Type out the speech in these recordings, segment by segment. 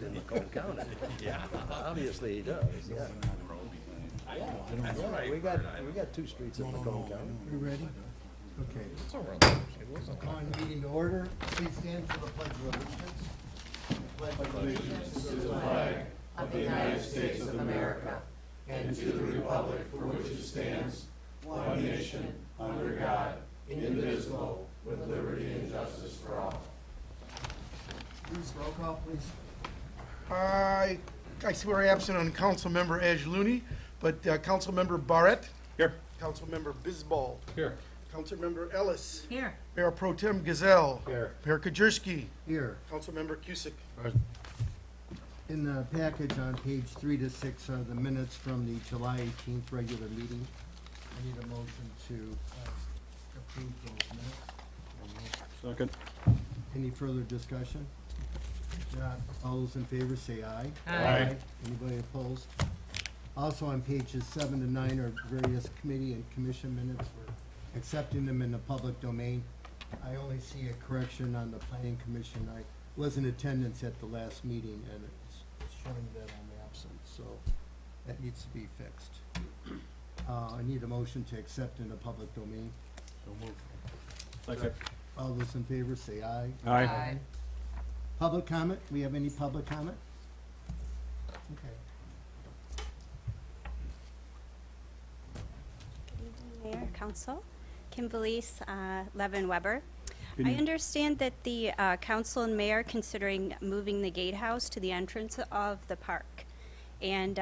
In Macomb County. Yeah. Obviously he does, yeah. Yeah, we got 2 streets in Macomb County. You ready? Okay. On meeting to order, please stand for the pledge of allegiance. Pledge of allegiance to the flag of the United States of America and to the republic for which it stands, one nation, under God, indivisible, with liberty and justice for all. Bruce, roll call, please. I see we're absent on Councilmember Looney, but Councilmember Barrett. Here. Councilmember Bisbal. Here. Councilmember Ellis. Here. Mayor Pro Tem Gazelle. Here. Mayor Kaczynski. Here. Councilmember Cusick. In the package on page 3 to 6 are the minutes from the July 18th regular meeting. I need a motion to approve those minutes. Second. Any further discussion? If not, all those in favor say aye. Aye. Anybody opposed? Also on pages 7 to 9 are various committee and commission minutes. We're accepting them in the public domain. I only see a correction on the planning commission. I was in attendance at the last meeting and it's showing that I'm absent, so that needs to be fixed. I need a motion to accept in the public domain. So moved. Second. All those in favor say aye. Aye. Public comment? We have any public comment? Okay. Mayor, Council, Kim Belize, Levin Weber. I understand that the council and mayor are considering moving the gatehouse to the entrance of the park. And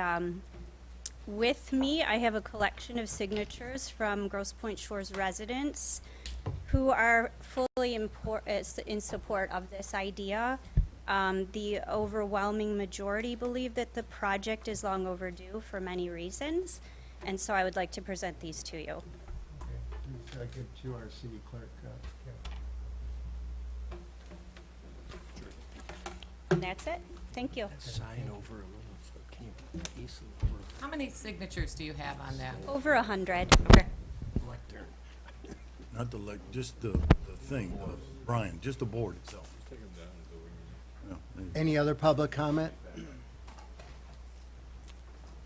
with me, I have a collection of signatures from Grosse Pointe Shores residents who are fully in support of this idea. The overwhelming majority believe that the project is long overdue for many reasons. And so I would like to present these to you. Okay. Please give to our city clerk. And that's it. Thank you. Sign over a little so it can't easily How many signatures do you have on that? Over 100. Okay. lectern. Not the just the thing, Brian, just the board itself. Yeah, Any other public comment?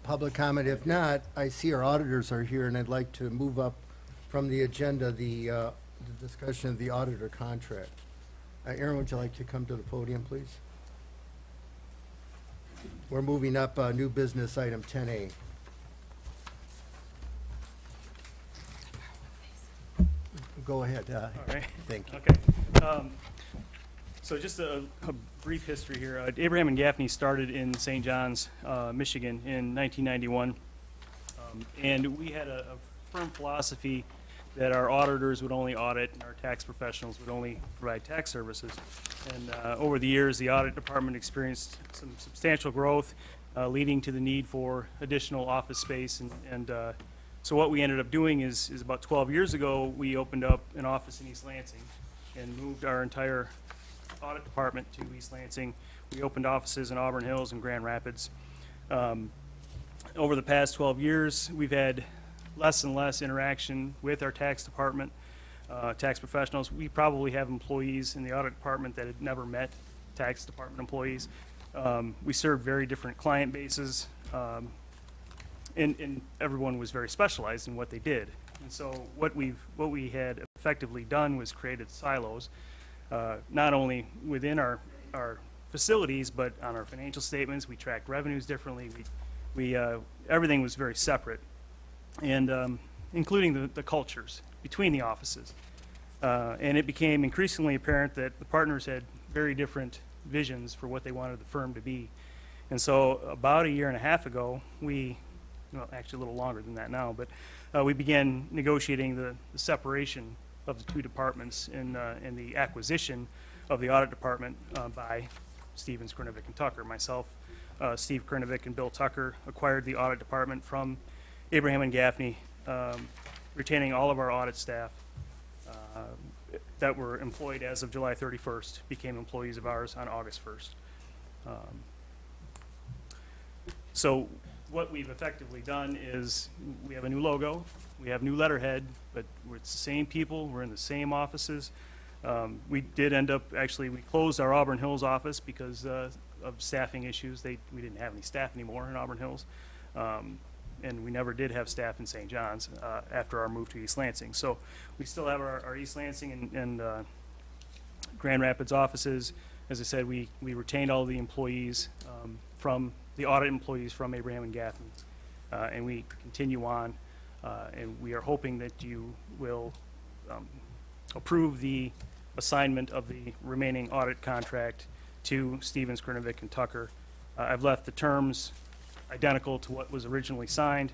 Public comment. If not, I see our auditors are here, and I'd like to move up from the agenda the discussion of the auditor contract. Aaron, would you like to come to the podium, please? We're moving up new business item 10A. Go ahead. All right. Thank you. Okay. So just a brief history here. Abraham and Gaffney started in St. John's, Michigan in 1991. And we had a firm philosophy that our auditors would only audit and our tax professionals would only provide tax services. And over the years, the audit department experienced some substantial growth, leading to the need for additional office space. And so what we ended up doing is about 12 years ago, we opened up an office in East Lansing and moved our entire audit department to East Lansing. We opened offices in Auburn Hills and Grand Rapids. Over the past 12 years, we've had less and less interaction with our tax department, tax professionals. We probably have employees in the audit department that had never met tax department employees. We serve very different client bases, and everyone was very specialized in what they did. And so what we had effectively done was created silos, not only within our facilities, but on our financial statements. We tracked revenues differently. We everything was very separate, and including the cultures between the offices. And it became increasingly apparent that the partners had very different visions for what they wanted the firm to be. And so about a year and a half ago, well, actually a little longer than that now, but we began negotiating the separation of the two departments in the acquisition of the audit department by Stevens, Krinovic, and Tucker. Myself, Steve Krinovic, and Bill Tucker acquired the audit department from Abraham and Gaffney, retaining all of our audit staff that were employed as of July 31st, became employees of ours on August 1st. So what we've effectively done is we have a new logo, we have new letterhead, but it's the same people, we're in the same offices. We did end up, actually, we closed our Auburn Hills office because of staffing issues. We didn't have any staff anymore in Auburn Hills. And we never did have staff in St. John's after our move to East Lansing. So we still have our East Lansing and Grand Rapids offices. As I said, we retained all the employees from, the audit employees from Abraham and Gaffney. And we continue on, and we are hoping that you will approve the assignment of the remaining audit contract to Stevens, Krinovic, and Tucker. I've left the terms identical to what was originally signed,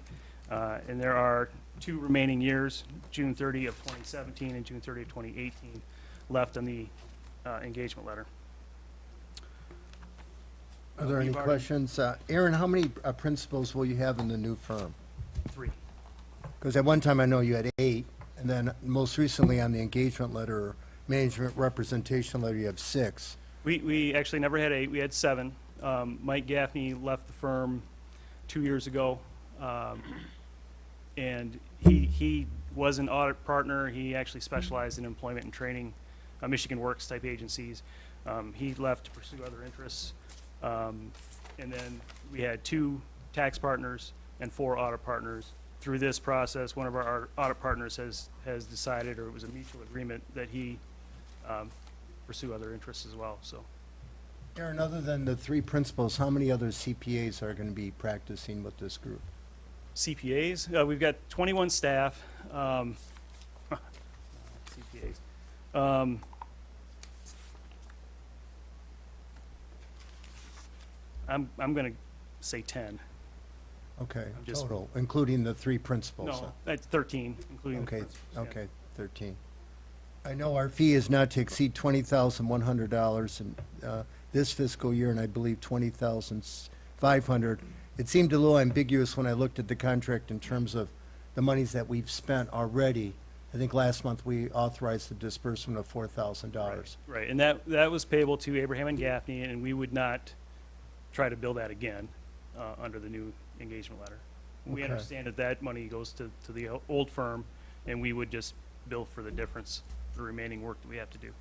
and there are 2 remaining years, June 30 of 2017 and June 30 of 2018, left on the engagement letter. Are there any You've already- questions? Aaron, how many principals will you have in the new firm? 3. Because at one time I know you had 8, and then most recently on the engagement letter, or management representation letter, you have 6. We actually never had 8, we had 7. Mike Gaffney left the firm 2 years ago, and he was an audit partner. He actually specialized in employment and training, Michigan Works type agencies. He left to pursue other interests. And then we had 2 tax partners and 4 audit partners. Through this process, one of our audit partners has decided, or it was a mutual agreement, that he pursue other interests as well, so. Aaron, other than the 3 principals, how many other CPAs are going to be practicing with this group? CPAs, we've got 21 staff, CPAs. I'm gonna say 10. Okay, I'm just- total, including the 3 principals? No, that's 13, including the Okay, principals, yeah. okay, 13. I know our fee is not to exceed $20,100 in this fiscal year, and I believe $20,500. It seemed a little ambiguous when I looked at the contract in terms of the monies that we've spent already. I think last month we authorized the disbursement of $4,000. Right, and that was payable to Abraham and Gaffney, and we would not try to bill that again under the new engagement letter. We Okay. understand that money goes to the old firm, and we would just bill for the difference, the remaining work that we have to do.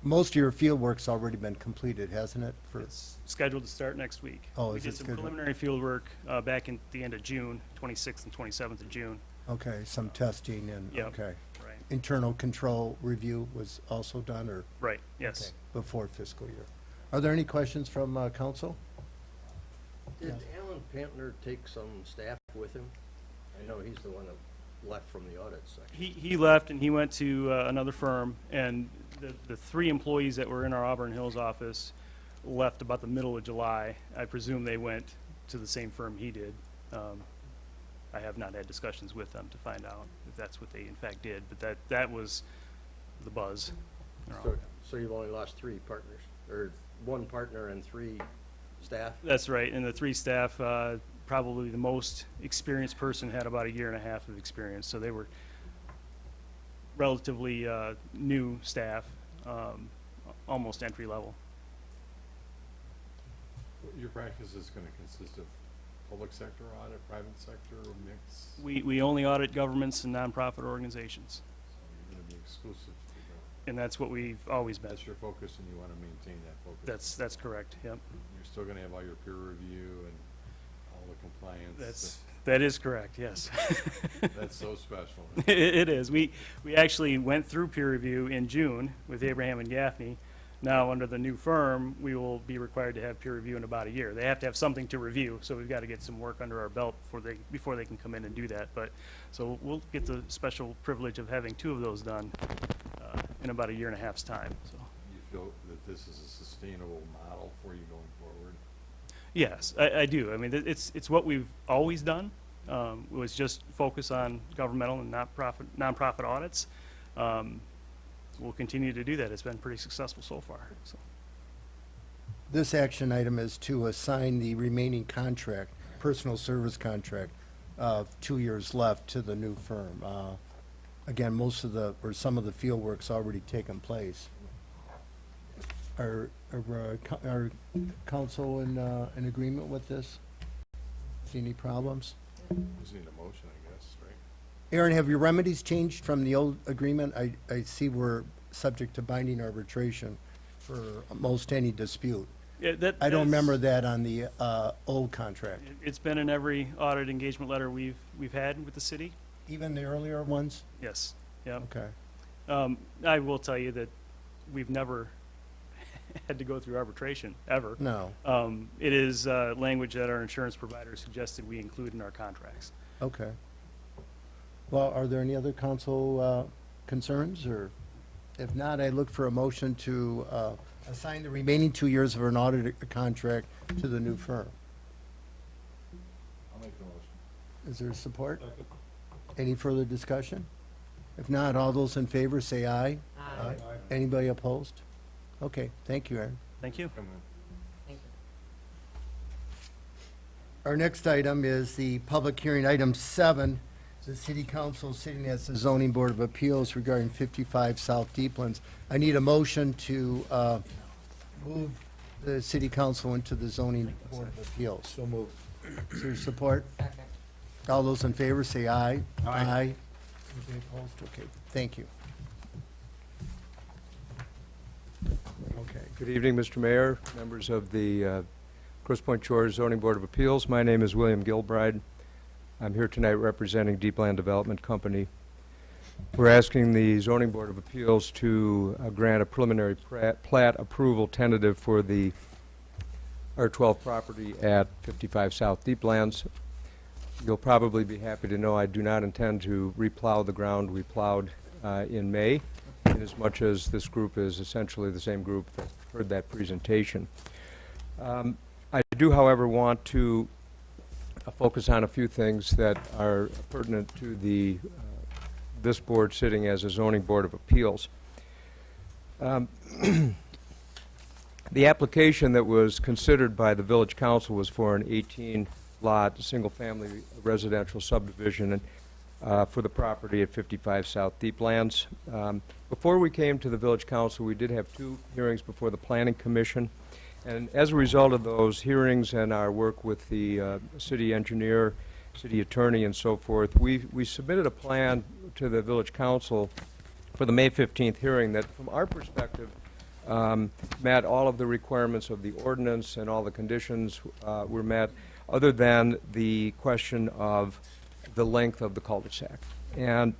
Most of your field work's already been completed, hasn't it? For It's scheduled to start next week. Oh, We is did it some scheduled? preliminary field work back in the end of June, 26th and 27th of June. Okay, some testing and, Yep. okay. Right, Internal control review was also done, or? right, yes. Okay, before fiscal year. Are there any questions from council? Did Alan Pantner take some staff with him? I know he's the one that left from the audit section. He left and he went to another firm, and the 3 employees that were in our Auburn Hills office left about the middle of July. I presume they went to the same firm he did. I have not had discussions with them to find out if that's what they in fact did, but that was the buzz. So you've only lost 3 partners, or 1 partner and 3 staff? That's right, and the 3 staff, probably the most experienced person had about 1.5 years of experience, so they were relatively new staff, almost entry level. Your practice is gonna consist of public sector audit, private sector, or mix? We only audit governments and nonprofit organizations, So you're gonna be exclusive to government. and that's what we've always been. That's your focus, and you wanna maintain that focus. That's correct, yep. You're still gonna have all your peer review and all the compliance. That is correct, yes. That's so special. It is. We actually went through peer review in June with Abraham and Gaffney. Now, under the new firm, we will be required to have peer review in about a year. They have to have something to review, so we've got to get some work under our belt before they can come in and do that. But, so we'll get the special privilege of having 2 of those done in about 1.5 years' time, so. You feel that this is a sustainable model for you going forward? Yes, I do. I mean, it's what we've always done, was just focus on governmental and nonprofit audits. We'll continue to do that. It's been pretty successful so far, so. This action item is to assign the remaining contract, personal service contract, of 2 years left to the new firm. Again, most of or some of the field work's already taken place. Are council in agreement with this? See any problems? You just need a motion, I guess, right? Aaron, have your remedies changed from the old agreement? I see we're subject to binding arbitration for most any dispute. Yeah, I don't that's- remember that on the old contract. It's been in every audit engagement letter we've had with the city. Even the earlier ones? Yes, yeah. Okay. I will tell you that we've never had to go through arbitration, ever. No. It is language that our insurance provider suggested we include in our contracts. Okay. Well, are there any other council concerns, or if not, I look for a motion to assign the remaining 2 years of an audit contract to the new firm. I'll make the motion. Is there support? Any further discussion? If not, all those in favor say aye. Aye. Anybody opposed? Okay, thank you, Aaron. Thank you. Our next item is the public hearing, item 7. The city council sitting as the zoning board of appeals regarding 55 South Deeplands. I need a motion to move the city council into the zoning board of appeals. So moved. Is there support? All those in favor say aye. Aye. Anybody opposed? Okay, thank you. Okay. Good evening, Mr. Mayor, members of the Grosse Pointe Shores Zoning Board of Appeals. My name is William Gilbride. I'm here tonight representing Deep Land Development Company. We're asking the Zoning Board of Appeals to grant a preliminary plat approval tentative for the R12 property at 55 South Deeplands. You'll probably be happy to know I do not intend to replow the ground we plowed in May, inasmuch as this group is essentially the same group that heard that presentation. I do, however, want to focus on a few things that are pertinent to the this board sitting as a zoning board of appeals. The application that was considered by the village council was for an 18-lot, single-family residential subdivision for the property at 55 South Deeplands. Before we came to the village council, we did have 2 hearings before the planning commission. And as a result of those hearings and our work with the city engineer, city attorney, and so forth, we submitted a plan to the village council for the May 15th hearing that, from our perspective, met all of the requirements of the ordinance and all the conditions were met, other than the question of the length of the cul-de-sac. And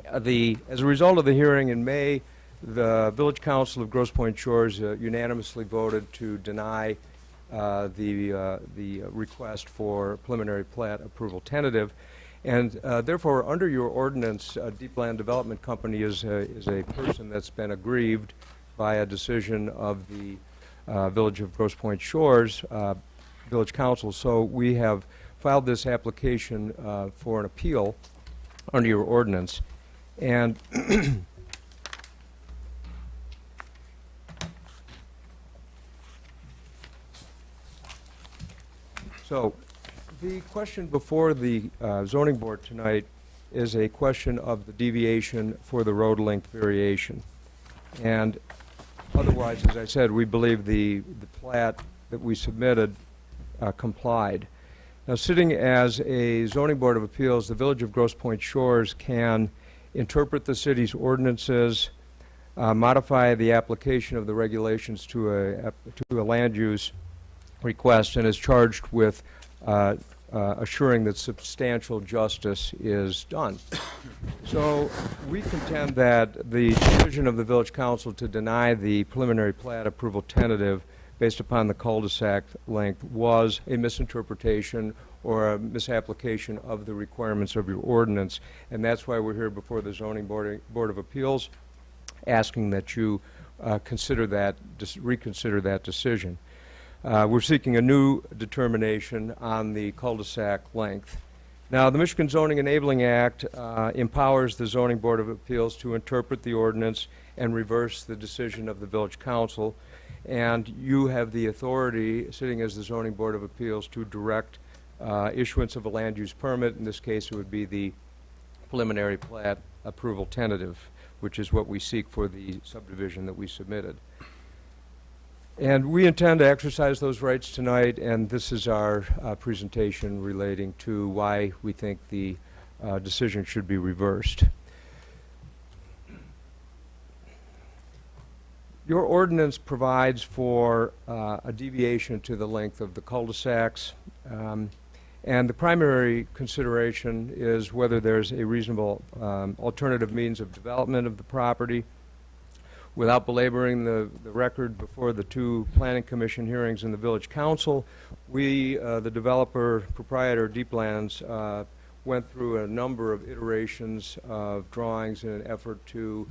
as a result of the hearing in May, the Village Council of Grosse Pointe Shores unanimously voted to deny the request for preliminary plat approval tentative, and therefore, under your ordinance, Deep Land Development Company is a person that's been aggrieved by a decision of the Village of Grosse Pointe Shores Village Council. So we have filed this application for an appeal under your ordinance, and so the question before the zoning board tonight is a question of the deviation for the road length variation. And otherwise, as I said, we believe the plat that we submitted complied. Now, sitting as a zoning board of appeals, the Village of Grosse Pointe Shores can interpret the city's ordinances, modify the application of the regulations to a land use request, and is charged with assuring that substantial justice is done. So we contend that the decision of the Village Council to deny the preliminary plat approval tentative based upon the cul-de-sac length was a misinterpretation or a misapplication of the requirements of your ordinance, and that's why we're here before the Zoning Board of Appeals asking that you reconsider that decision. We're seeking a new determination on the cul-de-sac length. Now, the Michigan Zoning Enabling Act empowers the Zoning Board of Appeals to interpret the ordinance and reverse the decision of the Village Council, and you have the authority, sitting as the Zoning Board of Appeals, to direct issuance of a land use permit. In this case, it would be the preliminary plat approval tentative, which is what we seek for the subdivision that we submitted. And we intend to exercise those rights tonight, and this is our presentation relating to why we think the decision should be reversed. Your ordinance provides for a deviation to the length of the cul-de-sacs, and the primary consideration is whether there's a reasonable alternative means of development of the property. Without belaboring the record before the two planning commission hearings in the village council, we, the developer proprietor Deep Lands, went through a number of iterations of drawings in an effort to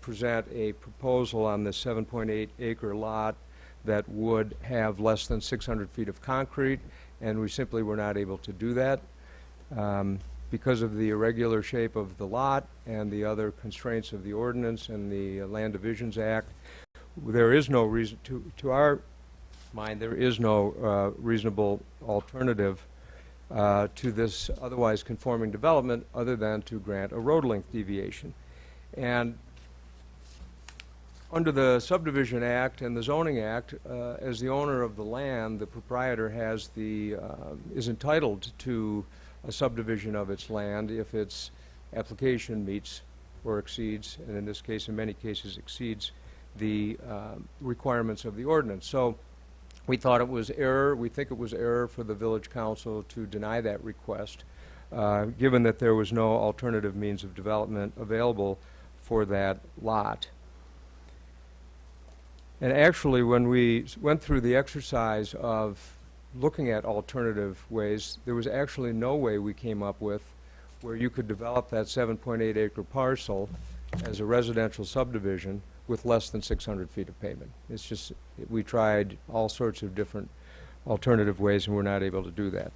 present a proposal on this 7.8 acre lot that would have less than 600 feet of concrete, and we simply were not able to do that because of the irregular shape of the lot and the other constraints of the ordinance and the Land Divisions Act. There is no reason, to our mind, there is no reasonable alternative to this otherwise conforming development other than to grant a road length deviation. And under the Subdivision Act and the Zoning Act, as the owner of the land, the proprietor has is entitled to a subdivision of its land if its application meets or exceeds, and in this case, in many cases, exceeds the requirements of the ordinance. So we thought it was error, we think it was error for the village council to deny that request, given that there was no alternative means of development available for that lot. And actually, when we went through the exercise of looking at alternative ways, there was actually no way we came up with where you could develop that 7.8 acre parcel as a residential subdivision with less than 600 feet of pavement. It's just, we tried all sorts of different alternative ways and we're not able to do that.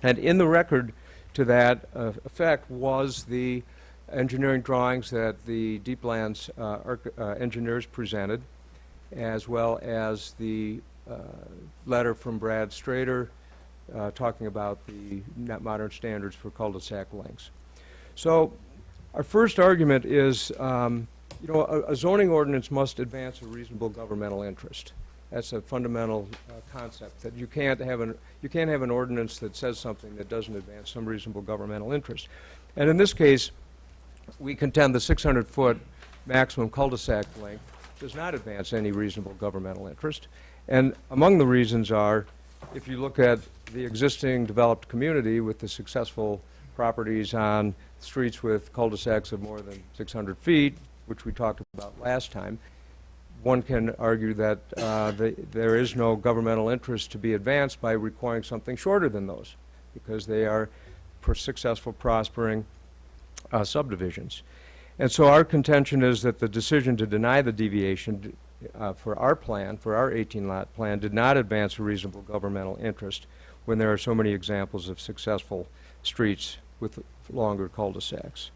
And in the record to that effect was the engineering drawings that the Deep Lands engineers presented, as well as the letter from Brad Strader talking about the modern standards for cul-de-sac lengths. So our first argument is, you know, a zoning ordinance must advance a reasonable governmental interest. That's a fundamental concept, that you can't have an ordinance that says something that doesn't advance some reasonable governmental interest. And in this case, we contend the 600-foot maximum cul-de-sac length does not advance any reasonable governmental interest. And among the reasons are, if you look at the existing developed community with the successful properties on streets with cul-de-sacs of more than 600 feet, which we talked about last time, one can argue that there is no governmental interest to be advanced by requiring something shorter than those, because they are successful, prospering subdivisions. And so our contention is that the decision to deny the deviation for our plan, for our 18-lot plan, did not advance a reasonable governmental interest when there are so many examples of successful streets with longer cul-de-sacs.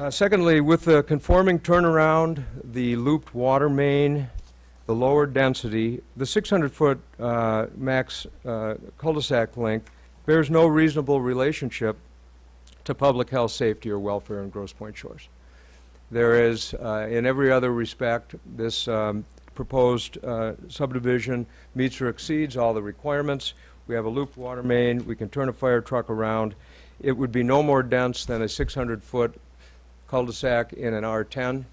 Secondly, with the conforming turnaround, the looped water main, the lower density, the 600-foot max cul-de-sac length bears no reasonable relationship to public health, safety, or welfare in Grosse Pointe Shores. There is, in every other respect, this proposed subdivision meets or exceeds all the requirements. We have a looped water main. We can turn a fire truck around. It would be no more dense than a 600-foot cul-de-sac in an R10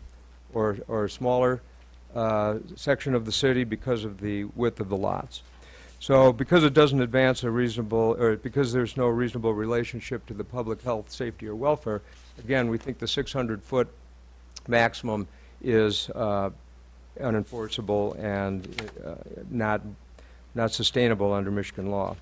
or smaller section of the city because of the width of the lots. So because it doesn't advance a reasonable, or because there's no reasonable relationship to the public health, safety, or welfare, again, we think the 600-foot maximum is unenforceable and not sustainable under Michigan law.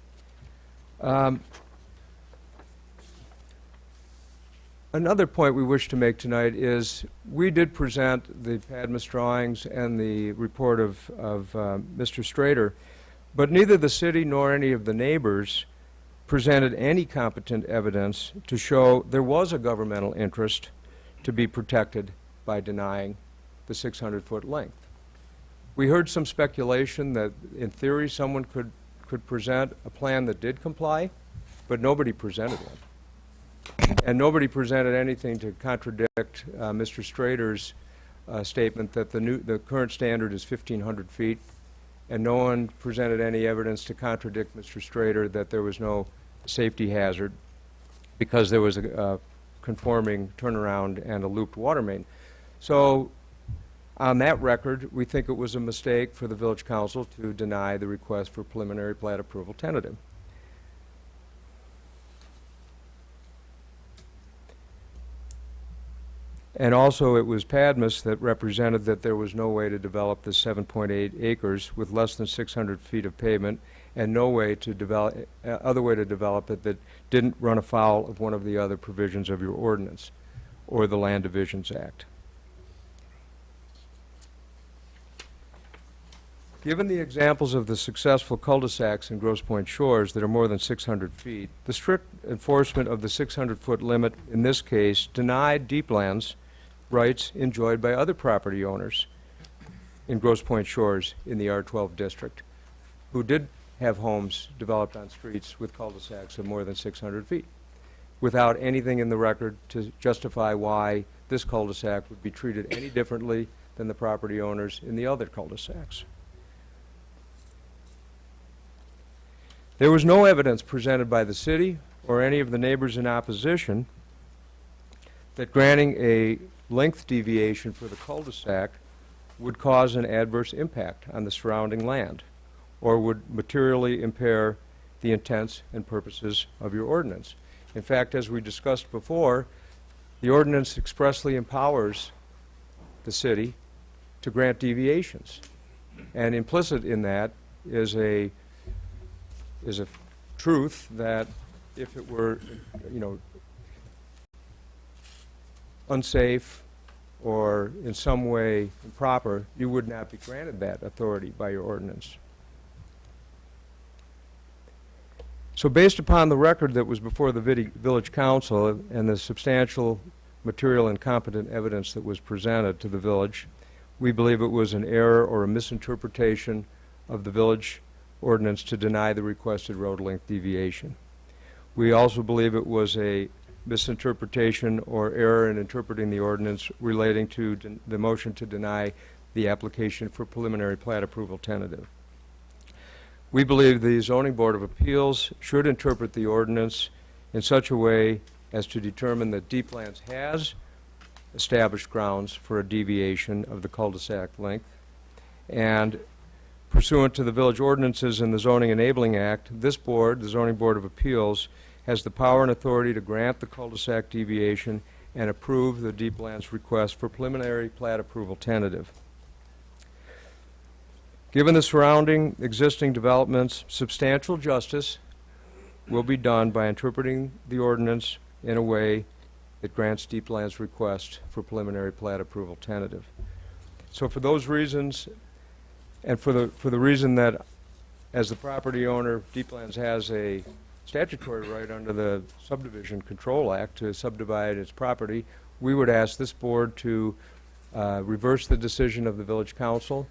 Another point we wish to make tonight is we did present the PADMAS drawings and the report of Mr. Strader, but neither the city nor any of the neighbors presented any competent evidence to show there was a governmental interest to be protected by denying the 600-foot length. We heard some speculation that in theory someone could present a plan that did comply, but nobody presented one. And nobody presented anything to contradict Mr. Strader's statement that the current standard is 1,500 feet, and no one presented any evidence to contradict Mr. Strader that there was no safety hazard. because there was a conforming turnaround and a looped water main. So on that record, we think it was a mistake for the village council to deny the request for preliminary plat approval tentative. And also, it was Padmus that represented that there was no way to develop the 7.8 acres with less than 600 feet of pavement, and no way to develop, other way to develop it that didn't run afoul of one of the other provisions of your ordinance or the Land Divisions Act. Given the examples of the successful cul-de-sacs in Grosse Pointe Shores that are more than 600 feet, the strict enforcement of the 600-foot limit in this case denied Deeplands rights enjoyed by other property owners in Grosse Pointe Shores in the R12 district, who did have homes developed on streets with cul-de-sacs of more than 600 feet, without anything in the record to justify why this cul-de-sac would be treated any differently than the property owners in the other cul-de-sacs. There was no evidence presented by the city or any of the neighbors in opposition that granting a length deviation for the cul-de-sac would cause an adverse impact on the surrounding land or would materially impair the intents and purposes of your ordinance. In fact, as we discussed before, the ordinance expressly empowers the city to grant deviations. And implicit in that is a truth that if it were, unsafe or in some way improper, you would not be granted that authority by your ordinance. So based upon the record that was before the village council and the substantial material and competent evidence that was presented to the village, we believe it was an error or a misinterpretation of the village ordinance to deny the requested road length deviation. We also believe it was a misinterpretation or error in interpreting the ordinance relating to the motion to deny the application for preliminary plat approval tentative. We believe the Zoning Board of Appeals should interpret the ordinance in such a way as to determine that Deeplands has established grounds for a deviation of the cul-de-sac length, and pursuant to the village ordinances and the Zoning Enabling Act, this board, the Zoning Board of Appeals, has the power and authority to grant the cul-de-sac deviation and approve the Deeplands request for preliminary plat approval tentative. Given the surrounding existing developments, substantial justice will be done by interpreting the ordinance in a way that grants Deeplands' request for preliminary plat approval tentative. So for those reasons, and for the reason that as the property owner, Deeplands has a statutory right under the Subdivision Control Act to subdivide its property, we would ask this board to reverse the decision of the village council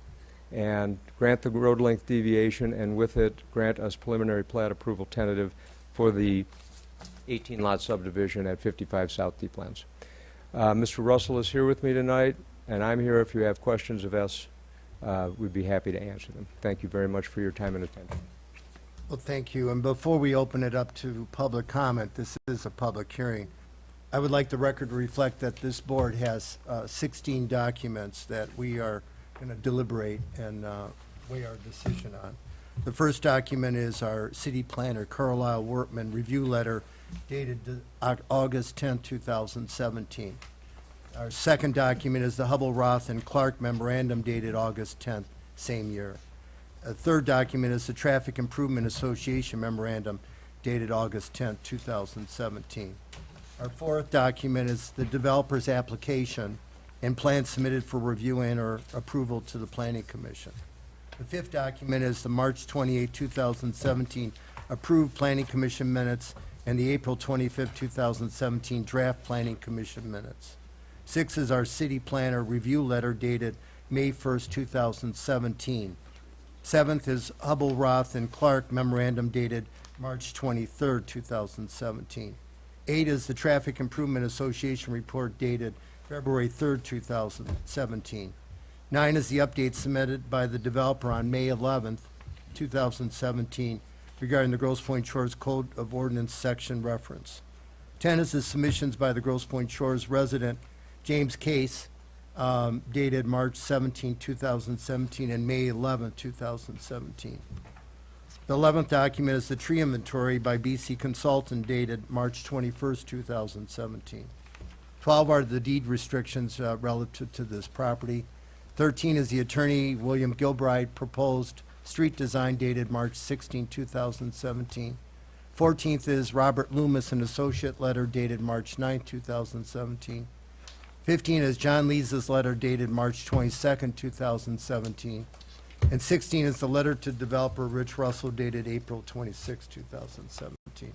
and grant the road length deviation, and with it grant us preliminary plat approval tentative for the 18-lot subdivision at 55 South Deeplands. Mr. Russell is here with me tonight, and I'm here if you have questions of us. We'd be happy to answer them. Thank you very much for your time and attention. Well, thank you. And before we open it up to public comment, this is a public hearing. I would like the record to reflect that this board has 16 documents that we are going to deliberate and weigh our decision on. The first document is our city planner, Carlisle Wortman, review letter dated August 10, 2017. Our second document is the Hubble, Roth, and Clark memorandum dated August 10th, same year. A third document is the Traffic Improvement Association memorandum dated August 10th, 2017. Our fourth document is the developer's application and plan submitted for review and or approval to the Planning Commission. The fifth document is the March 28, 2017 approved Planning Commission minutes and the April 25, 2017 draft Planning Commission minutes. Six is our city planner review letter dated May 1st, 2017. Seventh is Hubble, Roth, and Clark memorandum dated March 23rd, 2017. Eight is the Traffic Improvement Association report dated February 3rd, 2017. 9 is the update submitted by the developer on May 11th, 2017 regarding the Grosse Pointe Shores Code of Ordinance section reference. 10 is the submissions by the Grosse Pointe Shores resident, James Case, dated March 17, 2017, and May 11, 2017. The 11th document is the tree inventory by BC Consultant dated March 21st, 2017. 12 are the deed restrictions relative to this property. 13 is the attorney William Gilbride proposed street design dated March 16, 2017. 14th is Robert Loomis and Associate letter dated March 9, 2017. 15 is John Lees' letter dated March 22, 2017. And 16 is the letter to developer Rich Russell dated April 26, 2017.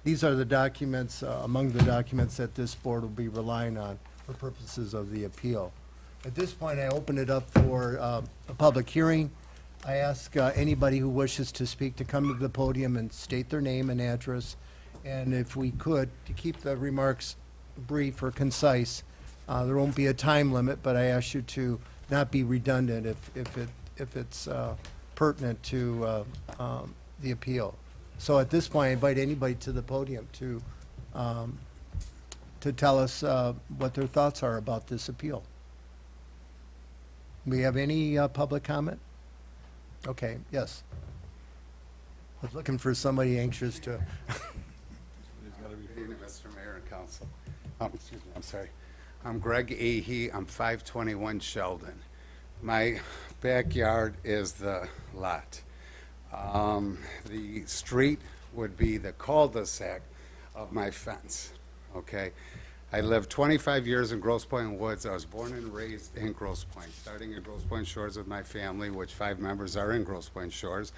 These are the documents, among the documents that this board will be relying on for purposes of the appeal. At this point, I open it up for a public hearing. I ask anybody who wishes to speak to come to the podium and state their name and address, and if we could, to keep the remarks brief or concise. There won't be a time limit, but I ask you to not be redundant if it's pertinent to the appeal. So at this point, I invite anybody to the podium to tell us what their thoughts are about this appeal. We have any public comment? Okay, yes. I was looking for somebody anxious to. Good evening, Mr. Mayor and Council. Excuse me, I'm sorry. I'm Greg Ahee. I'm 521 Sheldon. My backyard is the lot. The street would be the cul-de-sac of my fence, okay? I lived 25 years in Grosse Pointe Woods. I was born and raised in Grosse Pointe, starting in Grosse Pointe Shores with my family, which 5 members are in Grosse Pointe Shores.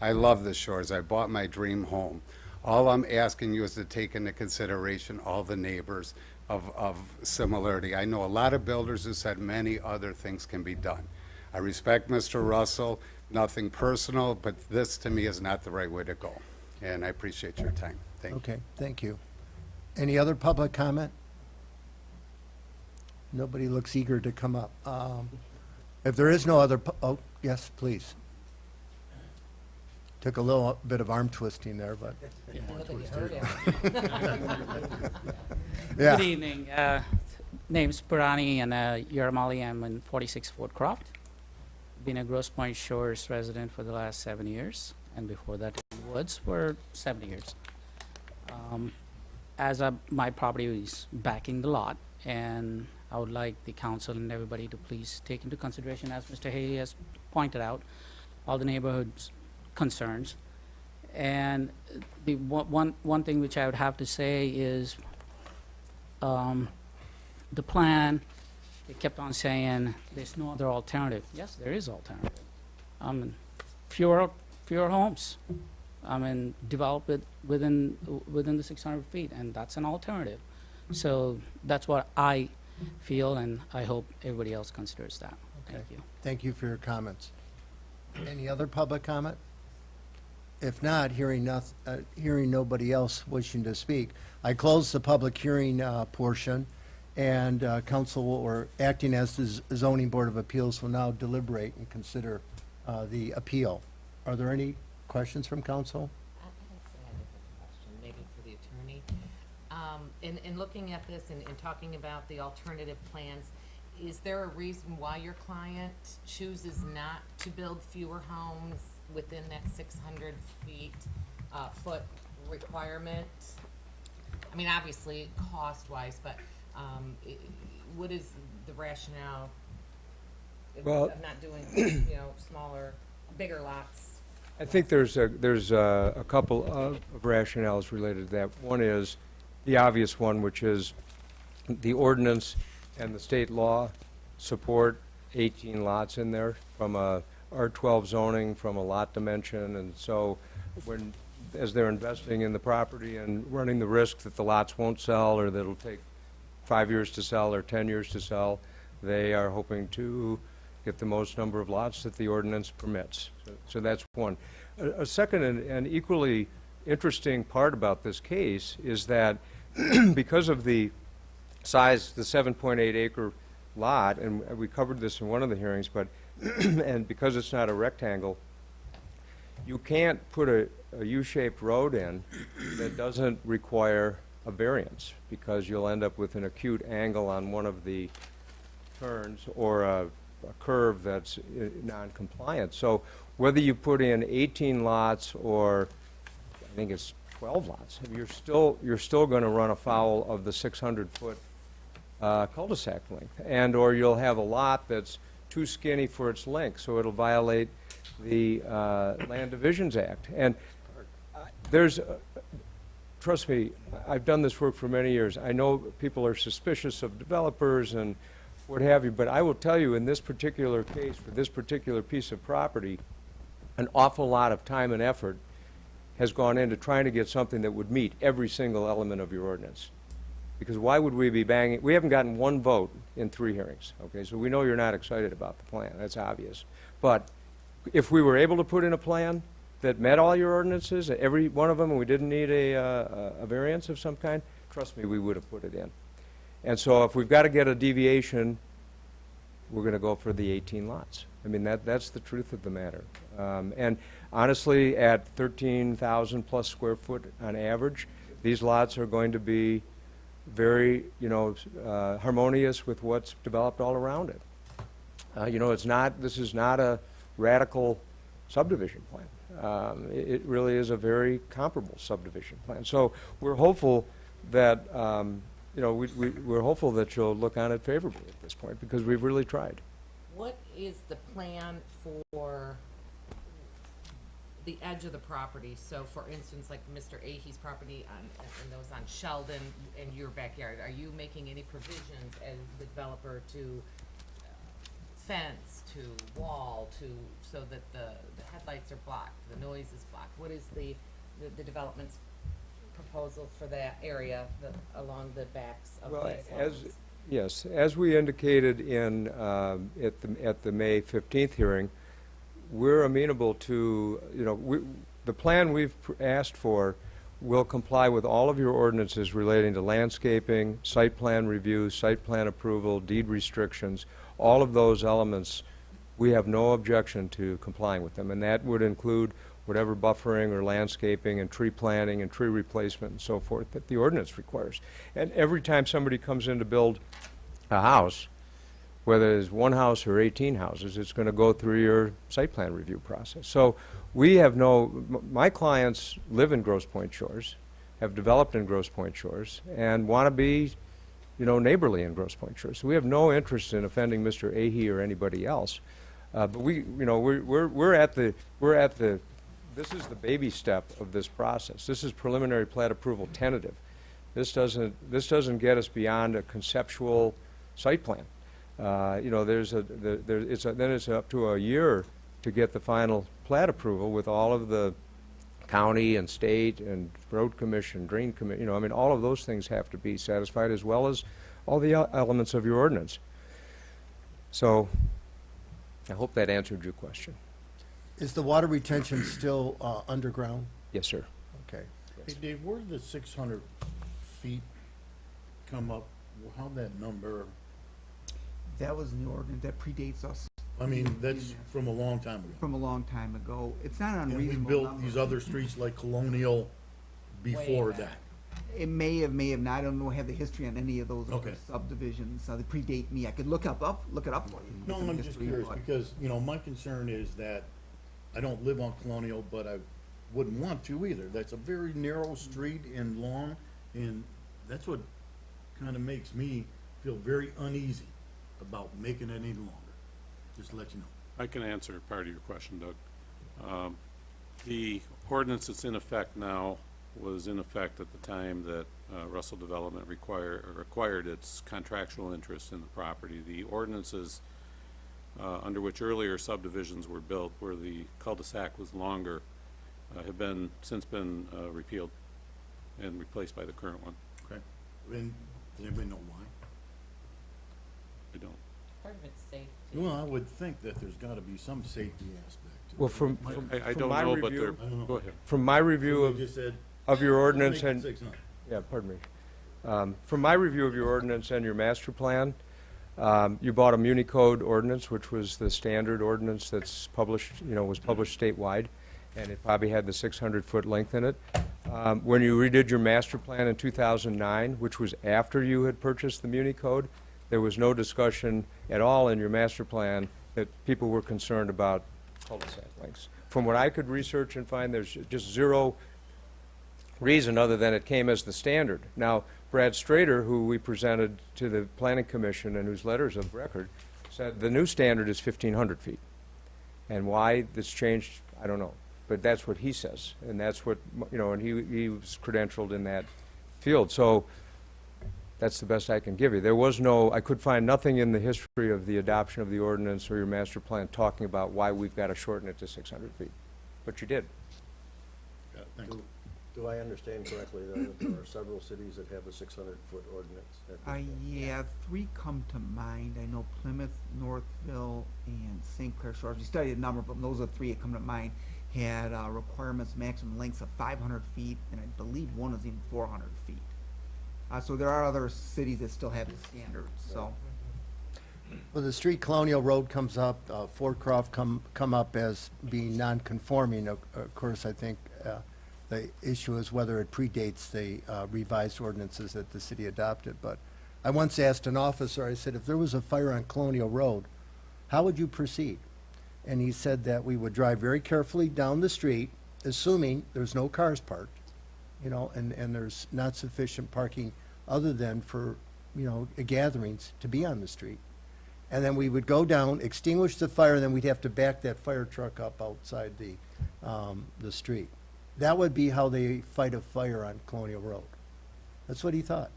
I love the shores. I bought my dream home. All I'm asking you is to take into consideration all the neighbors of similarity. I know a lot of builders who said many other things can be done. I respect Mr. Russell, nothing personal, but this to me is not the right way to go. And I appreciate your time. Thank you. Okay, thank you. Any other public comment? Nobody looks eager to come up. If there is no other, oh, yes, please. Took a little bit of arm twisting there, but. Yeah. Good evening. Name's Purani and Yaramali. I'm in 46 Fort Croft. Been a Grosse Pointe Shores resident for the last 7 years, and before that in Woods for 7 years. My property is backing the lot, and I would like the council and everybody to please take into consideration, as Mr. Haley has pointed out, all the neighborhood's concerns. And the one thing which I would have to say is the plan, they kept on saying there's no other alternative. Yes, there is alternative. Fewer homes. Develop it within the 600 feet, and that's an alternative. So that's what I feel, and I hope everybody else considers that. Thank you. Thank you for your comments. Any other public comment? If not, hearing nobody else wishing to speak, I close the public hearing portion, and council, or acting as the zoning board of appeals, will now deliberate and consider the appeal. Are there any questions from council? I have a question, maybe for the attorney. In looking at this and talking about the alternative plans, is there a reason why your client chooses not to build fewer homes within that 600 foot requirement? I mean, obviously, cost-wise, but what is the rationale of not doing, smaller, bigger lots? I think there's a couple of rationales related to that. One is the obvious one, which is the ordinance and the state law support 18 lots in there from a R12 zoning, from a lot dimension, and so as they're investing in the property and running the risk that the lots won't sell, or that it'll take 5 years to sell or 10 years to sell, they are hoping to get the most number of lots that the ordinance permits. So that's one. A second and equally interesting part about this case is that because of the size, the 7.8 acre lot, and we covered this in one of the hearings, but and because it's not a rectangle, you can't put a U-shaped road in that doesn't require a variance, because you'll end up with an acute angle on one of the turns or a curve that's non-compliant. So whether you put in 18 lots or, I think it's 12 lots, you're still going to run afoul of the 600-foot cul-de-sac length, and or you'll have a lot that's too skinny for its length, so it'll violate the Land Divisions Act. And trust me, I've done this work for many years. I know people are suspicious of developers and what have you, but I will tell you, in this particular case, for this particular piece of property, an awful lot of time and effort has gone into trying to get something that would meet every single element of your ordinance. Because why would we be banging? We haven't gotten one vote in 3 hearings, okay? So we know you're not excited about the plan. That's obvious. But if we were able to put in a plan that met all your ordinances, every one of them, and we didn't need a variance of some kind, trust me, we would have put it in. And so if we've got to get a deviation, we're going to go for the 18 lots. I mean, that's the truth of the matter. And honestly, at 13,000 plus square foot on average, these lots are going to be very, harmonious with what's developed all around it. This is not a radical subdivision plan. It really is a very comparable subdivision plan. So we're hopeful that, we're hopeful that you'll look on it favorably at this point, because we've really tried. What is the plan for the edge of the property? So for instance, like Mr. Ahee's property and those on Sheldon in your backyard, are you making any provisions as the developer to fence, to wall, so that the headlights are blocked, the noise is blocked? What is the development's proposal for that area along the backs of these homes? Yes, as we indicated at the May 15th hearing, we're amenable to, the plan we've asked for will comply with all of your ordinances relating to landscaping, site plan review, site plan approval, deed restrictions. All of those elements, we have no objection to complying with them, and that would include whatever buffering or landscaping and tree planting and tree replacement and so forth that the ordinance requires. And every time somebody comes in to build a house, whether it's 1 house or 18 houses, it's going to go through your site plan review process. So we have my clients live in Grosse Pointe Shores, have developed in Grosse Pointe Shores, and want to be, neighborly in Grosse Pointe Shores. So we have no interest in offending Mr. Ahee or anybody else. But we're at the, this is the baby step of this process. This is preliminary plat approval tentative. This doesn't get us beyond a conceptual site plan. Then it's up to a year to get the final plat approval with all of the county and state and road commission, drain commission, all of those things have to be satisfied, as well as all the elements of your ordinance. So I hope that answered your question. Is the water retention still underground? Yes, sir. Okay. Hey, Dave, where did the 600 feet come up? How'd that number, That was an ordinance that predates us I mean, that's from a long time ago. from a long time ago. It's not an And we unreasonable built number. these other streets like Colonial before Way that. back. It may have not. I don't know, have the history on any of those other Okay. subdivisions. They predate me. I could look it up for you. No, Get some I'm just history, curious, but- because, my concern is that I don't live on Colonial, but I wouldn't want to either. That's a very narrow street and long, and that's what kind of makes me feel very uneasy about making it any longer. Just to let you know. I can answer part of your question, Doug. The ordinance that's in effect now was in effect at the time that Russell Development acquired its contractual interest in the property. The ordinances under which earlier subdivisions were built, where the cul-de-sac was longer, have since been repealed and replaced by the current one. Okay. And does anybody know why? I don't. Part of it's safety. Well, I would think that there's gotta be some safety aspect to it. Well, from I from don't my know, but review- I don't know. go ahead. From my review Somebody just said, of your ordinance "Make it and 600." Yeah, pardon me. From my review of your ordinance and your master plan, you bought a Muni Code ordinance, which was the standard ordinance that's published, was published statewide, and it probably had the 600-foot length in it. When you redid your master plan in 2009, which was after you had purchased the Muni Code, there was no discussion at all in your master plan that people were concerned about cul-de-sac lengths. From what I could research and find, there's just zero reason other than it came as the standard. Now, Brad Strader, who we presented to the Planning Commission and whose letters of record, said the new standard is 1,500 feet. And why this changed, I don't know. But that's what he says, and that's what, and he was credentialed in that field. So that's the best I can give you. There was I could find nothing in the history of the adoption of the ordinance or your master plan talking about why we've got to shorten it to 600 feet. But you did. Yeah, thanks. Do I understand correctly, though, that there are several cities that have a 600-foot ordinance? at this point? Yeah, 3 come to mind. I know Plymouth, Northville, and St. Clair Shores. We studied a number, but those are 3 that come to mind. Had requirements maximum lengths of 500 feet, and I believe one is even 400 feet. So there are other cities that still have the standards, so. Well, the street Colonial Road comes up, Fort Croft come up as being non-conforming. Of course, I think the issue is whether it predates the revised ordinances that the city adopted. But I once asked an officer, I said, if there was a fire on Colonial Road, how would you proceed? And he said that we would drive very carefully down the street, assuming there's no cars parked, and there's not sufficient parking other than for, gatherings to be on the street. And then we would go down, extinguish the fire, and then we'd have to back that fire truck up outside the street. That would be how they fight a fire on Colonial Road. That's what he thought.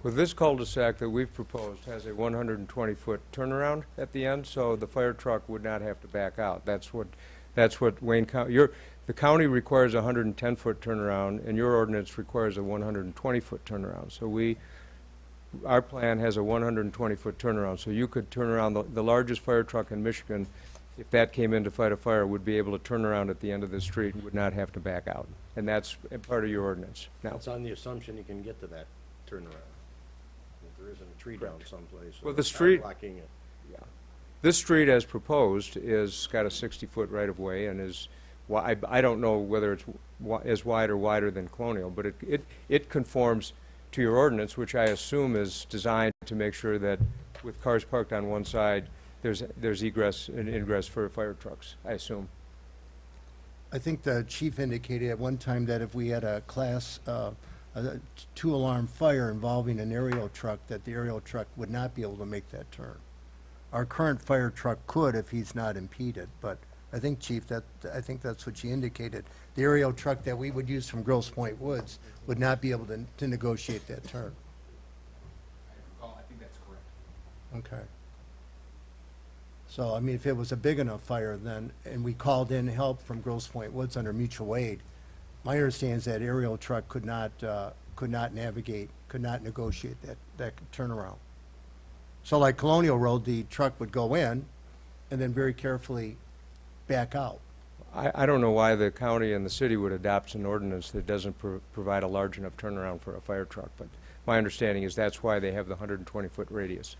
Well, this cul-de-sac that we've proposed has a 120-foot turnaround at the end, so the fire truck would not have to back out. That's what Wayne County, the county requires a 110-foot turnaround, and your ordinance requires a 120-foot turnaround. So our plan has a 120-foot turnaround, so you could turn around, the largest fire truck in Michigan, if that came in to fight a fire, would be able to turn around at the end of the street and would not have to back out. And that's part of your ordinance. Now, It's on the assumption you can get to that turnaround. If there isn't a tree down someplace. Well, or the a car street- blocking it. this street as proposed is got a 60-foot right-of-way and is, I don't know whether it's as wide or wider than Colonial, but it conforms to your ordinance, which I assume is designed to make sure that with cars parked on one side, there's egress and ingress for fire trucks, I assume. I think the chief indicated at one time that if we had a class, a 2-alarm fire involving an aerial truck, that the aerial truck would not be able to make that turn. Our current fire truck could if he's not impeded, but I think, Chief, I think that's what you indicated. The aerial truck that we would use from Grosse Pointe Woods would not be able to negotiate that turn. I think that's correct. Okay. So, I mean, if it was a big enough fire then, and we called in help from Grosse Pointe Woods under mutual aid, my understanding is that aerial truck could not navigate, could not negotiate that turnaround. So like Colonial Road, the truck would go in and then very carefully back out. I don't know why the county and the city would adopt an ordinance that doesn't provide a large enough turnaround for a fire truck, but my understanding is that's why they have the 120-foot radius,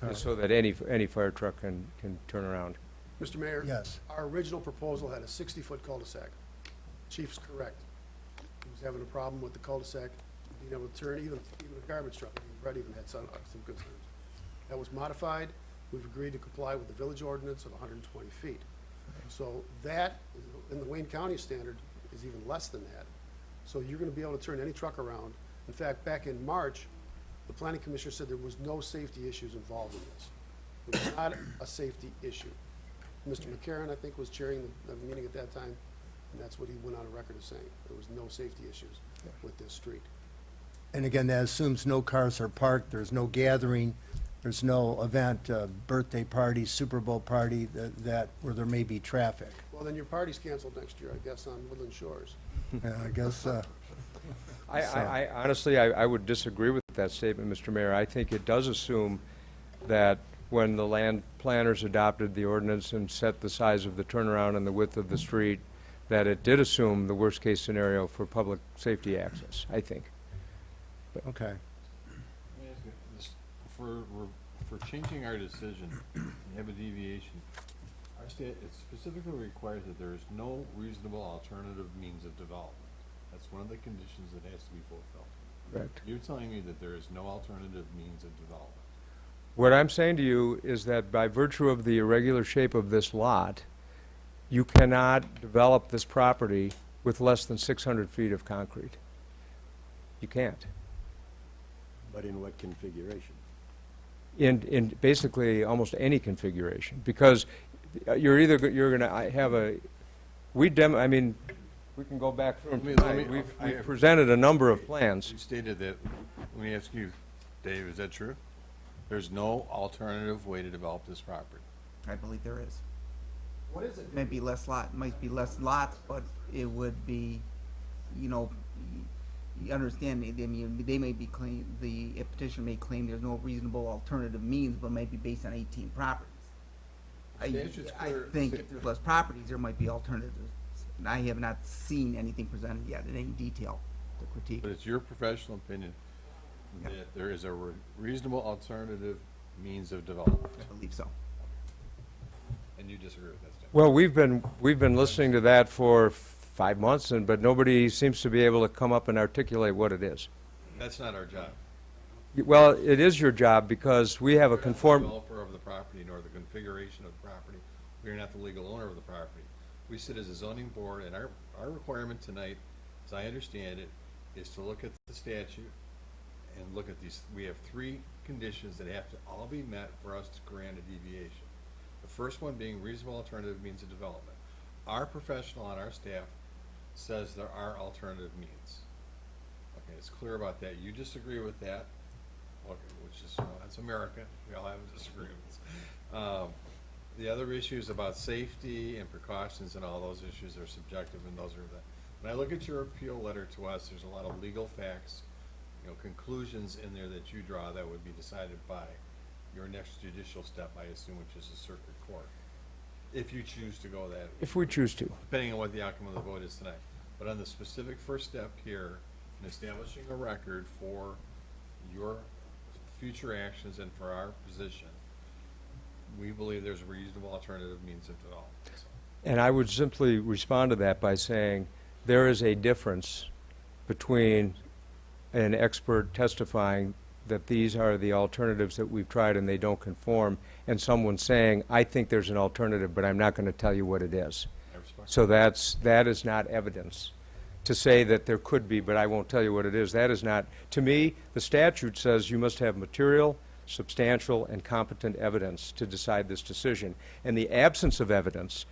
Okay. so that any fire truck can turn around. Mr. Mayor? Yes. Our original proposal had a 60-foot cul-de-sac. Chief's correct. He was having a problem with the cul-de-sac, being able to turn even a garbage truck. Brett even had some concerns. That was modified. We've agreed to comply with the village ordinance of 120 feet. So that, in the Wayne County standard, is even less than that. So you're gonna be able to turn any truck around. In fact, back in March, the planning commissioner said there was no safety issues involved in this. It was not a safety issue. Mr. McCarron, I think, was chairing the meeting at that time, and that's what he went on a record as saying. There was no safety issues with this street. And again, that assumes no cars are parked, there's no gathering, there's no event, birthday party, Super Bowl party, where there may be traffic. Well, then your party's canceled next year, I guess, on Woodland Shores. Yeah, I guess, I honestly, I would disagree with that statement, Mr. Mayor. I think it does assume that when the land planners adopted the ordinance and set the size of the turnaround and the width of the street, that it did assume the worst-case scenario for public safety access, I think. okay. Let me ask you this, for changing our decision, we have a deviation. Our state, it specifically requires that there is no reasonable alternative means of development. That's one of the conditions that has to be fulfilled. Correct. You're telling me that there is no alternative means of development. What I'm saying to you is that by virtue of the irregular shape of this lot, you cannot develop this property with less than 600 feet of concrete. You can't. But in what configuration? In basically almost any configuration, because you're either, you're gonna have a, I mean, we can go back through them tonight. We've presented a number of plans. You stated that, let me ask you, Dave, is that true? There's no alternative way to develop this property? I believe there is. What is it? Maybe less might be less lots, but it would be, you know, you understand, I mean, they may be claim, the petition may claim there's no reasonable alternative means, but might be based on 18 properties. I think if there's less properties, there might be alternatives. And I have not seen anything presented yet in any detail to critique. But it's your professional opinion that there is a reasonable alternative means of development? I believe so. And you disagree with that statement? Well, we've been listening to that for 5 months, but nobody seems to be able to come up and articulate what it is. That's not our job. Well, it is your job, because we have a We're not the conform, developer of the property, nor the configuration of the property. We are not the legal owner of the property. We sit as a zoning board, and our requirement tonight, as I understand it, is to look at the statute and look at these. We have 3 conditions that have to all be met for us to grant a deviation. The first one being reasonable alternative means of development. Our professional on our staff says there are alternative means. Okay, it's clear about that. You disagree with that, okay, which is, that's America. We all have disagreements. The other issues about safety and precautions and all those issues are subjective, and those are the, when I look at your appeal letter to us, there's a lot of legal facts, you know, conclusions in there that you draw that would be decided by your next judicial step, I assume, which is the circuit court, if you choose to go that. if we choose to. Depending on what the outcome of the vote is tonight. But on the specific first step here, in establishing a record for your future actions and for our position, we believe there's a reasonable alternative means of development. And I would simply respond to that by saying there is a difference between an expert testifying that these are the alternatives that we've tried and they don't conform, and someone saying, I think there's an alternative, but I'm not going to tell you what it is. I respect So that is not evidence. To say that there could be, but I won't tell you what it is, that is not, to me, the statute says you must have material, substantial, and competent evidence to decide this decision. And the absence of evidence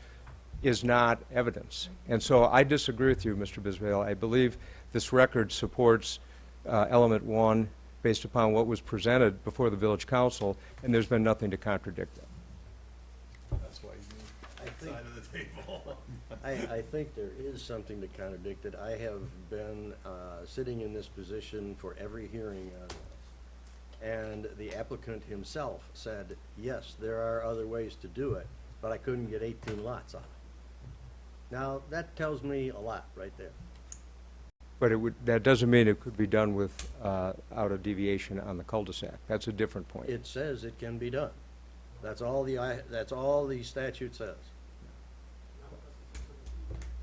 is not evidence. And so I disagree with you, Mr. Bisbale. I believe this record supports element 1 based upon what was presented before the village council, and there's been nothing to contradict that. That's why you need that side of the table. I think there is something to contradict it. I have been sitting in this position for every hearing on this. And the applicant himself said, yes, there are other ways to do it, but I couldn't get 18 lots on it. Now, that tells me a lot right there. But that doesn't mean it could be done without a deviation on the cul-de-sac. That's a different point. It says it can be done. That's all the statute says.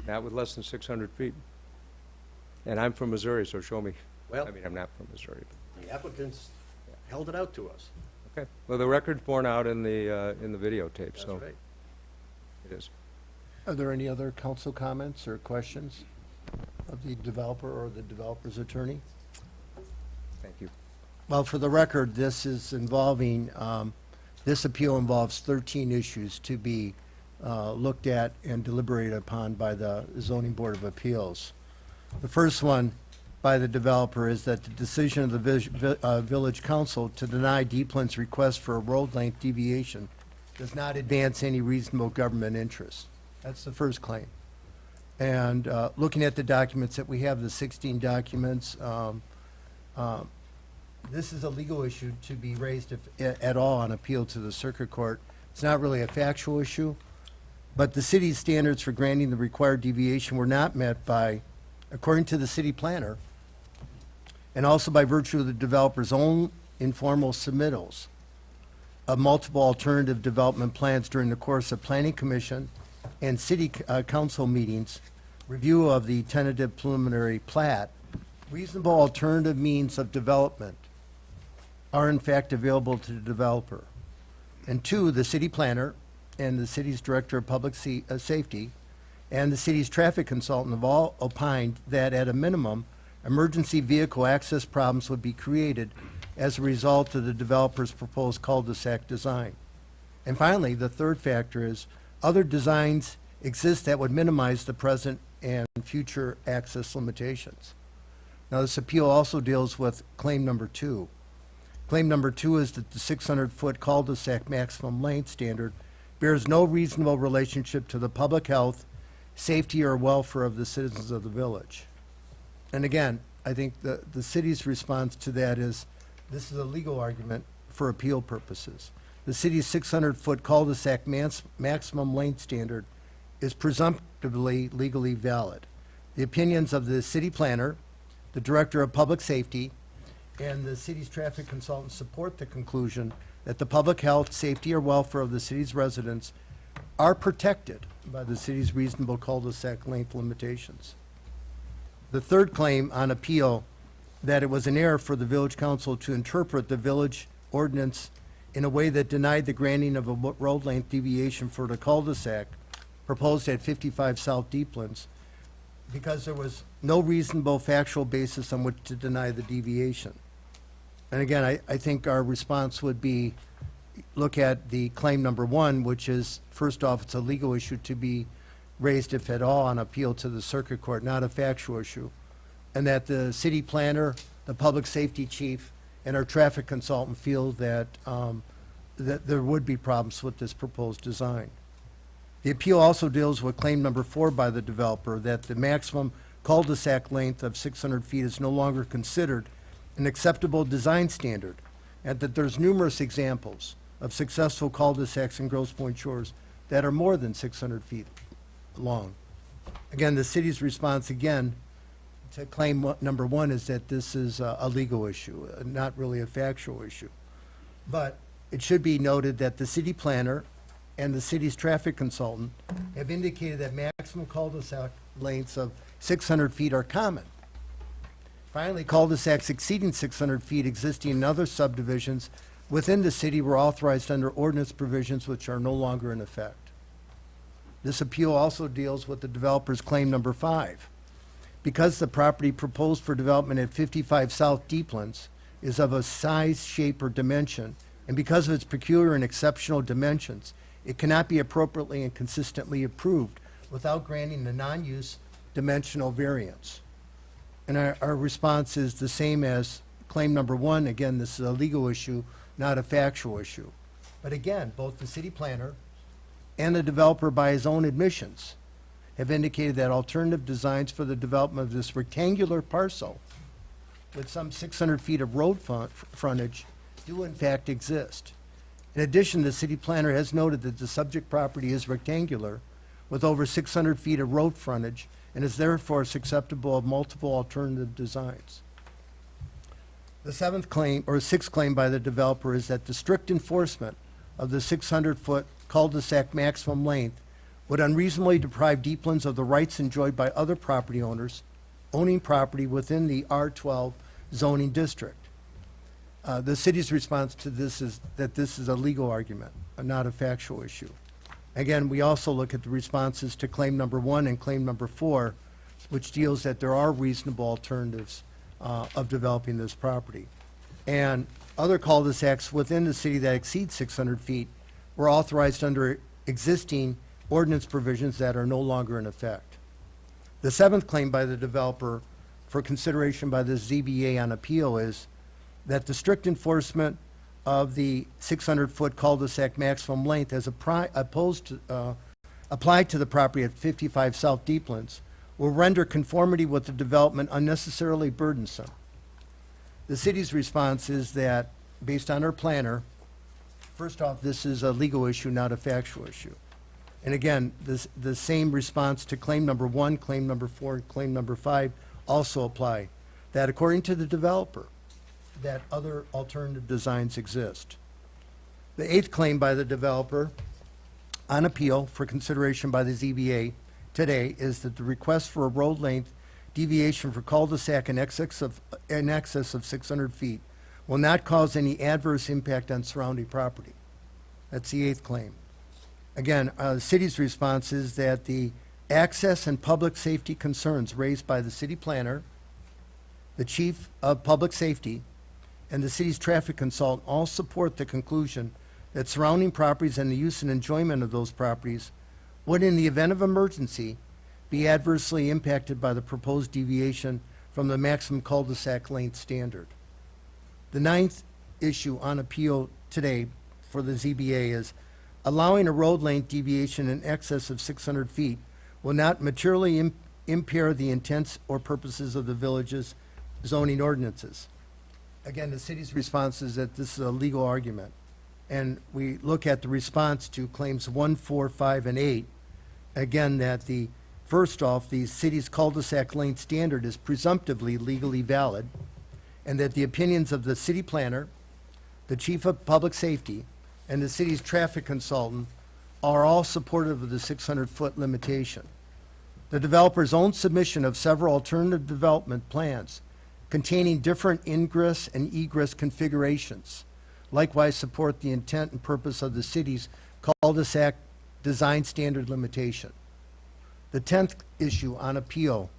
Not with less than 600 feet. And I'm from Missouri, so show me. Well, I mean, I'm not from Missouri. the applicants held it out to us. Okay. Well, the record's borne out in the videotape, That's so right. it is. Are there any other council comments or questions of the developer or the developer's attorney? Thank you. Well, for the record, this is involving, this appeal involves 13 issues to be looked at and deliberated upon by the Zoning Board of Appeals. The first one by the developer is that the decision of the Village Council to deny Deeplin's request for a road length deviation does not advance any reasonable government interest. That's the first claim. And looking at the documents that we have, the 16 documents, this is a legal issue to be raised at all on appeal to the circuit court. It's not really a factual issue, but the city's standards for granting the required deviation were not met by, according to the city planner, and also by virtue of the developer's own informal submittals of multiple alternative development plans during the course of planning commission and city council meetings review of the tentative preliminary plat, reasonable alternative means of development are in fact available to the developer. And two, the city planner and the city's director of public safety and the city's traffic consultant have all opined that at a minimum, emergency vehicle access problems would be created as a result of the developer's proposed cul-de-sac design. And finally, the third factor is other designs exist that would minimize the present and future access limitations. Now, this appeal also deals with claim number 2. Claim number 2 is that the 600-foot cul-de-sac maximum length standard bears no reasonable relationship to the public health, safety, or welfare of the citizens of the village. And again, I think the city's response to that is this is a legal argument for appeal purposes. The city's 600-foot cul-de-sac maximum length standard is presumptively legally valid. The opinions of the city planner, the director of public safety, and the city's traffic consultant support the conclusion that the public health, safety, or welfare of the city's residents are protected by the city's reasonable cul-de-sac length limitations. The third claim on appeal, that it was an error for the village council to interpret the village ordinance in a way that denied the granting of a road length deviation for the cul-de-sac proposed at 55 South Deeplands, because there was no reasonable factual basis on which to deny the deviation. And again, I think our response would be, look at the claim number 1, which is, first off, it's a legal issue to be raised, if at all, on appeal to the circuit court, not a factual issue. And that the city planner, the public safety chief, and our traffic consultant feel that, that there would be problems with this proposed design. The appeal also deals with claim number 4 by the developer, that the maximum cul-de-sac length of 600 feet is no longer considered an acceptable design standard, and that there's numerous examples of successful cul-de-sacs in Grosse Pointe Shores that are more than 600 feet long. Again, the city's response, again, to claim number 1 is that this is a legal issue, not really a factual issue. But it should be noted that the city planner and the city's traffic consultant have indicated that maximum cul-de-sac lengths of 600 feet are common. Finally, cul-de-sacs exceeding 600 feet existing in other subdivisions within the city were authorized under ordinance provisions which are no longer in effect. This appeal also deals with the developer's claim number 5. Because the property proposed for development at 55 South Deeplands is of a size, shape, or dimension, and because of its peculiar and exceptional dimensions, it cannot be appropriately and consistently approved without granting the non-use dimensional variance. And our response is the same as claim number 1. Again, this is a legal issue, not a factual issue. But again, both the city planner and the developer, by his own admissions, have indicated that alternative designs for the development of this rectangular parcel with some 600 feet of road frontage do in fact exist. In addition, the city planner has noted that the subject property is rectangular with over 600 feet of road frontage and is therefore susceptible of multiple alternative designs. The 6th claim by the developer is that the strict enforcement of the 600-foot cul-de-sac maximum length would unreasonably deprive Deeplands of the rights enjoyed by other property owners owning property within the R12 zoning district. The city's response to this is that this is a legal argument, not a factual issue. Again, we also look at the responses to claim number 1 and claim number 4, which deals that there are reasonable alternatives of developing this property. And other cul-de-sacs within the city that exceed 600 feet were authorized under existing ordinance provisions that are no longer in effect. The 7th claim by the developer for consideration by the ZBA on appeal is that the strict enforcement of the 600-foot cul-de-sac maximum length as applied to the property at 55 South Deeplands will render conformity with the development unnecessarily burdensome. The city's response is that, based on our planner, first off, this is a legal issue, not a factual issue. And again, the same response to claim number 1, claim number 4, and claim number 5 also apply. That according to the developer, that other alternative designs exist. The 8th claim by the developer on appeal for consideration by the ZBA today is that the request for a road length deviation for cul-de-sac in excess of 600 feet will not cause any adverse impact on surrounding property. That's the eighth claim. Again, the city's response is that the access and public safety concerns raised by the city planner, the chief of public safety, and the city's traffic consultant all support the conclusion that surrounding properties and the use and enjoyment of those properties would, in the event of emergency, be adversely impacted by the proposed deviation from the maximum cul-de-sac length standard. The ninth issue on appeal today for the ZBA is allowing a road length deviation in excess of 600 feet will not materially impair the intents or purposes of the village's zoning ordinances. Again, the city's response is that this is a legal argument. And we look at the response to claims 1, 4, 5, and 8. Again, that first off, the city's cul-de-sac length standard is presumptively legally valid, and that the opinions of the city planner, the chief of public safety, and the city's traffic consultant are all supportive of the 600-foot limitation. The developer's own submission of several alternative development plans containing different ingress and egress configurations likewise support the intent and purpose of the city's cul-de-sac design standard limitation. The 10th issue on appeal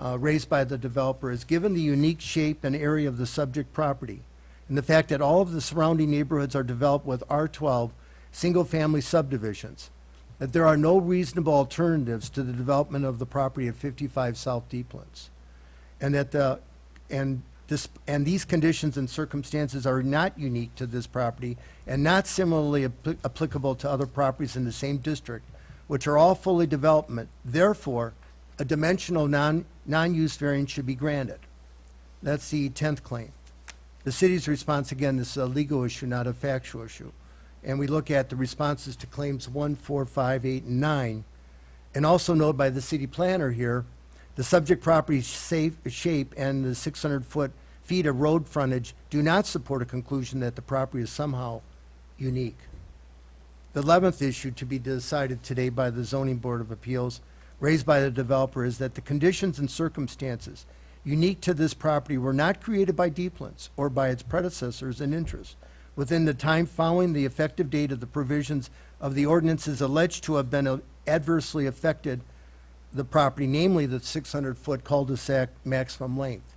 raised by the developer is given the unique shape and area of the subject property and the fact that all of the surrounding neighborhoods are developed with R12 single-family subdivisions, that there are no reasonable alternatives to the development of the property at 55 South Deeplands, and that these conditions and circumstances are not unique to this property and not similarly applicable to other properties in the same district, which are all fully development. Therefore, a dimensional non-use variance should be granted. That's the 10th claim. The city's response, again, this is a legal issue, not a factual issue. And we look at the responses to claims 1, 4, 5, 8, and 9, and also noted by the city planner here, the subject property's shape and the 600 feet of road frontage do not support a conclusion that the property is somehow unique. The 11th issue to be decided today by the Zoning Board of Appeals, raised by the developer, is that the conditions and circumstances unique to this property were not created by Deeplands or by its predecessors in interest within the time following the effective date of the provisions of the ordinances alleged to have been adversely affected the property, namely the 600-foot cul-de-sac maximum length.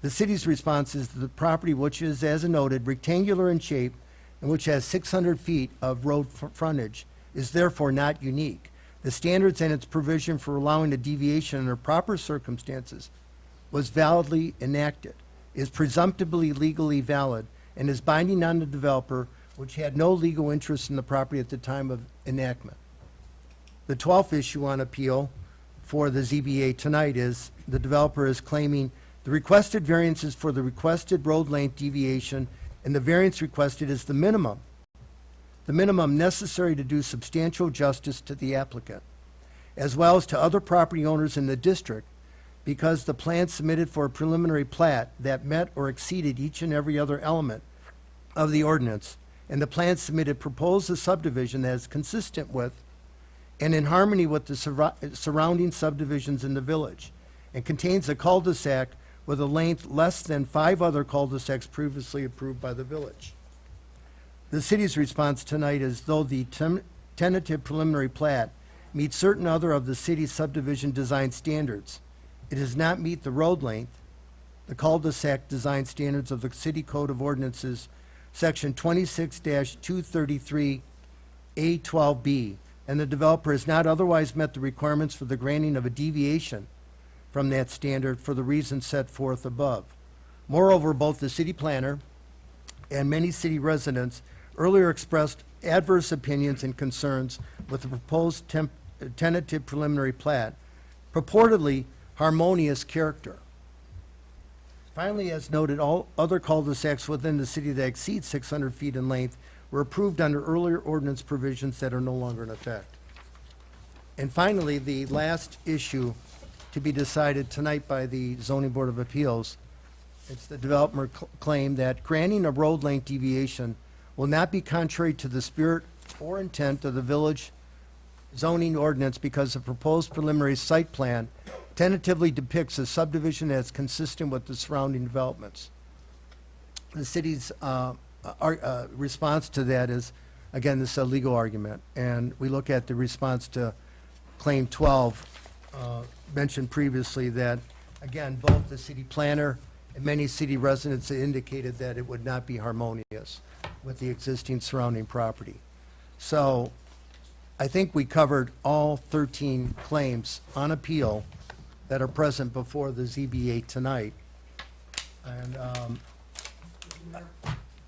The city's response is that the property, which is, as noted, rectangular in shape and which has 600 feet of road frontage, is therefore not unique. The standards and its provision for allowing a deviation under proper circumstances was validly enacted, is presumptively legally valid, and is binding on the developer, which had no legal interest in the property at the time of enactment. The 12th issue on appeal for the ZBA tonight is the developer is claiming the requested variances for the requested road length deviation and the variance requested is the minimum necessary to do substantial justice to the applicant, as well as to other property owners in the district, because the plan submitted for a preliminary plat that met or exceeded each and every other element of the ordinance, and the plan submitted proposed a subdivision that is consistent with and in harmony with the surrounding subdivisions in the village, and contains a cul-de-sac with a length less than 5 other cul-de-sacs previously approved by the village. The city's response tonight is, though the tentative preliminary plat meets certain other of the city's subdivision design standards, it does not meet the road length, the cul-de-sac design standards of the City Code of Ordinances, Section 26-233A12B, and the developer has not otherwise met the requirements for the granting of a deviation from that standard for the reasons set forth above. Moreover, both the city planner and many city residents earlier expressed adverse opinions and concerns with the proposed tentative preliminary plat, purportedly harmonious character. Finally, as noted, all other cul-de-sacs within the city that exceed 600 feet in length were approved under earlier ordinance provisions that are no longer in effect. And finally, the last issue to be decided tonight by the Zoning Board of Appeals, it's the developer claim that granting a road length deviation will not be contrary to the spirit or intent of the village zoning ordinance because the proposed preliminary site plan tentatively depicts a subdivision that's consistent with the surrounding developments. The city's response to that is, again, this is a legal argument, and we look at the response to Claim 12, mentioned previously that, again, both the city planner and many city residents indicated that it would not be harmonious with the existing surrounding property. So I think we covered all 13 claims on appeal that are present before the ZBA tonight. And,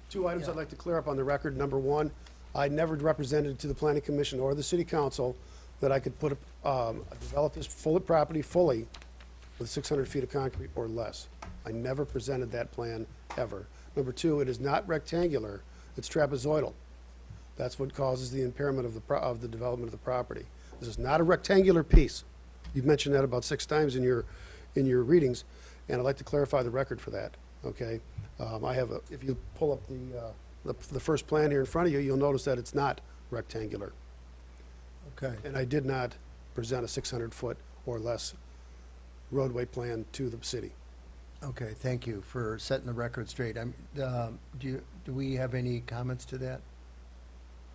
Two items I'd like to clear up on the record. Number one, I never represented to the planning commission or the city council that I could put, develop this full property fully with 600 feet of concrete or less. I never presented that plan, ever. Number two, it is not rectangular, it's trapezoidal. That's what causes the impairment of the development of the property. This is not a rectangular piece. You've mentioned that about 6 times in your readings, and I'd like to clarify the record for that, okay? I have if you pull up the first plan here in front of you, you'll notice that it's not rectangular. okay. And I did not present a 600-foot or less roadway plan to the city. Okay, thank you for setting the record straight. Do we have any comments to that?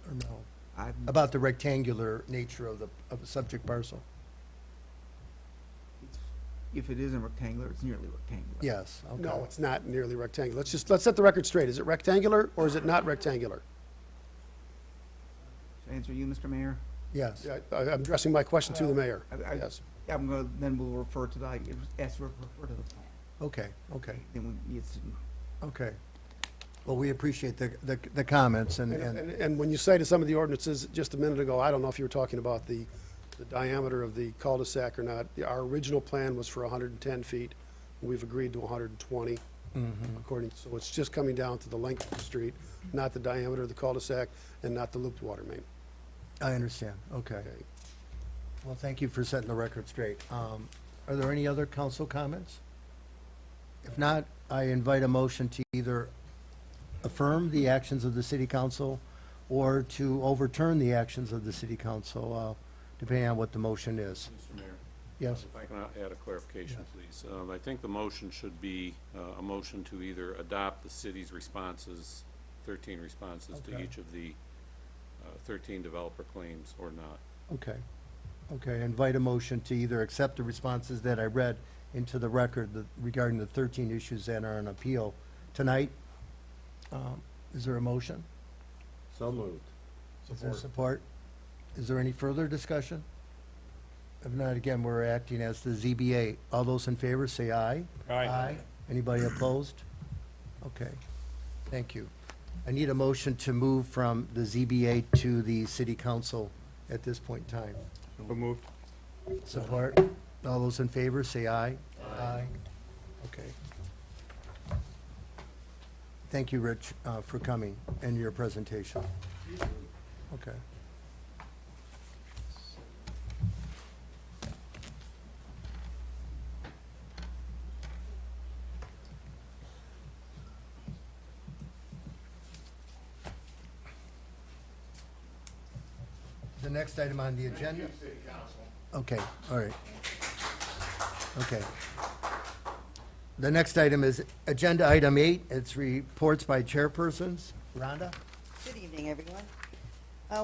Or no? I'm- About the rectangular nature of the subject parcel? If it isn't rectangular, it's nearly rectangular. Yes, okay. No, it's not nearly rectangular. Let's set the record straight. Is it rectangular or is it not rectangular? To answer you, Mr. Mayor? Yes, Yeah, I'm addressing my question to the mayor. Yes. Yeah, I'm gonna, then we'll refer to the, ask to refer to the plan. okay, okay, Then it's, okay. Well, we appreciate the comments and, And when you cited some of the ordinances just a minute ago, I don't know if you were talking about the diameter of the cul-de-sac or not. Our original plan was for 110 feet. We've agreed to 120 according, so it's just coming down to the length of the street, not the diameter of the cul-de-sac and not the looped water main. I understand, okay. Okay. Well, thank you for setting the record straight. Are there any other council comments? If not, I invite a motion to either affirm the actions of the city council or to overturn the actions of the city council, depending on what the motion is. Mr. Mayor? Yes, If I can add a clarification, please. I think the motion should be a motion to either adopt the city's responses, 13 responses to Okay. each of the 13 developer claims or not. okay. Okay, invite a motion to either accept the responses that I read into the record regarding the 13 issues that are on appeal tonight. Is there a motion? So moved. Is there support? Is there any further discussion? If not, again, we're acting as the ZBA. All those in favor, say aye. Aye. Anybody opposed? Okay, thank you. I need a motion to move from the ZBA to the city council at this point in time. So moved. Support? All those in favor, say aye. Aye. Okay. Thank you, Rich, for coming and your presentation. Okay. The next item on the agenda? Okay, all right. Okay. The next item is Agenda Item 8. It's reports by chairpersons. Rhonda? Good evening, everyone.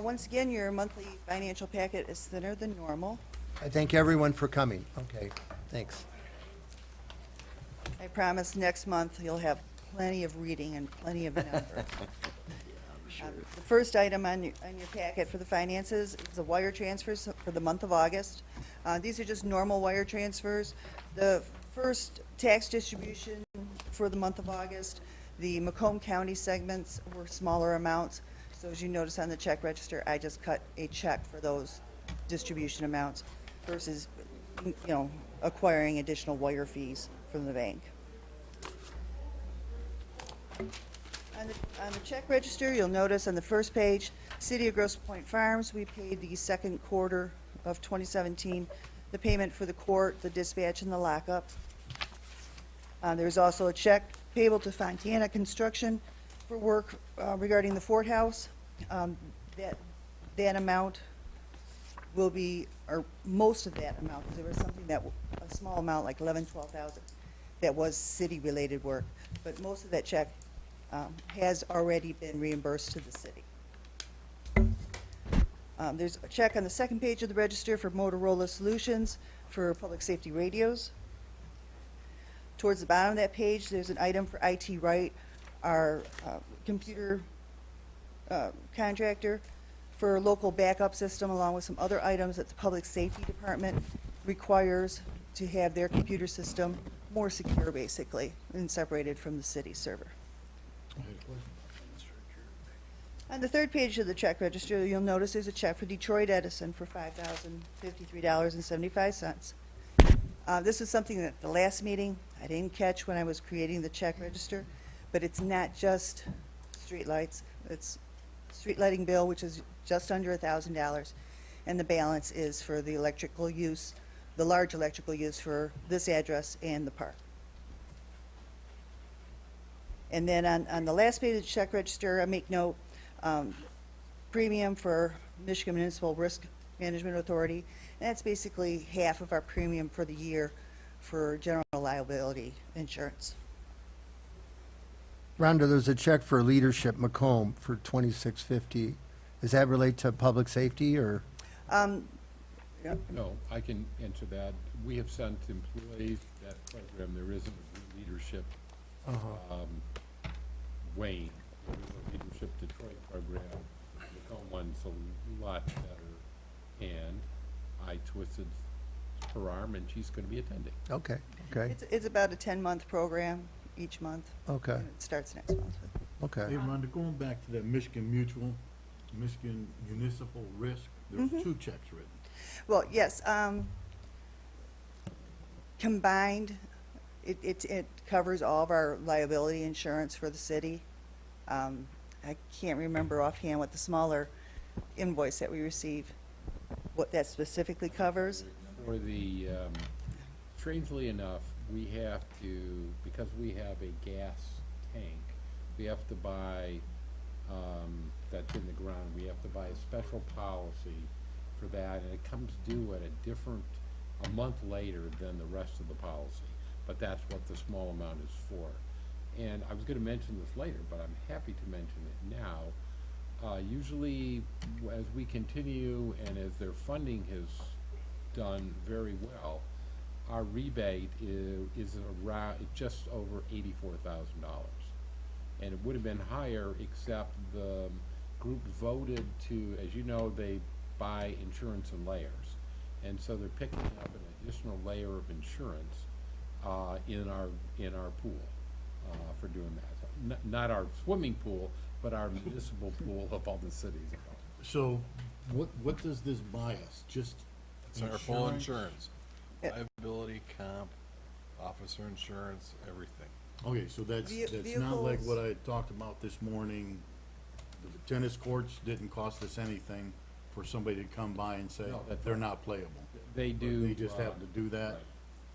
Once again, your monthly financial packet is thinner than normal. I thank everyone for coming. Okay, thanks. I promise next month you'll have plenty of reading and plenty of numbers. The first item on your packet for the finances is the wire transfers for the month of August. These are just normal wire transfers. The first tax distribution for the month of August, the Macomb County segments were smaller amounts. So as you notice on the check register, I just cut a check for those distribution amounts versus, acquiring additional wire fees from the bank. On the check register, you'll notice on the first page, City of Grosse Pointe Farms, we paid the second quarter of 2017, the payment for the court, the dispatch, and the lockup. There's also a check payable to Fontana Construction for work regarding the Fort House. That amount will be, or most of that amount, 'cause there was something that, a small amount, like 11, 12,000, that was city-related work. But most of that check has already been reimbursed to the city. There's a check on the second page of the register for Motorola Solutions for public safety radios. Towards the bottom of that page, there's an item for IT Right, our computer contractor, for a local backup system, along with some other items that the Public Safety Department requires to have their computer system more secure, basically, and separated from the city server. On the third page of the check register, you'll notice there's a check for Detroit Edison for $5,053.75. This is something that the last meeting I didn't catch when I was creating the check register, but it's not just streetlights. It's street lighting bill, which is just under $1,000, and the balance is for the electrical use, the large electrical use for this address and the park. And then on the last page of the check register, I make note, premium for Michigan Municipal Risk Management Authority. And that's basically half of our premium for the year for general liability insurance. Rhonda, there's a check for Leadership Macomb for $26.50. Does that relate to public safety, or? No, I can answer that. We have sent employees that program. There isn't a leadership Wayne. There is a leadership Detroit program. The Macomb one's a lot better. And I twisted her arm, and she's going to be attending. Okay, okay, It's about a 10-month program each month. okay, And it starts next month. okay. Hey, Rhonda, going back to that Michigan Mutual, Michigan Municipal Risk, there were two checks written. Well, yes, combined, it covers all of our liability insurance for the city. I can't remember offhand what the smaller invoice that we receive, what that specifically covers. For the, strangely enough, we have to, because we have a gas tank, we have to buy, that's in the ground, we have to buy a special policy for that, and it comes due at a month later than the rest of the policy. But that's what the small amount is for. And I was gonna mention this later, but I'm happy to mention it now. Usually, as we continue and as their funding has done very well, our rebate is around, just over $84,000. And it would have been higher, except the group voted to, as you know, they buy insurance in layers. And so they're picking up an additional layer of insurance in our pool for doing that. Not our swimming pool, but our municipal pool of all the cities. So what does this buy us? Just It's our full insurance? insurance. Liability, comp, officer insurance, everything. Okay, so that's not like what I talked about this morning. The tennis courts didn't cost us anything for somebody to come by and say No, that they're not playable. They do. They just happen to do that? Right.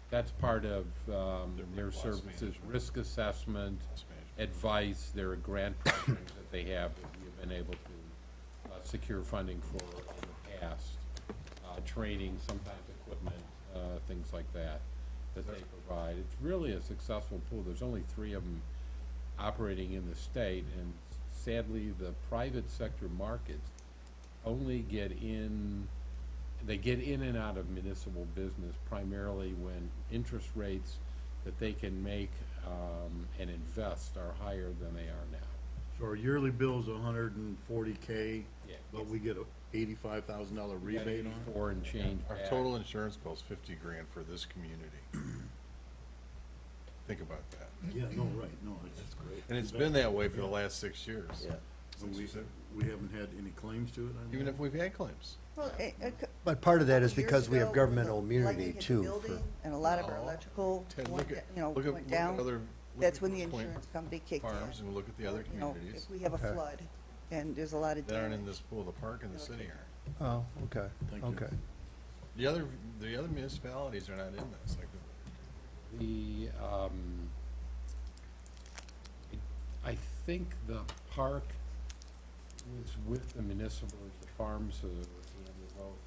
That's part of their loss services, management. risk assessment, Loss management. advice. There are grant programs that they have that we've been able to secure funding for in the past. Training, sometimes equipment, things like that they provide. It's really a successful pool. There's only 3 of them operating in the state, and sadly, the private sector markets only get in and out of municipal business primarily when interest rates that they can make and invest are higher than they are now. So our yearly bill's $140K, Yeah. but we get a $85,000 rebate on it? 84 and change Our back. total insurance bill's $50,000 for this community. Think about that. Yeah, no, right, no, it's great. And it's been that way for the last 6 years. Yeah. And we haven't had any claims to it? Even if we've had claims. Well, But part of that is years because we have ago, governmental when the immunity lightning hit the too. building And a lot of our No. electrical Ted, went, look at, went look at down. other. That's when the insurance company kicked in. Farms and look at the other You know, communities if we have a Okay. flood and there's a lot of that aren't in damage. this pool, the park and the city aren't. Oh, okay, Thank you. okay. The other municipalities are not in this, like I think the park was with the municipal, the farms, and the both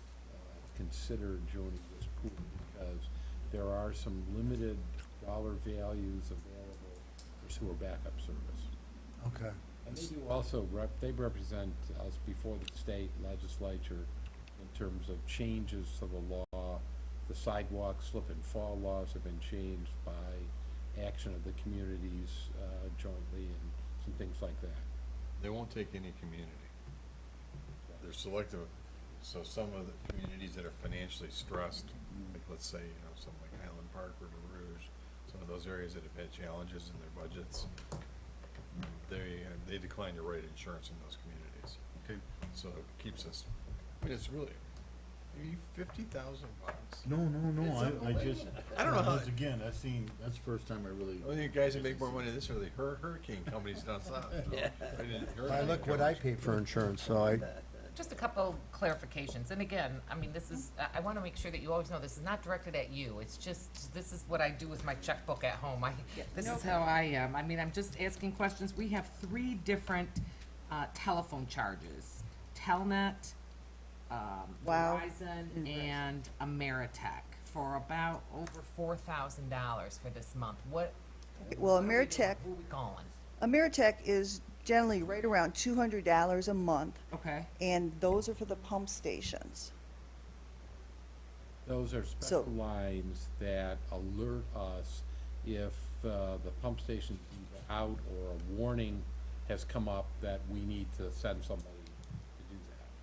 consider joining this pool because there are some limited dollar values available for sewer backup service. Okay. And they do also they represent us before the state legislature in terms of changes to the law. The sidewalk slip and fall laws have been changed by action of the communities jointly and some things like that. They won't take any community. They're selective, so some of the communities that are financially stressed, like let's say, something like Highland Park, River Rouge, some of those areas that have had challenges in their budgets, they decline to write insurance in those communities. Okay. So it keeps us, I mean, it's really, maybe $50,000. No, I just, I don't know how- once again, that's the first time I really. Well, you guys that make more money than this are the hurricane companies down south. I look what I pay for insurance, so I, Just a couple clarifications, and again, I mean, this is, I wanna make sure that you always know this is not directed at you, it's just, this is what I do with my checkbook at home, this is how I am, I mean, I'm just asking questions, we have 3 different, telephone charges, Telnet, Wow. Verizon, and Ameritech, for about over $4,000 for this month, what? Well, what are we doing? Ameritech, Who are we calling? Ameritech is generally right around $200 a month, Okay, and those are for the pump stations. Those are So- special lines that alert us if the pump station is either out or a warning has come up that we need to send somebody to do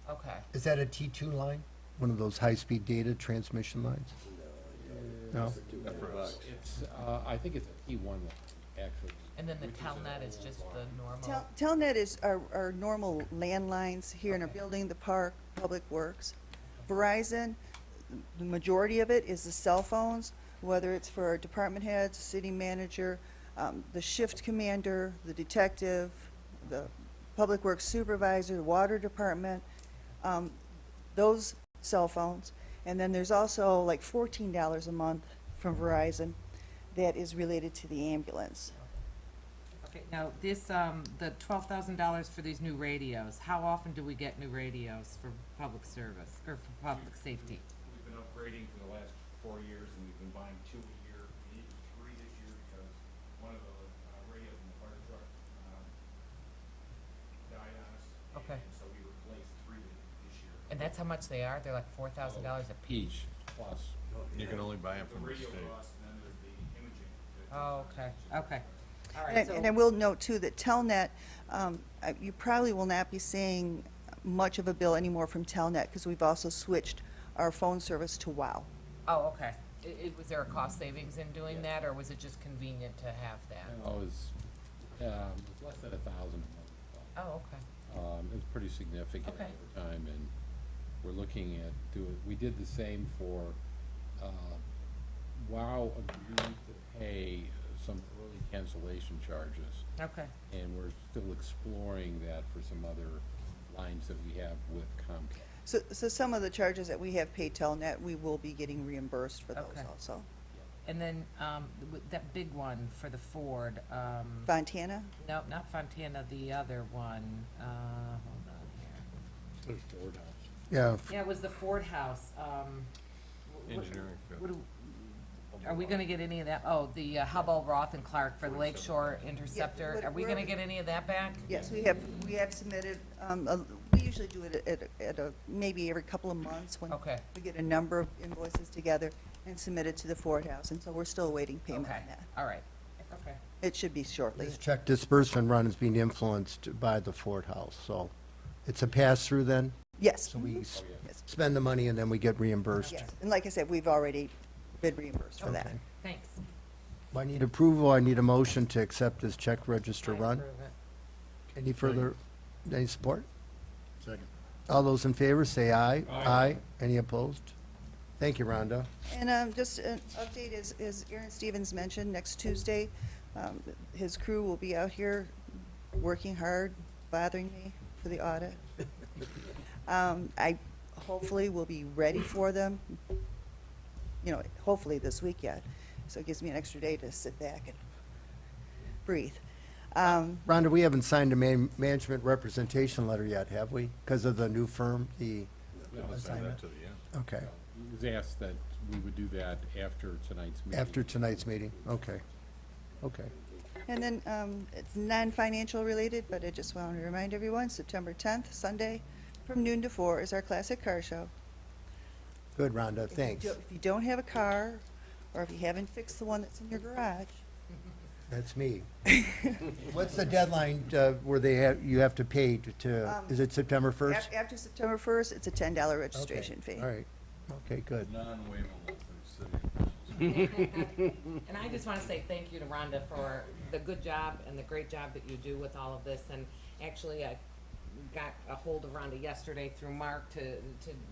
that. okay. is that a T2 line? One of those high-speed data transmission lines? No? It's, I think it's a T1 line, actually. And then the Telnet is just the normal? Telnet is our normal landlines here in our building, the park, Public Works. Verizon, the majority of it is the cell phones, whether it's for our department heads, city manager, the shift commander, the detective, the Public Works supervisor, the water department, those cell phones. And then there's also like $14 a month from Verizon that is related to the ambulance. Okay, now this, the $12,000 for these new radios, how often do we get new radios for public service, or for public safety? We've been upgrading for the last 4 years, and we've been buying 2 a year. We needed 3 this year because one of the radios in the fire truck died on us. Okay. And so we replaced 3 this year. And that's how much they are? They're like $4,000 a piece? Each plus. You can only buy them The from the radio state. cost, and then there's the imaging. Oh, okay, okay. All And right, I will note too that Telnet, you probably will not be seeing much of a bill anymore from Telnet because we've also switched our phone service to WOW. Oh, okay. Was there a cost savings in doing that, or was it just convenient to have that? No, it was less than 1,000 a month. Oh, okay. It was pretty significant Okay. over time, and we're looking at we did the same for, WOW agreed to pay some early cancellation charges, Okay. and we're still exploring that for some other lines that we have with Comcast. So some of the charges that we have paid Telnet, we will be getting reimbursed for those Okay. also. And then, that big one for the Ford, Fontana? no, not Fontana, the other one, hold on here. There's Ford House. Yeah, Yeah, it was the Ford House, Engineering field. Are we gonna get any of that? Oh, the Hubble, Roth and Clark for the Lakeshore Interceptor, what- are we we're- gonna get any of that back? Yes, we have submitted, we usually do it at a, maybe every couple of months when Okay. we get a number of invoices together and submit it to the Ford House, and so we're still awaiting payment Okay, on that. all right, okay. It should be shortly. this check disbursement run is being influenced by the Ford House, so it's a pass-through then? Yes. So we Yes. spend the money and then we get reimbursed? Yes, and like I said, we've already been reimbursed for that. Okay. Thanks. I need approval, I need a motion to accept this check register I run. approve it. Any further, any support? Second. All those in favor, say aye. Aye. Any opposed? Thank you, Rhonda. And just an update, as Aaron Stevens mentioned, next Tuesday, his crew will be out here working hard, bothering me for the audit. I hopefully will be ready for them, hopefully this week yet. So it gives me an extra day to sit back and breathe. Rhonda, we haven't signed a management representation letter yet, have we? Because of the new firm, the We'll sign that to the end. okay. was asked that we would do that after tonight's meeting. After tonight's meeting, okay. Okay. And then, it's non-financial related, but I just wanted to remind everyone, September 10th, Sunday, from noon to 4 is our classic car show. Good, Rhonda, If you thanks. If you don't have a car, or if you haven't fixed the one that's in your garage, That's me. What's the deadline where they have, you have to pay to, is it September 1st? after September 1st, it's a $10 registration fee. All right, okay, good. Non-waivable for city officials. And I just want to say thank you to Rhonda for the good job and the great job that you do with all of this. And actually, I got a hold of Rhonda yesterday through Mark to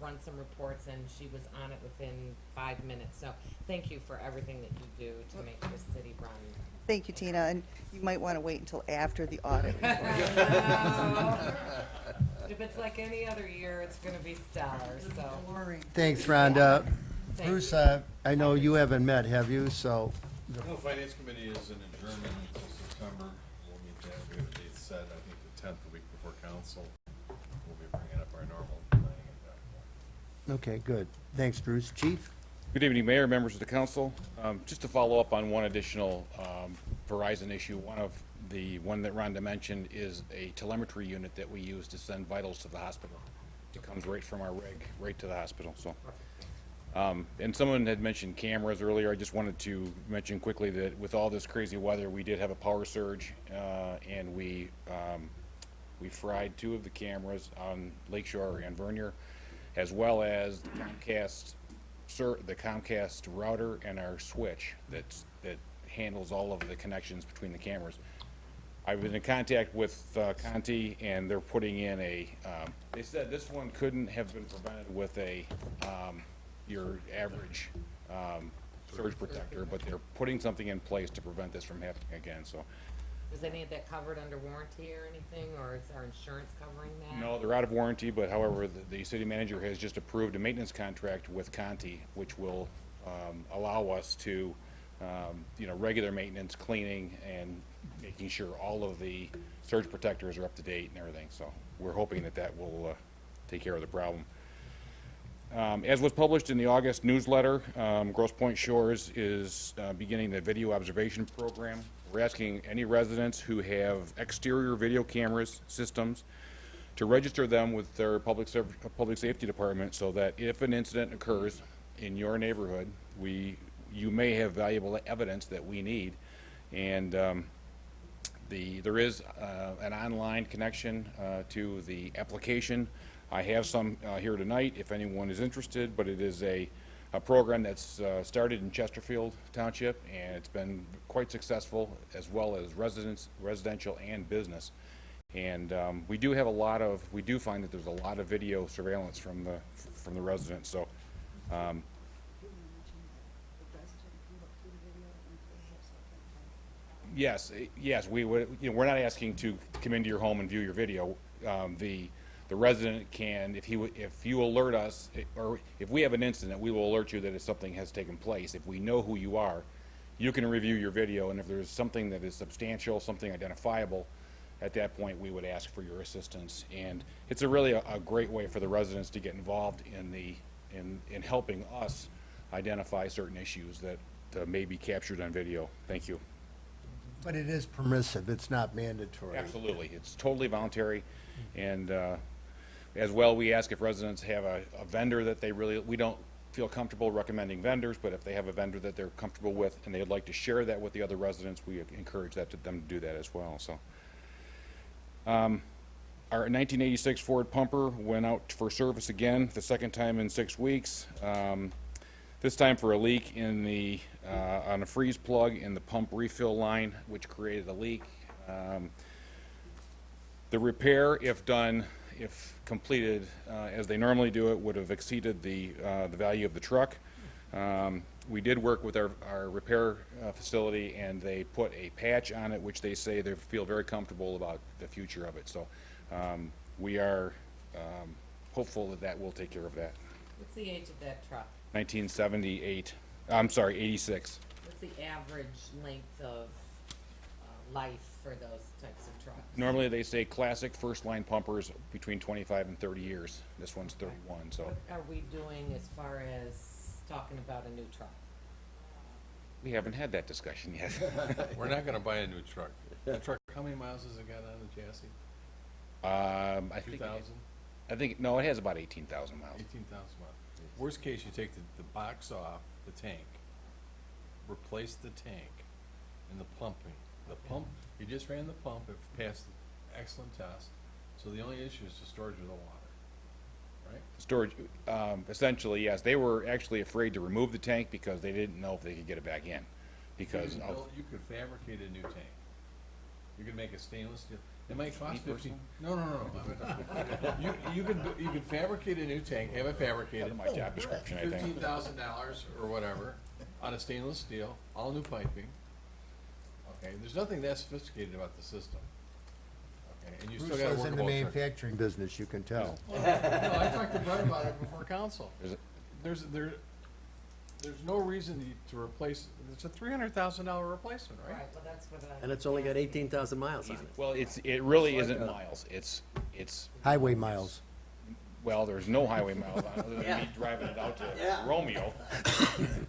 run some reports, and she was on it within 5 minutes. So thank you for everything that you do to make this city run. Thank you, Tina, and you might want to wait until after the audit. If it's like any other year, it's going to be stellar, so. Thanks, Rhonda. Thank Bruce, I know you haven't met, have you? So, No, Finance Committee is in adjournment until September. We'll meet that, we have a date set, I think the 10th, the week before council. We'll be bringing up our normal planning at that point. okay, good. Thanks, Bruce. Chief? Good evening, Mayor, members of the council. Just to follow up on one additional Verizon issue, one that Rhonda mentioned is a telemetry unit that we use to send vitals to the hospital. It comes right from our rig, right to the hospital, so. And someone had mentioned cameras earlier. I just wanted to mention quickly that with all this crazy weather, we did have a power surge, and we fried 2 of the cameras on Lakeshore and Vernier, as well as the Comcast router and our switch that handles all of the connections between the cameras. I've been in contact with Conti, and they're putting in they said this one couldn't have been prevented with your average surge protector, but they're putting something in place to prevent this from happening again, so. Is any of that covered under warranty or anything, or is our insurance covering that? No, they're out of warranty, but however, the city manager has just approved a maintenance contract with Conti, which will allow us to, regular maintenance, cleaning, and making sure all of the surge protectors are up to date and everything. So we're hoping that will take care of the problem. As was published in the August newsletter, Grosse Pointe Shores is beginning the video observation program. We're asking any residents who have exterior video cameras systems to register them with their public safety department, so that if an incident occurs in your neighborhood, you may have valuable evidence that we need. And there is an online connection to the application. I have some here tonight if anyone is interested, but it is a program that's started in Chesterfield Township, and it's been quite successful, as well as residential and business. And we do find that there's a lot of video surveillance from the residents. So yes, we would. We're not asking to come into your home and view your video. The resident can, if you alert us, or if we have an incident, we will alert you that something has taken place. If we know who you are, you can review your video, and if there's something that is substantial, something identifiable, at that point we would ask for your assistance. And it's really a great way for the residents to get involved in helping us identify certain issues that may be captured on video. Thank you. But it is permissive, it's not mandatory. Absolutely, it's totally voluntary. And as well, we ask if residents have a vendor that we don't feel comfortable recommending vendors, but if they have a vendor that they're comfortable with and they'd like to share that with the other residents, we encourage them to do that as well. So, our 1986 Ford pumper went out for service again, the second time in 6 weeks. This time for a leak on a freeze plug in the pump refill line, which created a leak. The repair, if completed as they normally do it, would have exceeded the value of the truck. We did work with our repair facility, and they put a patch on it, which they say they feel very comfortable about the future of it. So we are hopeful that will take care of that. What's the age of that truck? 1978. I'm sorry, 86. What's the average length of life for those types of trucks? Normally, they say classic first-line pumpers between 25 and 30 years. This one's 31, so What are we doing as far as talking about a new truck? we haven't had that discussion yet. We're not gonna buy a new truck. The truck, how many miles has it got on the chassis? I think, 2,000? no, it has about 18,000 miles. 18,000 miles. Worst case, you take the box off the tank, replace the tank, and the pumping. The pump, you just ran the pump, it passed the excellent test, so the only issue is the storage of the water, right? Storage, essentially, yes. They were actually afraid to remove the tank because they didn't know if they could get it back in because of, You could fabricate a new tank. You could make a stainless steel, it might cost 50. No. You could fabricate a new tank, have it fabricated. my job description, I think. $15,000 or whatever, out of stainless steel, all new piping. Okay, there's nothing that sophisticated about the system. Okay, and you still Bruce got a was in workable the truck. manufacturing business, you can tell. No, I talked to Brett about it before council. Is it- There's no reason to replace, it's a $300,000 replacement, right? Right, well, that's what I. And it's only got 18,000 miles on it. well, it really isn't miles. It's Highway miles. well, there's no highway miles on it, other than me driving it out to Romeo.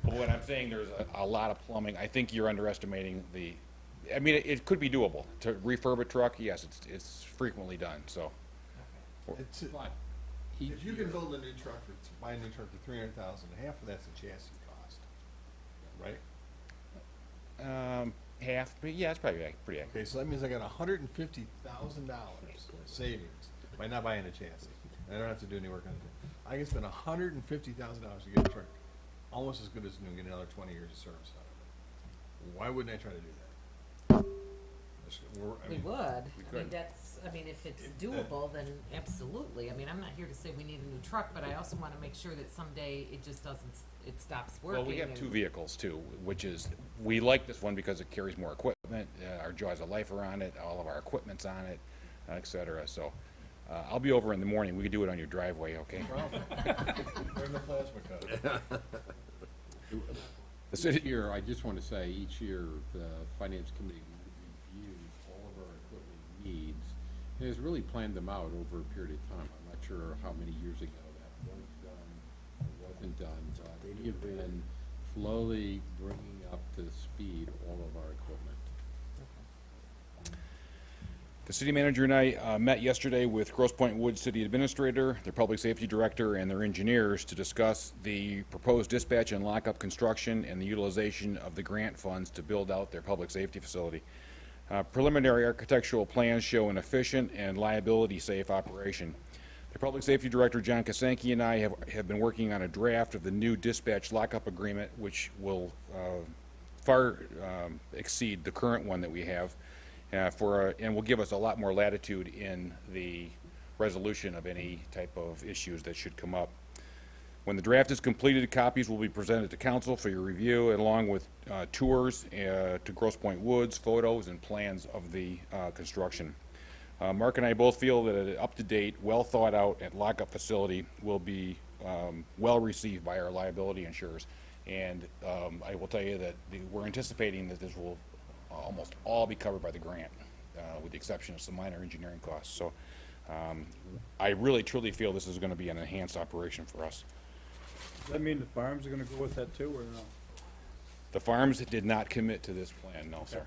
But what I'm saying, there's a lot of plumbing. I think you're underestimating I mean, it could be doable. To refurb a truck, yes, it's frequently done, so. It's, But if you can build a new truck, buy a new truck for 300,000, half of that's the chassis cost, right? Half, but yeah, it's probably pretty accurate. Okay, so that means I got $150,000 savings by not buying a chassis. I don't have to do any work on it. I can spend $150,000 to get a truck almost as good as new and get another 20 years of service out of it. Why wouldn't I try to do that? We would. I mean, could. if it's doable, then absolutely. I mean, I'm not here to say we need a new truck, but I also wanna make sure that someday it just doesn't, it stops working. Well, we have and- two vehicles too, which is, we like this one because it carries more equipment, our Jaws of Life are on it, all of our equipment's on it, et cetera, so. I'll be over in the morning, we can do it on your driveway, okay? Bring the plasma cutter. each year, I just want to say, each year, the finance committee reviews all of our equipment needs, and has really planned them out over a period of time. I'm not sure how many years ago that was done or wasn't done, but we have been slowly bringing up to speed all of our equipment. The city manager and I met yesterday with Grosse Pointe Woods City Administrator, their Public Safety Director, and their engineers to discuss the proposed dispatch and lockup construction and the utilization of the grant funds to build out their public safety facility. Preliminary architectural plans show an efficient and liability-safe operation. The Public Safety Director, John Kasanke, and I have been working on a draft of the new dispatch lockup agreement, which will far exceed the current one that we have. And will give us a lot more latitude in the resolution of any type of issues that should come up. When the draft is completed, copies will be presented to council for your review, along with tours to Grosse Pointe Woods, photos, and plans of the construction. Mark and I both feel that an up-to-date, well-thought-out and lockup facility will be well-received by our liability insurers. And I will tell you that we're anticipating that this will almost all be covered by the grant, with the exception of some minor engineering costs. So I really, truly feel this is going to be an enhanced operation for us. Does that mean the farms are gonna go with that too, or no? The farms did not commit to this plan, no, sir.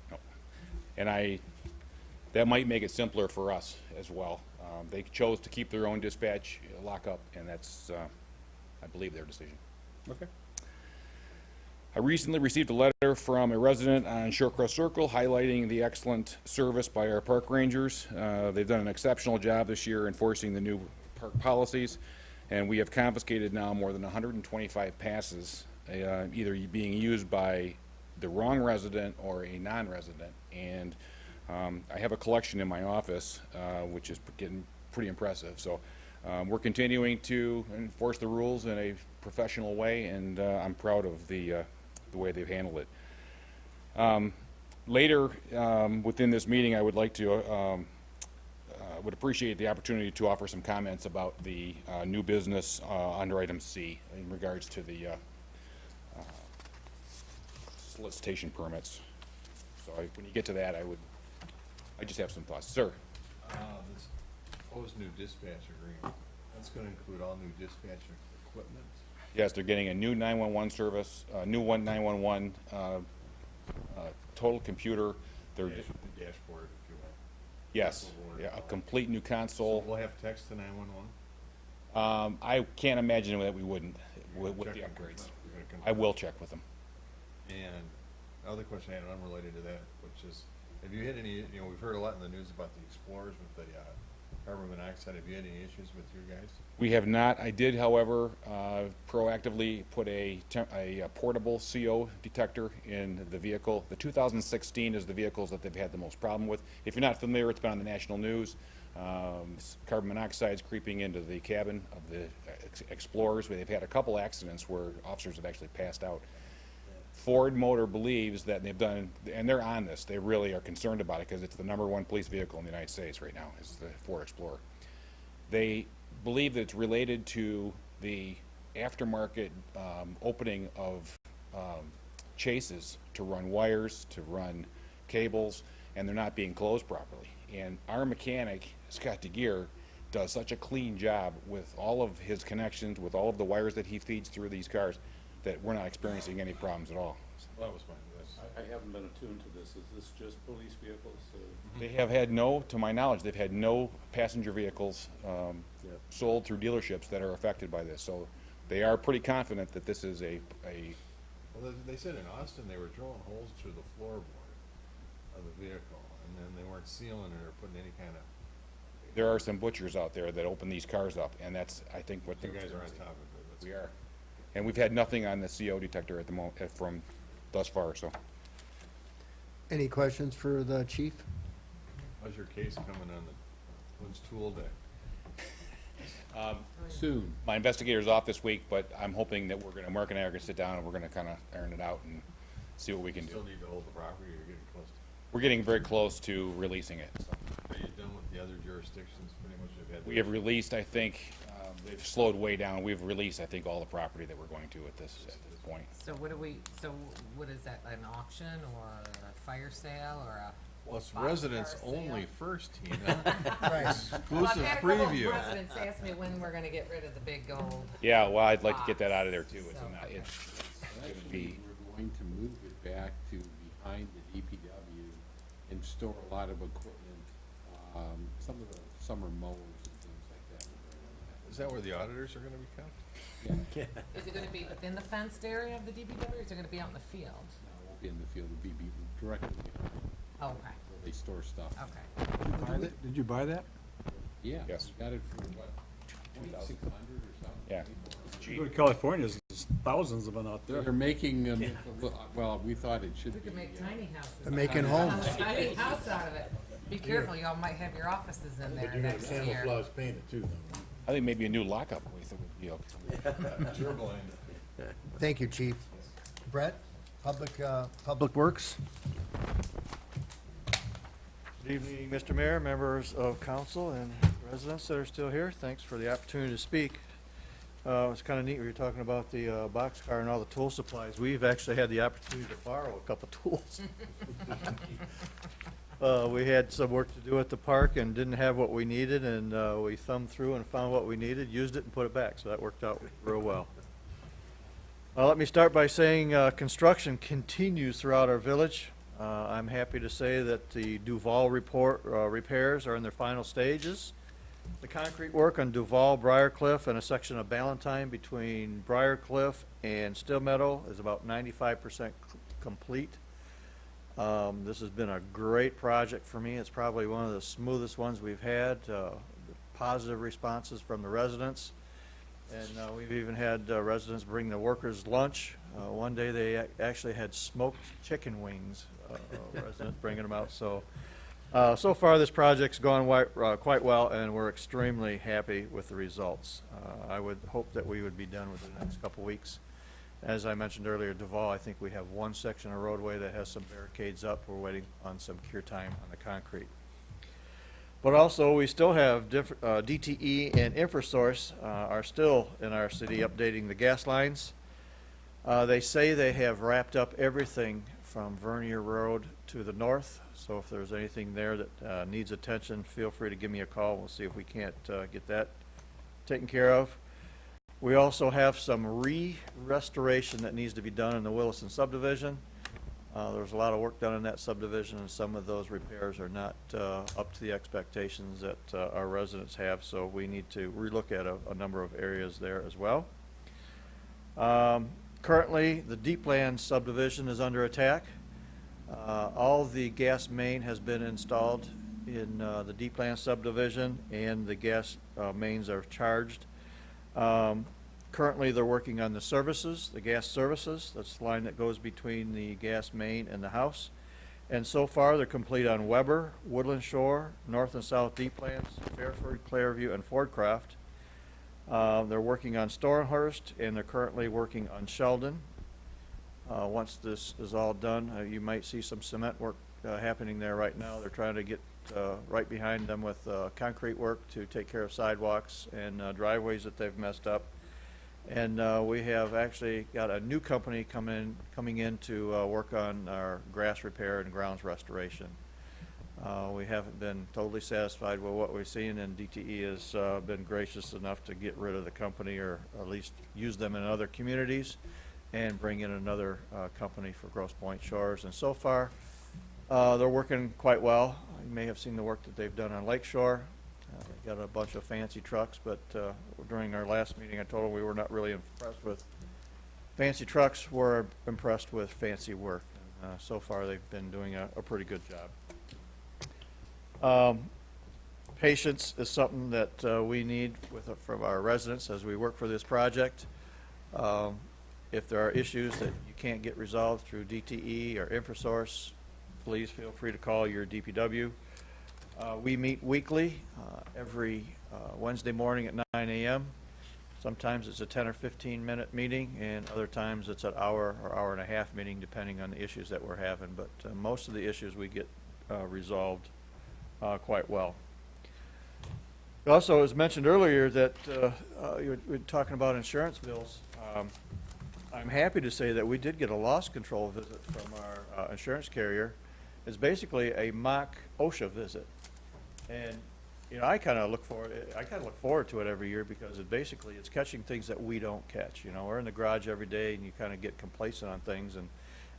No. And that might make it simpler for us as well. They chose to keep their own dispatch lockup, and that's, I believe, their decision. Okay. I recently received a letter from a resident on Shorecrest Circle highlighting the excellent service by our park rangers. They've done an exceptional job this year enforcing the new park policies, and we have confiscated now more than 125 passes, either being used by the wrong resident or a non-resident. And I have a collection in my office, which is getting pretty impressive. So we're continuing to enforce the rules in a professional way, and I'm proud of the way they've handled it. Later within this meeting, I would like to would appreciate the opportunity to offer some comments about the new business under item C in regards to the solicitation permits. So when you get to that, I just have some thoughts. Sir? This proposed new dispatch agreement, that's gonna include all new dispatch equipment? Yes, they're getting a new 911 service, new 911, total computer. They're, Dashboard, if you will. yes, Dashboard. yeah, a complete new So console. we'll have text to 911? I can't imagine that we wouldn't with the Check and upgrades. confirm. You're gonna confirm. I will check with them. And other question I had unrelated to that, which is, have you had any, we've heard a lot in the news about the Explorers with the carbon monoxide. Have you had any issues with you guys? We have not. I did, however, proactively put a portable CO detector in the vehicle. The 2016 is the vehicles that they've had the most problem with. If you're not familiar, it's been on the national news. Carbon monoxide is creeping into the cabin of the Explorers. They've had a couple accidents where officers have actually passed out. Ford Motor believes that they've done, and they're on this, they really are concerned about it because it's the #1 police vehicle in the United States right now, is the Ford Explorer. They believe that it's related to the aftermarket opening of chases to run wires, to run cables, and they're not being closed properly. And our mechanic, Scott DeGear, does such a clean job with all of his connections, with all of the wires that he feeds through these cars, that we're not experiencing any problems at all. Well, that was my, I haven't been attuned to this. Is this just police vehicles? They have had no, to my knowledge, they've had no passenger vehicles sold through dealerships that are affected by this. So they are pretty confident that this is a well, they said in Austin they were drilling holes through the floorboard of the vehicle, and then they weren't sealing it or putting any kind of. there are some butchers out there that open these cars up, and that's, I think, what You they're guys are on experiencing. top of it. That's We are. And we've had nothing on the CO detector at the moment, from thus far, so. Any questions for the chief? How's your case coming on when's tool day? Soon. My investigator's off this week, but I'm hoping that Mark and I are gonna sit down and we're gonna kinda iron it out and see what we can do. Still need to hold the property, or you're getting close to? We're getting very close to releasing it. Are you done with the other jurisdictions, pretty much have had? We have released, I think, they've slowed way down. We've released, I think, all the property that we're going to at this point. So what is that, an auction or a fire sale or a? Well, it's box residents car sale? only first, Tina. Right. Well, I've Exclusive had a couple of preview. residents ask me when we're gonna get rid of the big gold. Yeah, well, I'd like to get that out of there too. It's So- not, it's gonna Actually, be, we're going to move it back to behind the DPW and store a lot of equipment, some of the summer mowers and things like that. Is that where the auditors are gonna be kept? Yeah, Is it gonna be within the fenced area of the DPW, or is it gonna be out in the field? no, it won't be in the field, it'll be directly behind Okay, where they store stuff. okay. Did you buy that? Yeah. Yes. we Got it for what, 2,600 or something? yeah. Go to California, there's thousands of them out there. They're making, well, we thought it should We be. could make tiny houses. They're making homes. Tiny house out of it. Be careful, y'all might have your offices in there next year. Camouflage painted too, though. I think maybe a new lockup would be okay. You're blind. Thank you, chief. Brett, Public Works? Good evening, Mr. Mayor, members of council, and residents that are still here. Thanks for the opportunity to speak. It's kind of neat, we were talking about the boxcar and all the tool supplies. We've actually had the opportunity to borrow a couple tools. We had some work to do at the park and didn't have what we needed, and we thumbed through and found what we needed, used it, and put it back, so that worked out real well. Let me start by saying construction continues throughout our village. I'm happy to say that the Duval repairs are in their final stages. The concrete work on Duval, Briarcliff, and a section of Ballantyne between Briarcliff and Still Meadow is about 95% complete. This has been a great project for me. It's probably one of the smoothest ones we've had. Positive responses from the residents. And we've even had residents bring the workers lunch. One day they actually had smoked chicken wings, residents bringing them out. So far this project's gone quite well, and we're extremely happy with the results. I would hope that we would be done within the next couple weeks. As I mentioned earlier, Duval, I think we have one section of roadway that has some barricades up. We're waiting on some cure time on the concrete. But also, we still have DTE and InfraSource are still in our city updating the gas lines. They say they have wrapped up everything from Vernier Road to the north. So if there's anything there that needs attention, feel free to give me a call. We'll see if we can't get that taken care of. We also have some restoration that needs to be done in the Williston subdivision. There's a lot of work done in that subdivision, and some of those repairs are not up to the expectations that our residents have, so we need to relook at a number of areas there as well. Currently, the Deepland subdivision is under attack. All the gas main has been installed in the Deepland subdivision, and the gas mains are charged. Currently, they're working on the services, the gas services. That's the line that goes between the gas main and the house. And so far, they're complete on Weber, Woodland Shore, North and South Deeplands, Fairford, Clairview, and Fordcroft. They're working on Stormhurst, and they're currently working on Sheldon. Once this is all done, you might see some cement work happening there right now. They're trying to get right behind them with concrete work to take care of sidewalks and driveways that they've messed up. And we have actually got a new company coming in to work on our grass repair and grounds restoration. We haven't been totally satisfied with what we've seen, and DTE has been gracious enough to get rid of the company, or at least use them in other communities, and bring in another company for Grosse Pointe Shores. And so far, they're working quite well. You may have seen the work that they've done on Lakeshore. They got a bunch of fancy trucks, but during our last meeting, I told them we were not really impressed with fancy trucks. We're impressed with fancy work. And, so far, they've been doing a pretty good job. Patience is something that we need from our residents as we work for this project. If there are issues that you can't get resolved through DTE or InfoSource, please feel free to call your DPW. We meet weekly, every Wednesday morning at 9 a.m. Sometimes it's a 10 or 15-minute meeting, and other times it's an hour or hour and a half meeting, depending on the issues that we're having. But most of the issues we get resolved quite well. Also, as mentioned earlier, that you were talking about insurance bills. I'm happy to say that we did get a loss control visit from our insurance carrier. It's basically a mock OSHA visit. And, you know, I kind of look forward to it every year, because it's catching things that we don't catch. You know, we're in the garage every day, and you kind of get complacent on things, and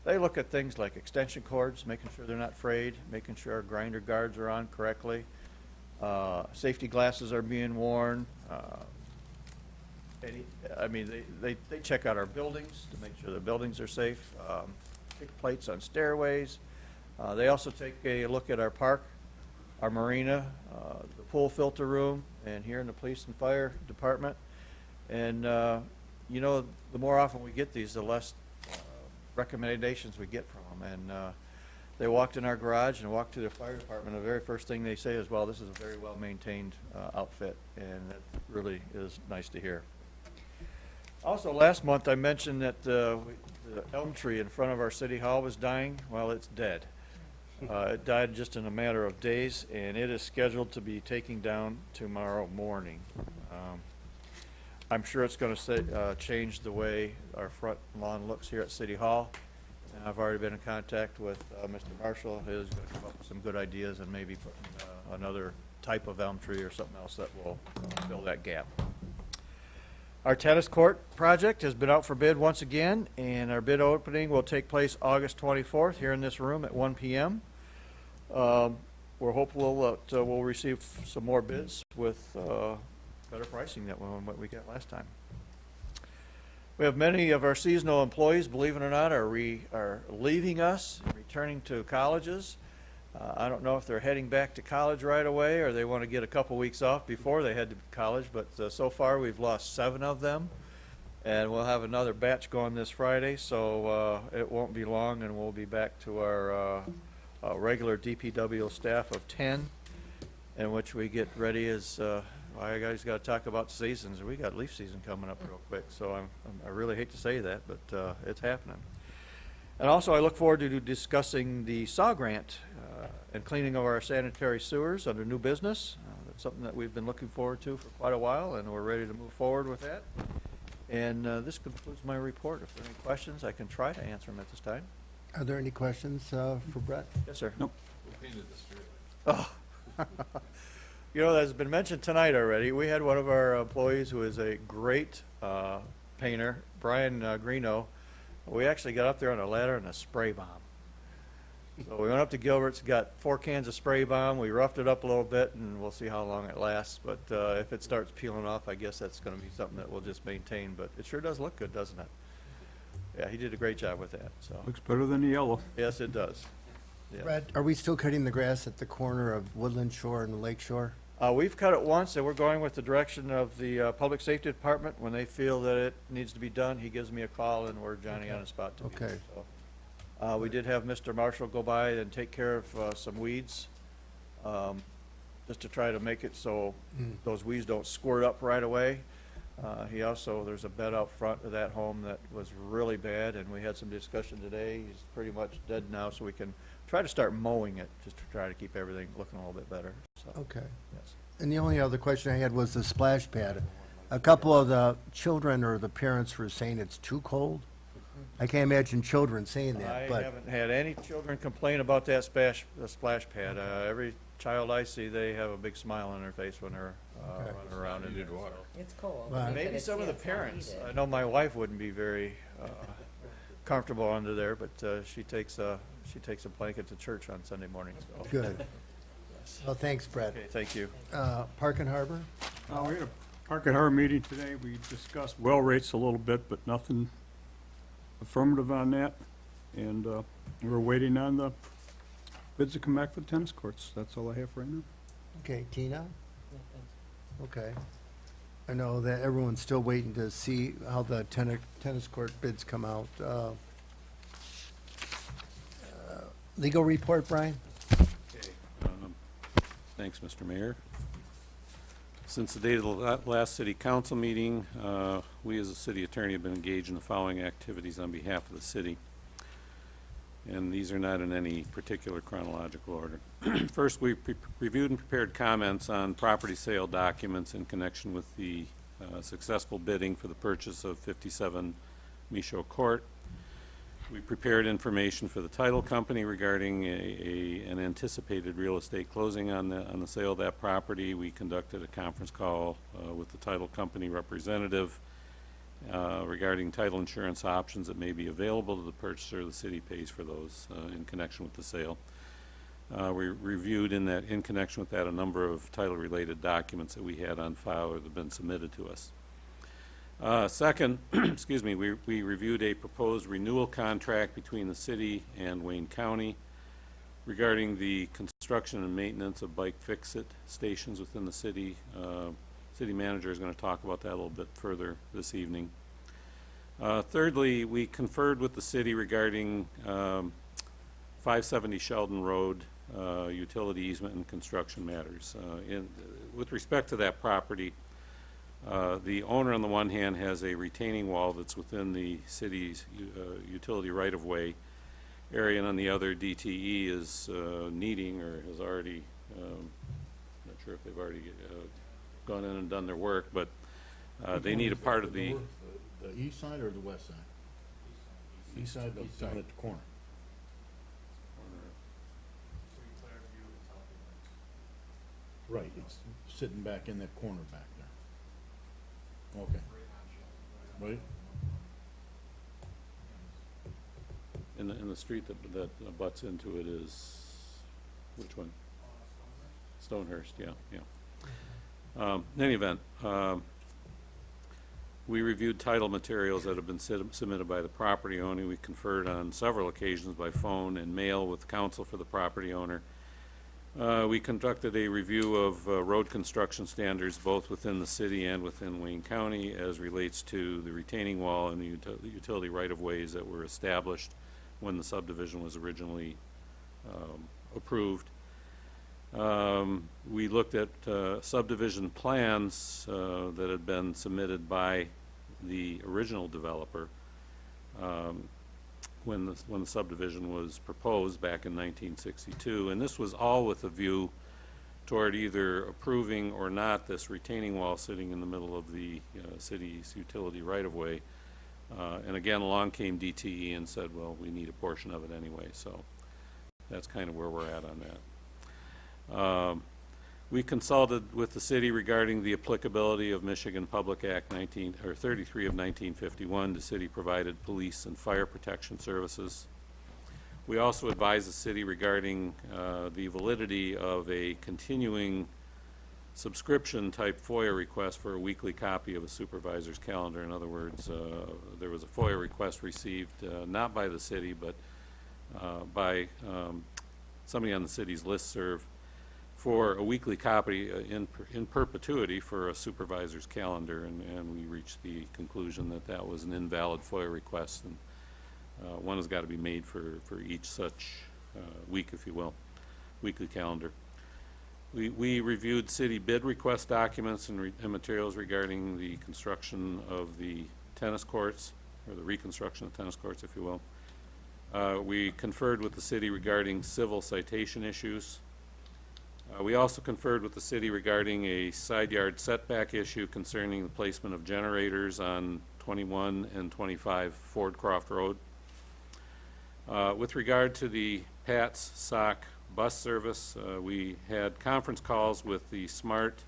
they look at things like extension cords, making sure they're not frayed, making sure our grinder guards are on correctly, safety glasses are being worn. They check out our buildings to make sure the buildings are safe, kick plates on stairways. They also take a look at our park, our marina, the pool filter room, and here in the police and fire department. And, you know, the more often we get these, the less recommendations we get from them. And they walked in our garage and walked to the fire department. The very first thing they say is, well, this is a very well-maintained outfit, and that really is nice to hear. Also, last month I mentioned that the elm tree in front of our city hall was dying. Well, it's dead. It died just in a matter of days, and it is scheduled to be taken down tomorrow morning. I'm sure it's going to change the way our front lawn looks here at City Hall. And I've already been in contact with Mr. Marshall. He's going to come up with some good ideas, and maybe put another type of elm tree or something else that will fill that gap. Our tennis court project has been out for bid once again, and our bid opening will take place August 24th here in this room at 1 p.m. We're hopeful that we'll receive some more bids with better pricing than what we got last time. We have many of our seasonal employees, believe it or not, are leaving us and returning to colleges. I don't know if they're heading back to college right away, or they want to get a couple weeks off before they head to college, but so far we've lost 7 of them, and we'll have another batch going this Friday, so it won't be long, and we'll be back to our regular DPW staff of 10, in which we get ready as I guys got to talk about seasons. We got leaf season coming up real quick, so I really hate to say that, but it's happening. And also, I look forward to discussing the SAW grant and cleaning of our sanitary sewers under new business. That's something that we've been looking forward to for quite a while, and we're ready to move forward with that. And this concludes my report. If there are any questions, I can try to answer them at this time. Are there any questions for Brett? Yes, sir. Nope. Who painted the street? Oh. You know, that's been mentioned tonight already. We had one of our employees who is a great painter, Brian Greeno. We actually got up there on a ladder and a spray bomb. So we went up to Gilbert's, got 4 cans of spray bomb. We roughed it up a little bit, and we'll see how long it lasts. But if it starts peeling off, I guess that's going to be something that we'll just maintain. But it sure does look good, doesn't it? Yeah, he did a great job with that. So Looks better than the yellow. yes, it does. Yeah. Brett, are we still cutting the grass at the corner of Woodland Shore and the Lake Shore? We've cut it once, and we're going with the direction of the Public Safety Department. When they feel that it needs to be done, he gives me a call, and we're Johnny on the spot to do it. Okay. So, we did have Mr. Marshall go by and take care of some weeds, just to try to make it so those weeds don't squirt up right away. He also, there's a bed out front of that home that was really bad, and we had some discussion today. He's pretty much dead now, so we can try to start mowing it, just to try to keep everything looking a little bit better, so. Okay. Yes. And the only other question I had was the splash pad. A couple of the children or the parents were saying it's too cold. I can't imagine children saying that, I but, haven't had any children complain about that splash pad. Every child I see, they have a big smile on their face when they're running around in there. Needed water. It's cold. Well, but Maybe it's- some of the it's not parents. heated. I know my wife wouldn't be very comfortable under there, but she takes a blanket to church on Sunday morning, so. good. Well, thanks, Brett. Okay, thank you. Park and Harbor? We had a Park and Harbor meeting today. We discussed well rates a little bit, but nothing affirmative on that. And we're waiting on the bids to come back for the tennis courts. That's all I have right now. Okay, Tina? Okay. I know that everyone's still waiting to see how the tennis court bids come out. Legal report, Brian? Thanks, Mr. Mayor. Since the date of the last city council meeting, we as a city attorney have been engaged in the following activities on behalf of the city. And these are not in any particular chronological order. First, we reviewed and prepared comments on property sale documents in connection with the successful bidding for the purchase of 57 Michaud Court. We prepared information for the title company regarding an anticipated real estate closing on the sale of that property. We conducted a conference call with the title company representative regarding title insurance options that may be available to the purchaser. The city pays for those in connection with the sale. We reviewed in connection with that a number of title-related documents that we had on file or that have been submitted to us. Second, excuse me, we reviewed a proposed renewal contract between the city and Wayne County regarding the construction and maintenance of bike fix-it stations within the city. City manager is going to talk about that a little bit further this evening. Thirdly, we conferred with the city regarding 570 Sheldon Road, utility easement and construction matters. With respect to that property, the owner on the one hand has a retaining wall that's within the city's utility right-of-way area, and on the other, DTE is needing or has already, not sure if they've already gone in and done their work, but they need a part of the... The east side or the west side? East side, down at the corner. Right, it's sitting back in that corner back there. Okay. Right? In the street that butts into it is, which one? Stonehurst, yeah. In any event, we reviewed title materials that have been submitted by the property owner. We conferred on several occasions by phone and mail with counsel for the property owner. We conducted a review of road construction standards both within the city and within Wayne County as relates to the retaining wall and the utility right-of-ways that were established when the subdivision was originally approved. We looked at subdivision plans that had been submitted by the original developer when the subdivision was proposed back in 1962, and this was all with a view toward either approving or not this retaining wall sitting in the middle of the city's utility right-of-way, And again, along came DTE and said, well, we need a portion of it anyway, so that's kind of where we're at on that. We consulted with the city regarding the applicability of Michigan Public Act 33 of 1951 to city-provided police and fire protection services. We also advised the city regarding the validity of a continuing subscription-type FOIA request for a weekly copy of a supervisor's calendar. In other words, there was a FOIA request received not by the city, but by somebody on the city's listserv for a weekly copy in perpetuity for a supervisor's calendar, and we reached the conclusion that that was an invalid FOIA request, and one has got to be made for each such week, if you will, weekly calendar. We reviewed city bid request documents and materials regarding the construction of the tennis courts, or the reconstruction of tennis courts, if you will. We conferred with the city regarding civil citation issues. We also conferred with the city regarding a side yard setback issue concerning the placement of generators on 21 and 25 Ford Croft Road. With regard to the PATS SOC bus service, we had conference calls with the SMART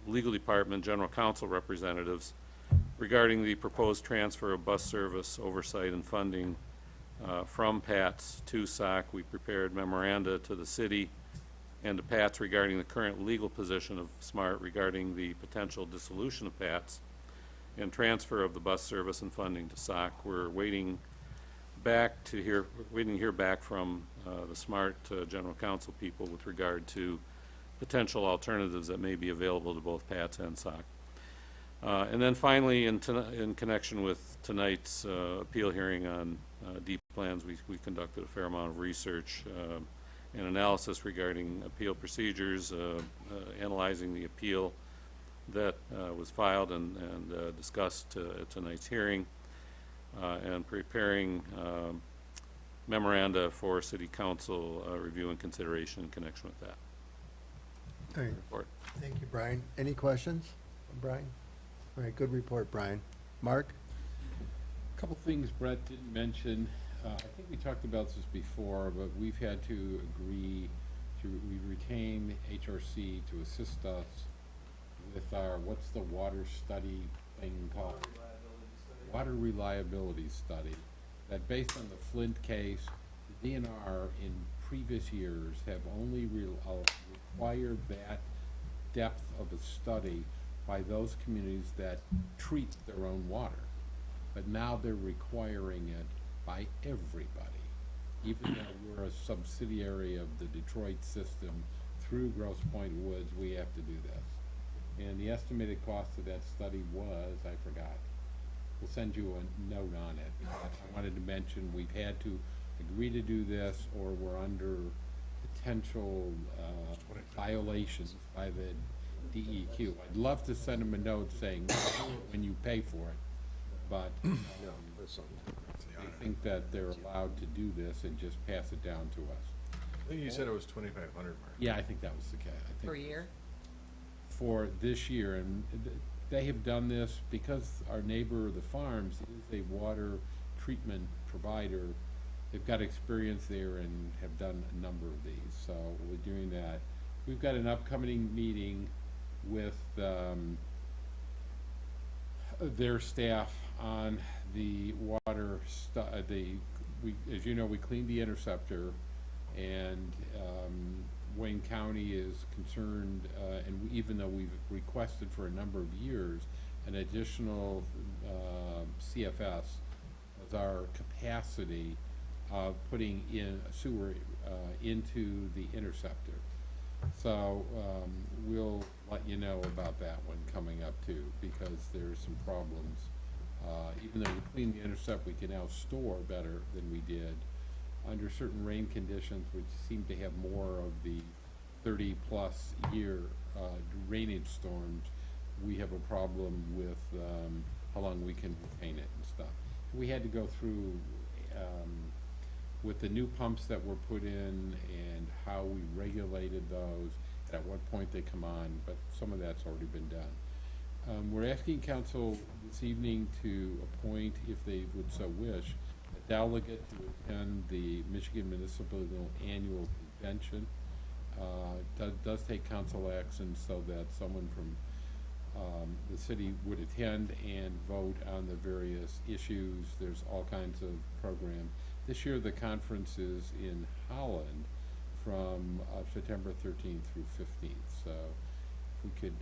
Legal Department General Counsel representatives regarding the proposed transfer of bus service oversight and funding from PATS to SOC. We prepared memoranda to the city and to PATS regarding the current legal position of SMART regarding the potential dissolution of PATS and transfer of the bus service and funding to SOC. We're waiting to hear back from the SMART General Counsel people with regard to potential alternatives that may be available to both PATS and SOC. And then finally, in connection with tonight's appeal hearing on deep plans, we conducted a fair amount of research and analysis regarding appeal procedures, analyzing the appeal that was filed and discussed at tonight's hearing, and preparing memoranda for City Council review and consideration in connection with that. All right. Report. Thank you, Brian. Any questions, Brian? All right, good report, Brian. Mark? A couple things Brett didn't mention. I think we talked about this before, but we've had to agree we retain HRC to assist us with our, what's the water study thing called? Water reliability study. That based on the Flint case, the DNR in previous years have only required that depth of a study by those communities that treat their own water. But now they're requiring it by everybody. Even though we're a subsidiary of the Detroit system through Grosse Pointe Woods, we have to do this. And the estimated cost of that study was, I forgot. We'll send you a note on it. But I wanted to mention we've had to agree to do this, or we're under potential violations by the DEQ. I'd love to send them a note saying when you pay for it, but I think that they're allowed to do this and just pass it down to us. I think you said it was 2,500, Mark. Yeah, I think that was the case. Per year? For this year, and they have done this because our neighbor, the Farms, is a water treatment provider. They've got experience there and have done a number of these, so we're doing that. We've got an upcoming meeting with their staff on the water as you know, we cleaned the interceptor, and Wayne County is concerned, and even though we've requested for a number of years an additional CFS as our capacity of putting in a sewer into the interceptor. So we'll let you know about that one coming up too, because there's some problems. Even though we cleaned the intercept, we can now store better than we did. Under certain rain conditions, which seem to have more of the 30-plus year drainage storms, we have a problem with how long we can retain it and stuff. We had to go through with the new pumps that were put in and how we regulated those, at what point they come on, but some of that's already been done. We're asking council this evening to appoint, if they would so wish, a delegate to attend the Michigan Municipal Annual Convention. Does take council action so that someone from the city would attend and vote on the various issues. There's all kinds of programs. This year, the conference is in Holland from September 13th through 15th. So if we could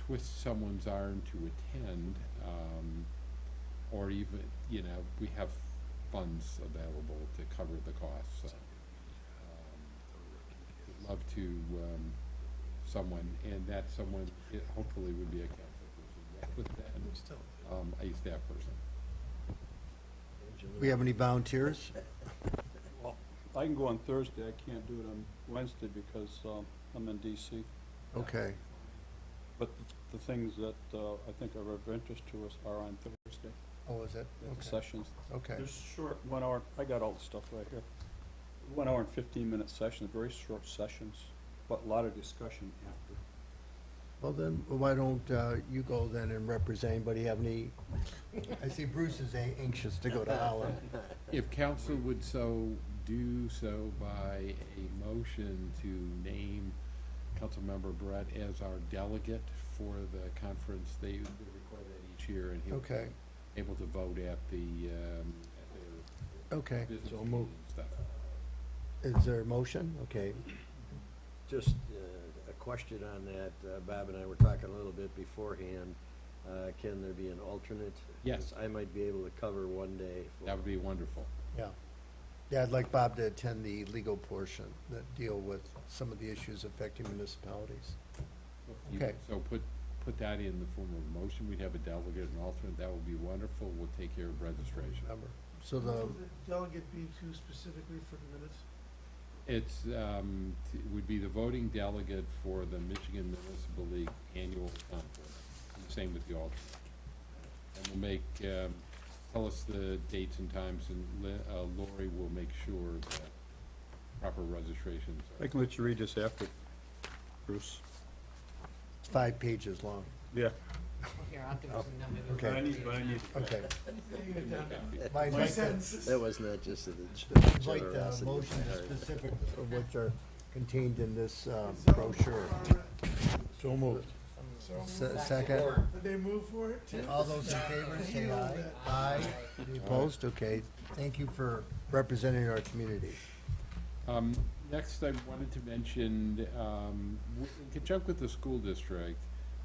twist someone's arm to attend, or even, you know, we have funds available to cover the costs. So, would love to, someone, and that someone, it hopefully would be a council person, rather than a staff person. We have any volunteers? Well, I can go on Thursday. I can't do it on Wednesday because I'm in DC. Okay. But the things that I think are of interest to us are on Thursday. Oh, is it? The Okay. sessions. Okay. There's short 1 hour, I got all the stuff right here. 1 hour and 15-minute sessions, very short sessions, but a lot of discussion after. Well, then, why don't you go then and represent anybody? Have any, I see Bruce is anxious to go to Holland. If council would so do so by a motion to name Councilmember Brett as our delegate for the conference, they require that each year, and he'll Okay. be able to vote at the Okay. business So meeting move. and stuff. Is there a motion? Okay. Just a question on that. Bob and I were talking a little bit beforehand. Can there be an alternate? Yes. 'Cause I might be able to cover one day. That would be wonderful. Yeah. Yeah, I'd like Bob to attend the legal portion that deal with some of the issues affecting municipalities. You- Okay. So put that in the form of a motion. We'd have a delegate and alternate. That would be wonderful. We'll take care of registration. Remember. So Who the, will the delegate be to specifically for the minutes? It's, would be the voting delegate for the Michigan Municipal League Annual Conference. And the same with the alternate. And we'll make, tell us the dates and times, and Lori will make sure that proper registrations I can let you read this after, Bruce. it's 5 pages long. Yeah. Here, I'll give you some numbers. Okay. But I need. Okay. are. I'd like to That was not just a invite generosity. motion of my to heart. specifics of which are contained in this brochure. So moved. Second? Did they move for it? All those in favor, say aye. Aye. Any opposed? Okay. Thank you for representing our community. Next, I wanted to mention, in conjunction with the school district,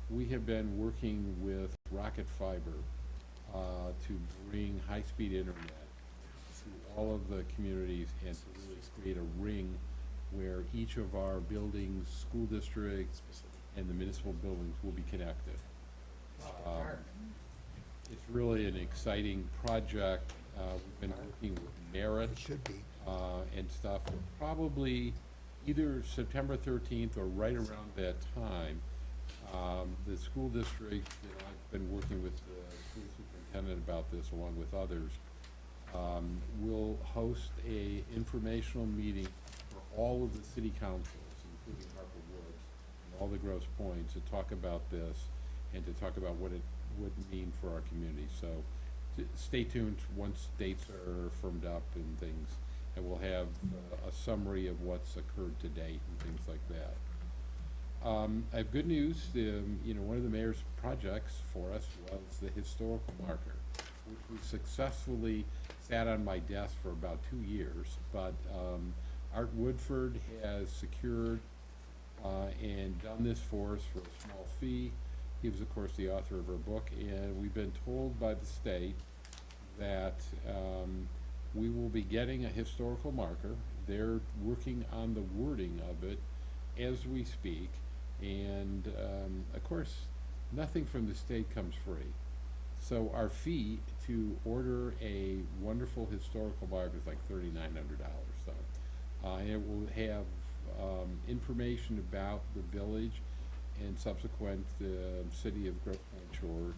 we have been working with Rocket Fiber to bring high-speed internet to all of the communities and to really create a ring where each of our buildings, school districts, and the municipal buildings will be connected. It's really an exciting project. We've been working with Merit It should be. and stuff. Probably either September 13th or right around that time, the school district, I've been working with the school superintendent about this along with others, will host a informational meeting for all of the city councils, including Harper Woods and all the Grosse Points, to talk about this and to talk about what it would mean for our community. So stay tuned once dates are firmed up and things, and we'll have a summary of what's occurred to date and things like that. I have good news. One of the mayor's projects for us was the historical marker, which we successfully sat on my desk for about 2 years. But Art Woodford has secured and done this for us for a small fee. He was, of course, the author of our book, and we've been told by the state that we will be getting a historical marker. They're working on the wording of it as we speak, and of course, nothing from the state comes free. So our fee to order a wonderful historical marker is like $3,900. So, and it will have information about the village and subsequent city of Grosse Pointe Shores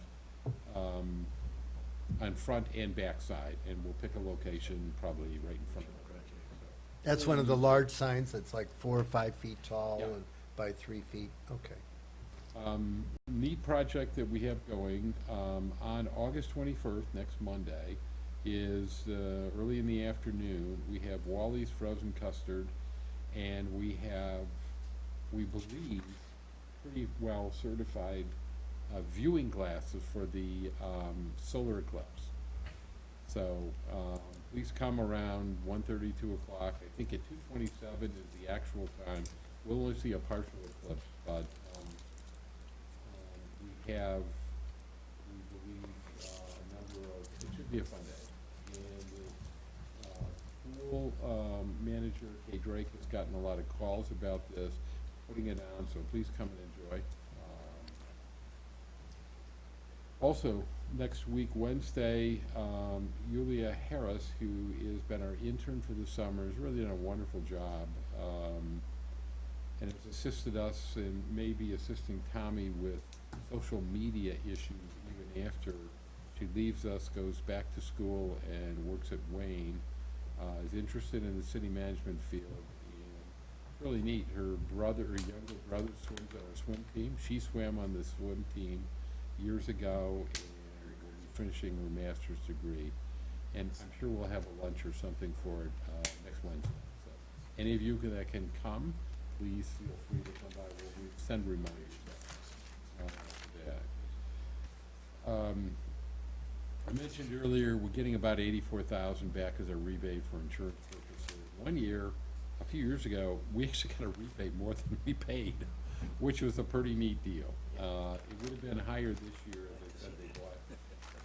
on front and back side, and we'll pick a location probably right in front of the project. That's one of the large signs that's like 4 or 5 feet tall Yeah. and by 3 feet. Okay. Neat project that we have going, on August 21st, next Monday, is early in the afternoon. We have Wally's Frozen Custard, and we have, we believe, pretty well certified viewing glasses for the solar eclipse. So please come around 1:30, 2 o'clock. I think at 2:27 is the actual time. We'll only see a partial eclipse, but we have, we believe, a number of, it should be a fun day. And the school manager, Kay Drake, has gotten a lot of calls about this, putting it on, so please come and enjoy. Also, next week, Wednesday, Yulia Harris, who has been our intern for the summer, has really done a wonderful job, and has assisted us in maybe assisting Tommy with social media issues even after she leaves us, goes back to school, and works at Wayne. Is interested in the city management field, and really neat. Her younger brother swims on our swim team. She swam on the swim team years ago, and will be finishing her master's degree. And I'm sure we'll have a lunch or something for it next Wednesday. So any of you that can come, please feel free to come by. We'll send reminders for that. I mentioned earlier, we're getting about $84,000 back as a rebate for insurance purposes. One year, a few years ago, we actually got a rebate more than we paid, which was a pretty neat deal. It would have been higher this year, as I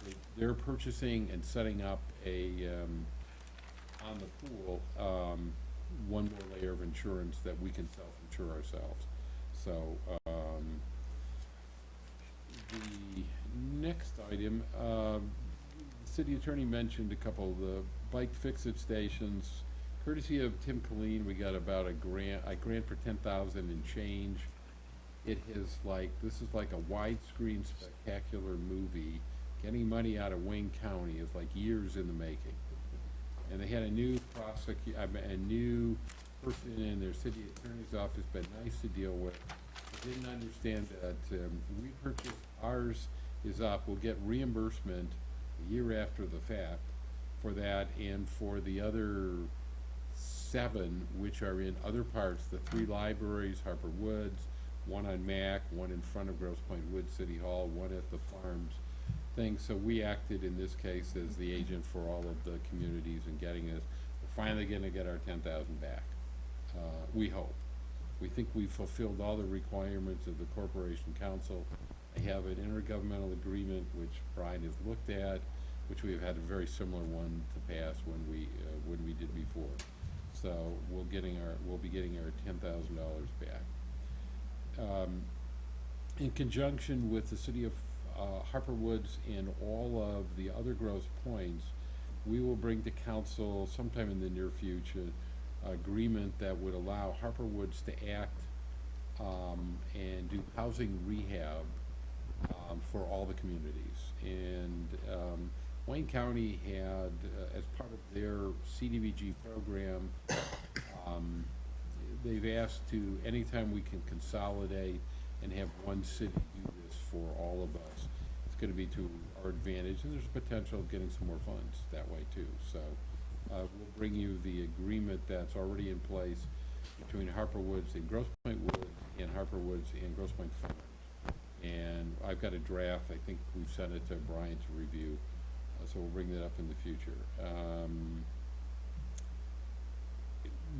said, they're purchasing and setting up a, on the pool, one more layer of insurance that we can self-insure ourselves. So, the next item, the city attorney mentioned a couple of the bike fix-it stations. Courtesy of Tim Colleen, we got about a grant for $10,000 and change. It is like, this is like a widescreen spectacular movie. Getting money out of Wayne County is like years in the making. And they had a new a new person in their city attorney's office, been nice to deal with. I didn't understand that we purchased, ours is up, we'll get reimbursement a year after the fact for that, and for the other 7, which are in other parts, the 3 libraries, Harper Woods, one on Mac, one in front of Grosse Pointe Woods City Hall, one at the farms thing. So we acted in this case as the agent for all of the communities and getting us, we're finally gonna get our $10,000 back. We hope. We think we've fulfilled all the requirements of the Corporation Council. I have an intergovernmental agreement which Brian has looked at, which we've had a very similar one to pass when we did before. So we'll be getting our $10,000 back. In conjunction with the city of Harper Woods and all of the other Grosse Pointes, we will bring to council sometime in the near future agreement that would allow Harper Woods to act and do housing rehab for all the communities. And Wayne County had, as part of their CDBG program, they've asked to, anytime we can consolidate and have one city do this for all of us, it's going to be to our advantage, and there's a potential of getting some more funds that way too. So we'll bring you the agreement that's already in place between Harper Woods and Grosse Pointe Woods, and Harper Woods and Grosse Pointe Farms. And I've got a draft. I think we've sent it to Brian to review, so we'll bring that up in the future.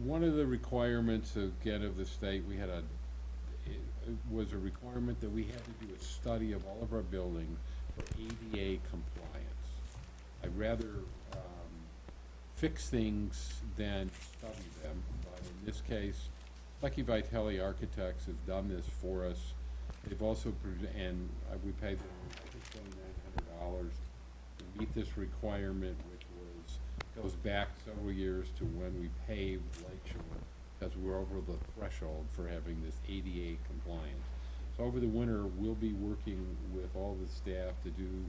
One of the requirements, again, of the state, was a requirement that we had to do a study of all of our buildings for ADA compliance. I'd rather fix things than study them, but in this case, Lucky Vitelli Architects has done this for us. They've also, and we paid them, I think, $2,900 to meet this requirement, which goes back several years to when we paved Lakeshore, because we're over the threshold for having this ADA compliance. So over the winter, we'll be working with all the staff to do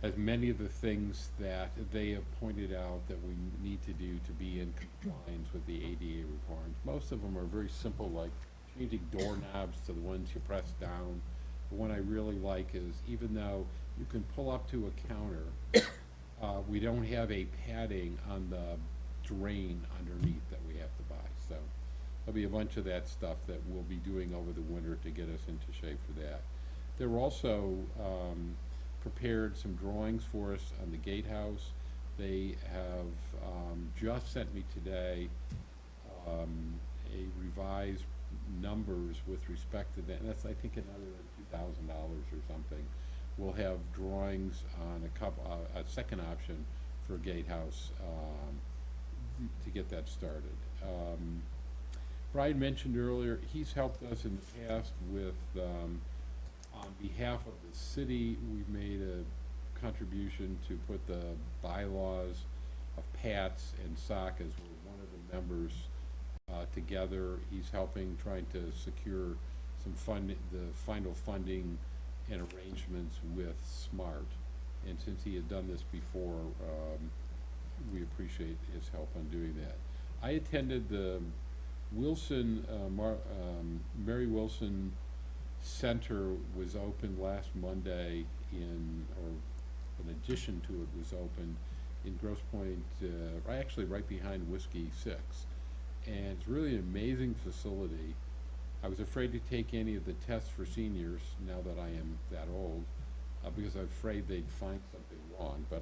as many of the things that they have pointed out that we need to do to be in compliance with the ADA requirements. Most of them are very simple, like changing doorknobs to the ones you press down. The one I really like is, even though you can pull up to a counter, we don't have a padding on the drain underneath that we have to buy. So there'll be a bunch of that stuff that we'll be doing over the winter to get us into shape for that. They're also prepared some drawings for us on the gatehouse. They have just sent me today a revised numbers with respect to that, and that's, I think, another $2,000 or something. We'll have drawings on a second option for a gatehouse to get that started. Brian mentioned earlier, he's helped us in the past with, on behalf of the city, we've made a contribution to put the bylaws of PATS and SOC as one of the members together. He's helping, trying to secure some funding, the final funding and arrangements with SMART. And since he had done this before, we appreciate his help on doing that. I attended the Wilson, Mary Wilson Center was opened last Monday or an addition to it was opened in Grosse Pointe, actually right behind Whiskey 6. And it's really an amazing facility. I was afraid to take any of the tests for seniors now that I am that old, because I'm afraid they'd find something wrong. But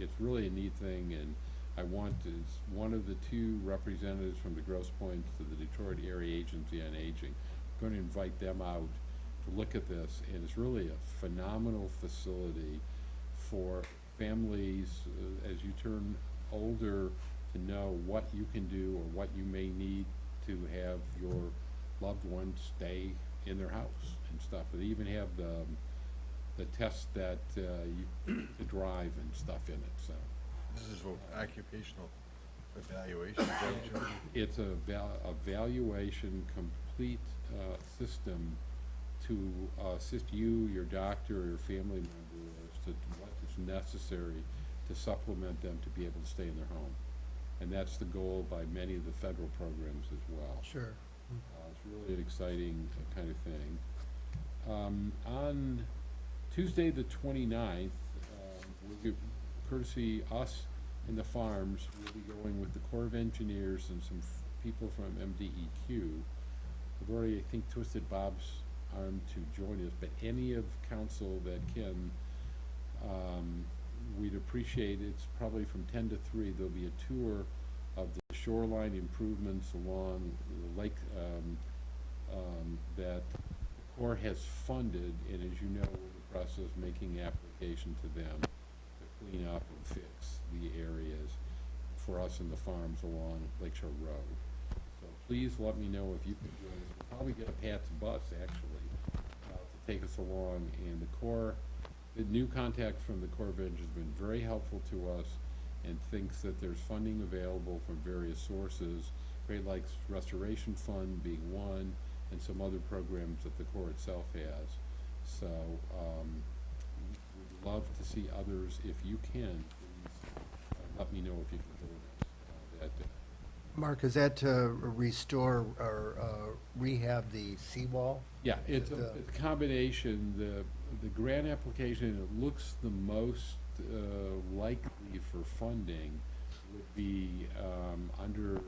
it's really a neat thing, and I want as one of the two representatives from the Grosse Pointe to the Detroit Area Agency on Aging. I'm going to invite them out to look at this, and it's really a phenomenal facility for families as you turn older to know what you can do or what you may need to have your loved ones stay in their house and stuff. They even have the test that you to drive and stuff in it. So This is for occupational evaluation. Is that what you're- it's a evaluation complete system to assist you, your doctor, or your family member as to what is necessary to supplement them to be able to stay in their home. And that's the goal by many of the federal programs as well. Sure. It's really an exciting kind of thing. On Tuesday, the 29th, courtesy us and the farms, we'll be going with the Corps of Engineers and some people from MDEQ. I've already, I think, twisted Bob's arm to join us, but any of council that can, we'd appreciate it. It's probably from 10 to 3. There'll be a tour of the shoreline improvements along the lake that the Corps has funded, and as you know, we're in the process of making application to them to clean up and fix the areas for us and the farms along Lakeshore Road. So please let me know if you can join us. We'll probably get a Pat's bus, actually, to take us along, and the Corps, the new contact from the Corps of Engineers has been very helpful to us and thinks that there's funding available from various sources, Great Lakes Restoration Fund being one, and some other programs that the Corps itself has. So we'd love to see others. If you can, please let me know if you can join us that day. Mark, is that to restore or rehab the seawall? Yeah, it's a combination. The grant application, it looks the most likely for funding would be under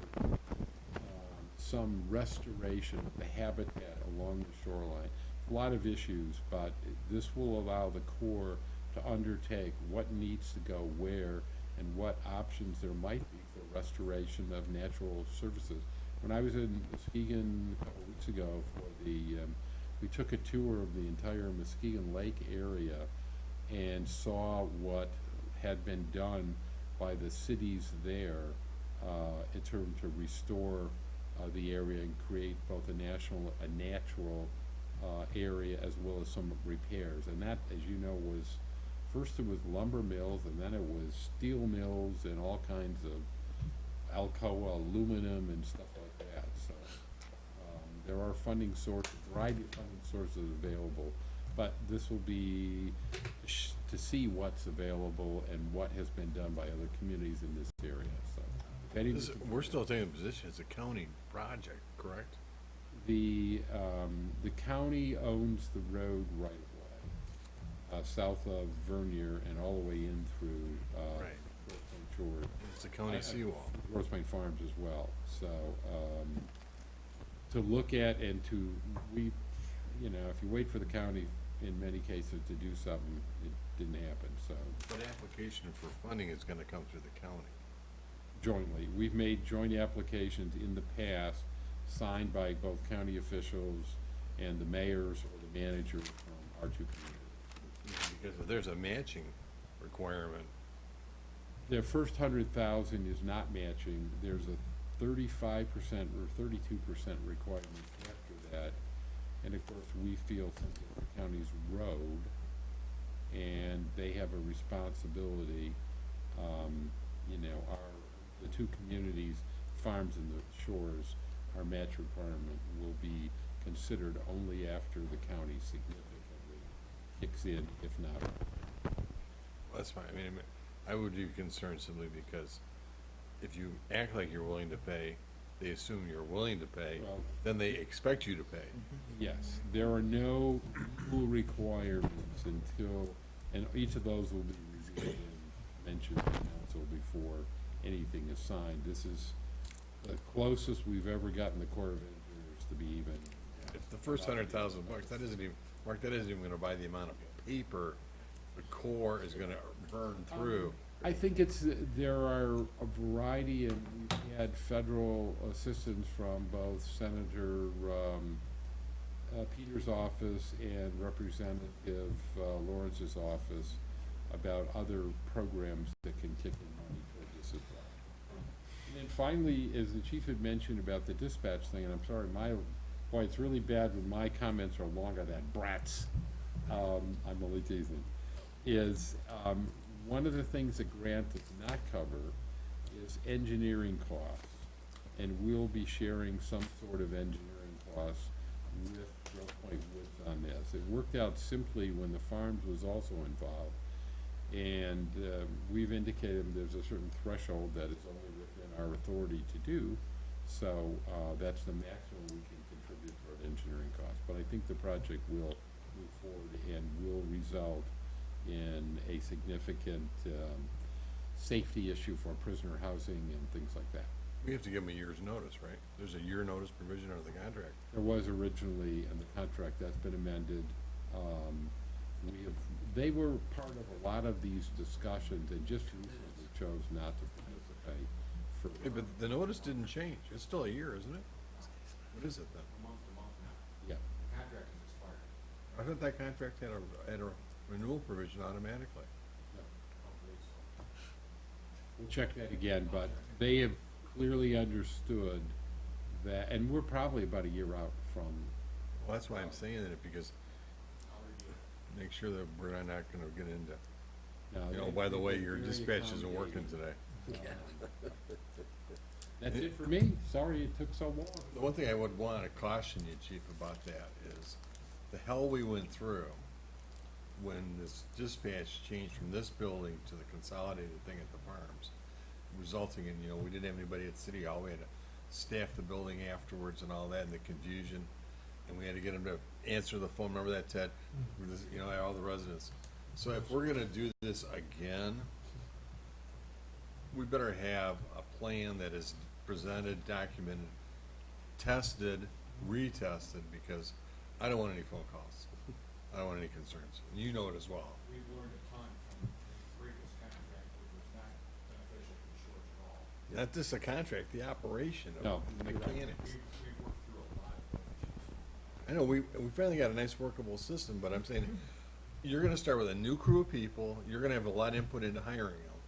some restoration of the habitat along the shoreline. A lot of issues, but this will allow the Corps to undertake what needs to go where and what options there might be for restoration of natural services. When I was in Muskegon a couple weeks ago for we took a tour of the entire Muskegon Lake area and saw what had been done by the cities there in terms to restore the area and create both a natural area as well as some repairs. And that, as you know, was first it was lumber mills, and then it was steel mills and all kinds of Alcoa aluminum and stuff like that. So there are funding sources, variety of funding sources available, but this will be to see what's available and what has been done by other communities in this area. So if any We're still taking a position, it's a county project, correct? The county owns the road right of way, south of Vernier and all the way in through, Right. Grosse Pointe Shores. It's the county seawall. Grosse Pointe Farms as well, so, to look at and to, you know, if you wait for the county in many cases to do something, it didn't happen, so. But application for funding is gonna come through the county. Jointly, we've made joint applications in the past, signed by both county officials and the mayors or the managers from our two communities. Because if there's a matching requirement, The first 100,000 is not matching, there's a 35% or 32% requirement after that. And of course, we feel since it's the county's road, and they have a responsibility, you know, the two communities, farms and the shores, our match requirement will be considered only after the county significantly kicks in, if not. that's fine. I mean, I would be concerned simply because if you act like you're willing to pay, they assume you're willing to pay, Well- then they expect you to pay. Yes, there are no legal requirements until, and each of those will be reviewed and mentioned to council before anything is signed. This is the closest we've ever gotten the Corps of Engineers to be even. If the first $100,000, that isn't even, Mark, that isn't even gonna buy the amount of paper the Corps is gonna burn through. I think there are a variety, and we've had federal assistance from both Senator Peters' office and Representative Lawrence's office about other programs that can kick in money toward this as well. And then finally, as the chief had mentioned about the dispatch thing, and I'm sorry, boy, it's really bad when my comments are longer than Brat's. I'm only teasing. One of the things that grant does not cover is engineering costs. And we'll be sharing some sort of engineering costs with Grosse Pointe Woods on this. It worked out simply when the farms was also involved. And we've indicated there's a certain threshold that is only within our authority to do. So that's the maximum we can contribute toward engineering costs. But I think the project will move forward and will result in a significant safety issue for prisoner housing and things like that. We have to give them a year's notice, right? There's a year notice provision under the contract. There was originally in the contract, that's been amended. They were part of a lot of these discussions and just recently chose not to participate for. Hey, but the notice didn't change. It's still a year, isn't it? What is it then? Yeah. I thought that contract had a renewal provision automatically. We'll check that again, but they have clearly understood that, and we're probably about a year out from. Well, that's why I'm saying that, because make sure that we're not gonna get into, you know, by the way, your dispatch isn't working today. That's it for me. Sorry it took so long. The one thing I would wanna caution you, chief, about that is the hell we went through when this dispatch changed from this building to the consolidated thing at the farms, resulting in, you know, we didn't have anybody at City Hall, we had to staff the building afterwards and all that, and the confusion, and we had to get them to answer the phone, remember that, Ted? With this, you know, all the residents. So if we're gonna do this again, we better have a plan that is presented, documented, tested, retested, because I don't want any phone calls. I don't want any concerns, and you know it as well. We've learned a ton from the previous contract, which was not beneficial to Shores at all. Not just the contract, the operation No, of you're right. mechanics. We've worked through a lot of issues. I know, we finally got a nice workable system, but I'm saying, you're gonna start with a new crew of people, you're gonna have a lot of input into hiring them.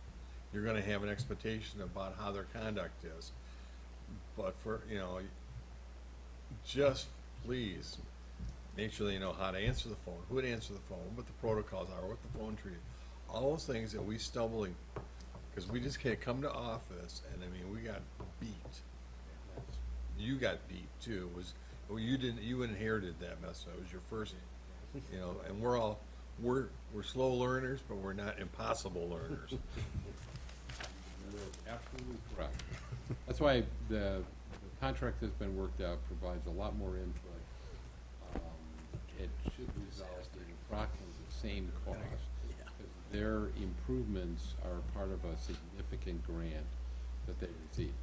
You're gonna have an expectation about how their conduct is. But for, you know, just please, make sure they know how to answer the phone, who would answer the phone, what the protocols are, what the phone tree, all those things that we stumbling, because we just can't come to office, and I mean, we got beat. You got beat too, well, you inherited that mess, that was your first, you know, and we're slow learners, but we're not impossible learners. You're absolutely correct. That's why the contract that's been worked out provides a lot more input. It should result in approximately the same cost. Because their improvements are part of a significant grant that they received.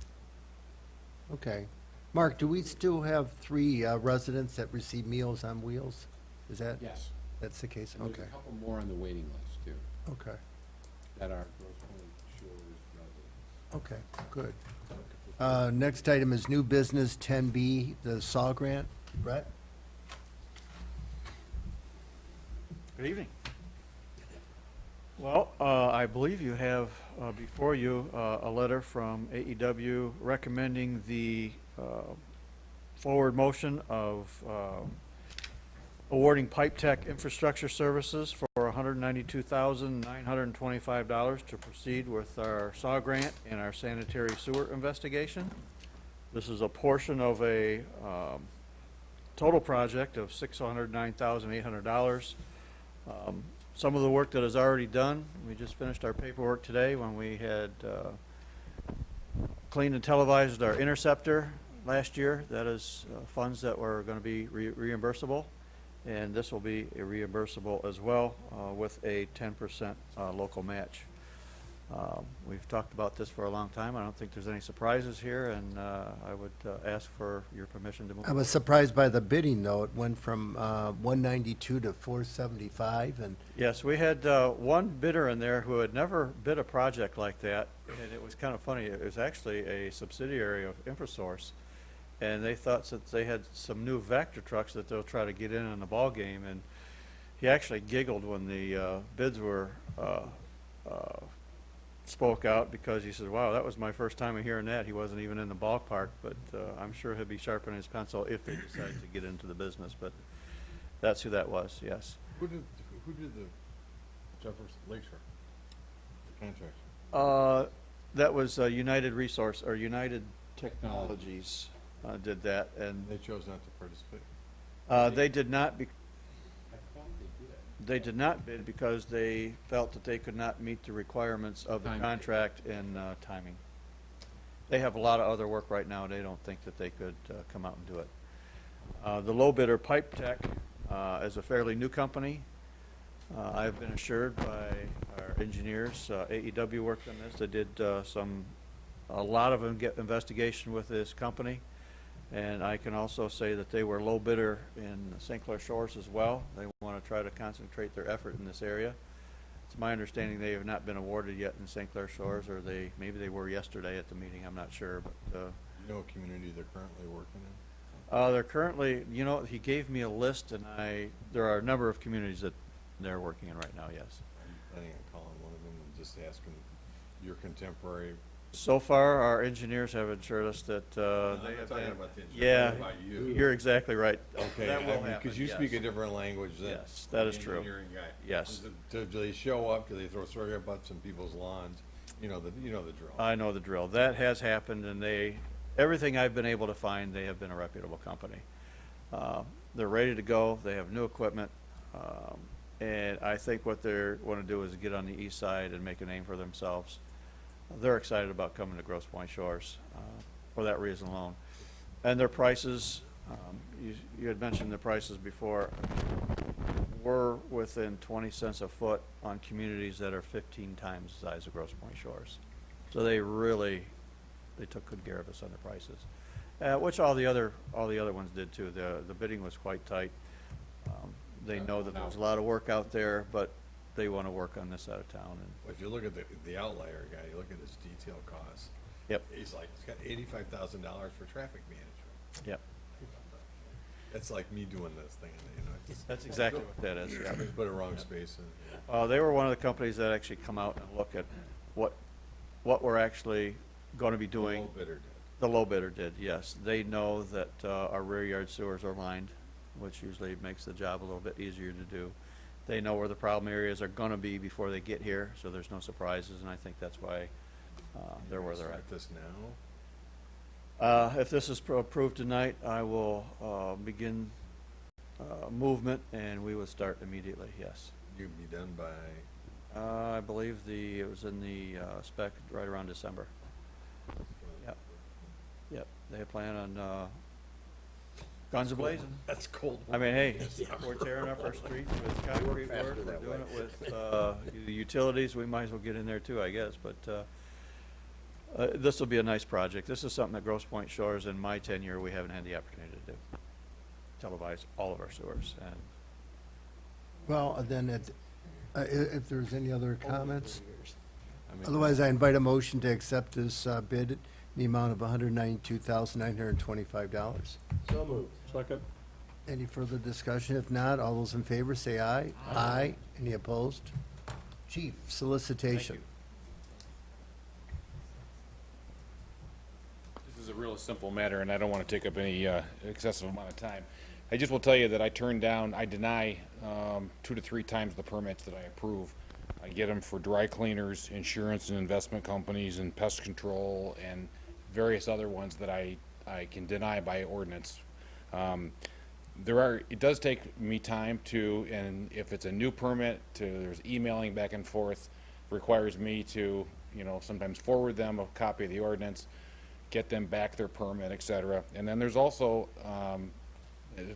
Okay. Mark, do we still have 3 residents that receive Meals on Wheels? Is that? Yes. That's the case? And there's Okay. a couple more on the waiting list, too, Okay. that are Grosse Pointe Shores residents. Okay, good. Next item is new business 10B, the SAW grant. Brett? Good evening. Well, I believe you have before you a letter from AEW recommending the forward motion of awarding Pipe Tech Infrastructure Services for $192,925 to proceed with our SAW grant and our sanitary sewer investigation. This is a portion of a total project of $609,800. Some of the work that is already done, we just finished our paperwork today when we had cleaned and televised our interceptor last year. That is funds that were going to be reimbursable, and this will be reimbursable as well with a 10% local match. We've talked about this for a long time. I don't think there's any surprises here, and I would ask for your permission to move. I was surprised by the bidding, though. It went from 192 to 475, and Yes, we had one bidder in there who had never bid a project like that, and it was kind of funny. It was actually a subsidiary of InfraSource, and they thought that they had some new Vector trucks that they'll try to get in the ball game, and he actually giggled when the bids were spoke out, because he said, wow, that was my first time of hearing that. He wasn't even in the ballpark, but I'm sure he'll be sharpening his pencil if they decide to get into the business, but that's who that was, yes. Who did the Jefferson Lakeshore, the contract? That was United Resource, or United Technologies did that, and They chose not to participate. they did not, I thought they did. they did not bid because they felt that they could not meet the requirements of the Timing. contract and timing. They have a lot of other work right now, and they don't think that they could come out and do it. The low bidder, Pipe Tech, is a fairly new company. I've been assured by our engineers, AEW worked on this. They did a lot of investigation with this company. And I can also say that they were low bidder in St. Clair Shores as well. They want to try to concentrate their effort in this area. It's my understanding they have not been awarded yet in St. Clair Shores, or maybe they were yesterday at the meeting, I'm not sure, but, You know what community they're currently working in? they're currently, he gave me a list, and there are a number of communities that they're working in right now, yes. I'm planning on calling one of them and just asking your contemporary. So far, our engineers have assured us that, I'm they not have talking been. about the engineer, I'm Yeah, talking about you. you're exactly right. Okay, That will happen, because you yes. speak a different language than. Yes, that is the true. engineering guy. Yes. Do they show up? Do they throw sorry butts in people's lawns? You know the drill. I know the drill. That has happened, and everything I've been able to find, they have been a reputable company. They're ready to go. They have new equipment. And I think what they want to do is get on the east side and make a name for themselves. They're excited about coming to Grosse Pointe Shores for that reason alone. And their prices, you had mentioned the prices before, we're within 20 cents a foot on communities that are 15 times the size of Grosse Pointe Shores. So they took good care of us on the prices, which all the other ones did too. The bidding was quite tight. They know that there's a lot of work out there, but they want to work on this side of town. And If you look at the outlier guy, you look at his detail costs. Yep. He's got $85,000 for traffic management. Yep. That's like me doing this thing, That's exactly what that is, yeah. Put a wrong space in. They were one of the companies that actually come out and look at what we're actually going to be doing. low bidder did. The low bidder did, yes. They know that our rear yard sewers are lined, which usually makes the job a little bit easier to do. They know where the problem areas are going to be before they get here, so there's no surprises, and I think that's why they're where they're at. Start this now? If this is approved tonight, I will begin movement, and we will start immediately, yes. You'd be done by, I believe it was in the spec right around December. Yep. Yep, they plan on, guns a-blazing. That's cold. I mean, hey, we're tearing up our streets with concrete faster work, we're that doing way. it with, the utilities, we might as well get in there too, I guess, but, this will be a nice project. This is something that Grosse Pointe Shores, in my tenure, we haven't had the opportunity to do. Televise all of our sewers, and Well, then if there's any other comments, I mean, otherwise I invite a motion to accept this bid in the amount of $192,925. So moved. Second. Any further discussion? If not, all those in favor say aye. Aye. Any opposed? Chief, solicitation. This is a real simple matter, and I don't want to take up any excessive amount of time. I just will tell you that I deny 2 to 3 times the permits that I approve. I get them for dry cleaners, insurance and investment companies, and pest control, and various other ones that I can deny by ordinance. It does take me time to, and if it's a new permit, there's emailing back and forth, requires me to, sometimes forward them a copy of the ordinance, get them back their permit, et cetera. And then there's also,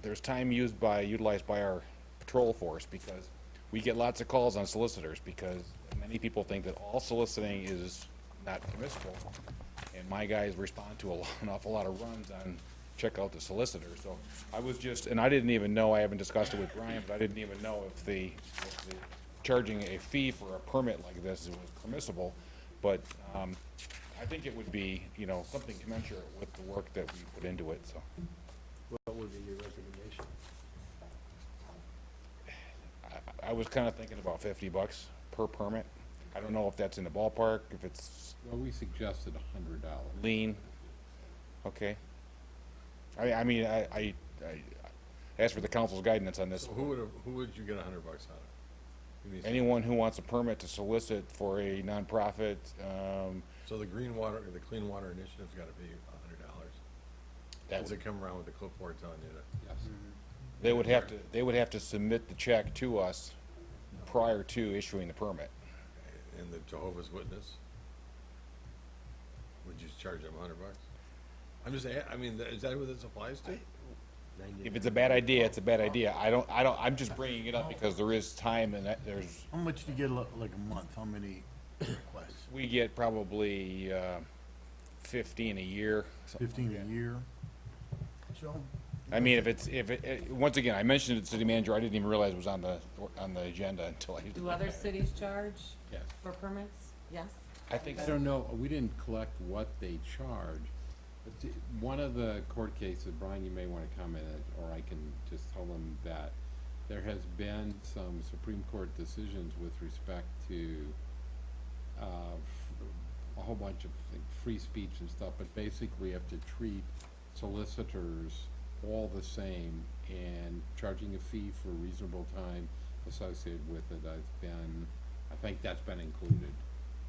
there's time utilized by our patrol force, because we get lots of calls on solicitors, because many people think that all soliciting is not permissible. And my guys respond to an awful lot of runs on check out the solicitor. So I was just, and I didn't even know, I haven't discussed it with Brian, but I didn't even know if the charging a fee for a permit like this was permissible. But I think it would be, something commensurate with the work that we put into it, so. What would be your recommendation? I was kind of thinking about $50 per permit. I don't know if that's in the ballpark, if it's Well, we suggested $100. lean. Okay. I asked for the council's guidance on this. So who would you get $100 out of? Give me some- Anyone who wants a permit to solicit for a nonprofit, So the Clean Water Initiative's gotta be $100. that Does would, it come around with the clipboard telling you that? Yes. they would have to submit the check to us prior to issuing the permit. And the Jehovah's Witness? Would you charge them $100? I'm just, is that who this applies to? If it's a bad idea, it's a bad idea. I'm just bringing it up because there is time and there's, How much do you get like a month? How many requests? we get probably 15 a year. something 15 like a that. year? Joe? I mean, once again, I mentioned it to the city manager, I didn't even realize it was on the agenda until I. Do other cities charge Yes. for permits? Yes? I think I don't know, we didn't collect what they charge, but one of the court cases, Brian, you may want to comment, or I can just tell them that there has been some Supreme Court decisions with respect to a whole bunch of free speech and stuff, but basically we have to treat solicitors all the same, and charging a fee for reasonable time associated with it I think that's been included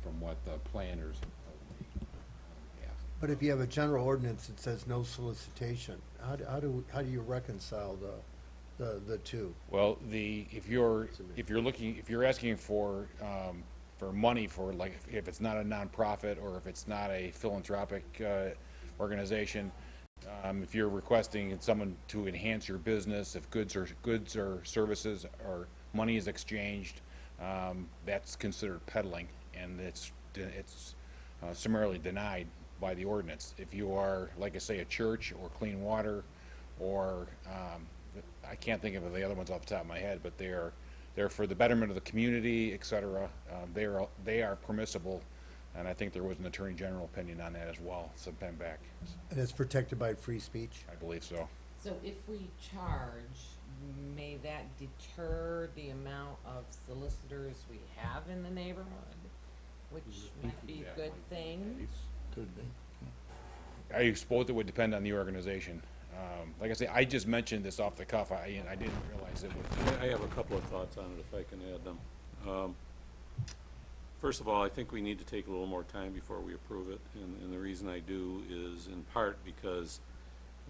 from what the planners have told me. Yeah. But if you have a general ordinance that says no solicitation, how do you reconcile the two? Well, if you're asking for money for, like, if it's not a nonprofit or if it's not a philanthropic organization, if you're requesting someone to enhance your business, if goods or services or money is exchanged, that's considered peddling, and it's summarily denied by the ordinance. If you are, like I say, a church or clean water, or I can't think of the other ones off the top of my head, but they're for the betterment of the community, et cetera. They are permissible, and I think there was an Attorney General opinion on that as well sometime back. And it's protected by free speech? I believe so. So if we charge, may that deter the amount of solicitors we have in the neighborhood? Which might be a good thing. Could be. I suppose it would depend on the organization. Like I say, I just mentioned this off the cuff. I didn't realize it would. I have a couple of thoughts on it, if I can add them. First of all, I think we need to take a little more time before we approve it, and the reason I do is in part because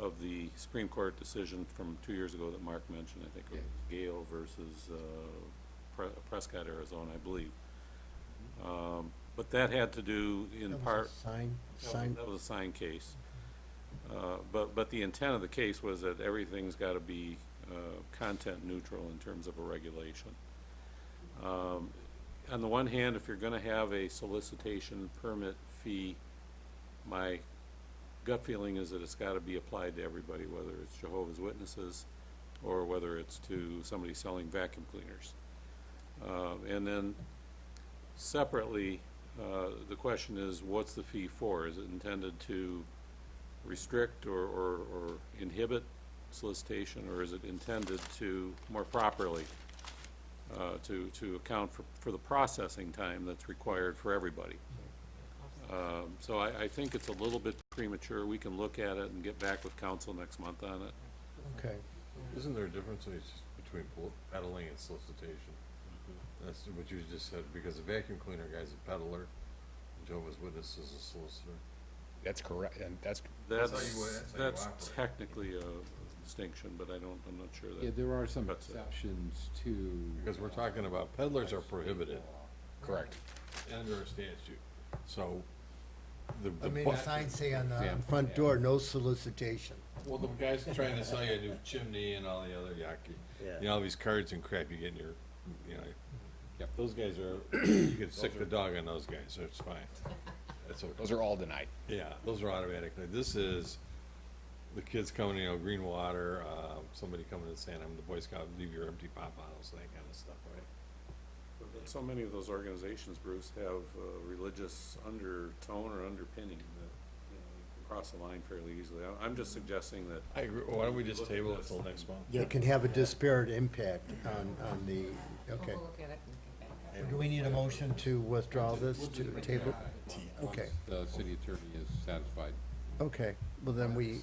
of the Supreme Court decision from 2 years ago that Mark mentioned. I think it was Gale versus Prescott, Arizona, I believe. But that had to do in That was a part. sign. That was a sign case. But the intent of the case was that everything's got to be content neutral in terms of a regulation. On the one hand, if you're going to have a solicitation permit fee, my gut feeling is that it's got to be applied to everybody, whether it's Jehovah's Witnesses or whether it's to somebody selling vacuum cleaners. And then separately, the question is, what's the fee for? Is it intended to restrict or inhibit solicitation, or is it intended to more properly to account for the processing time that's required for everybody? So I think it's a little bit premature. We can look at it and get back with council next month on it. Okay. Isn't there a difference between peddling and solicitation? That's what you just said, because the vacuum cleaner guy's a peddler, and Jehovah's Witness is a solicitor. That's correct, and that's That's how you operate. technically a distinction, but I'm not sure that. Yeah, there are some that's it. exceptions to. Because we're talking about peddlers are prohibited Correct. under a statute. So the I mean, bu- a sign say on the Example, front yeah. door, no solicitation. well, the guy's trying to sell you a new chimney and all the other yucky, Yeah. you know, all these cards and crap you get in your, you know. Yep. Those guys are, you can sick the dog on those guys, so it's fine. That's okay. Those are all denied. Yeah, those are automatically. This is the kids coming, you know, green water, somebody coming and saying, I'm the Boy Scout, leave your empty pop bottles, that kind of stuff, right? But so many of those organizations, Bruce, have religious undertone or underpinning that, you know, you can cross the line fairly easily. I'm just suggesting that. I agree. Why don't we just Look at table it this. till next month? It can have a disparate impact on the, okay. We'll look at it and get back. Do we need a motion to withdraw this to table? Okay, The city attorney is satisfied. okay, well then we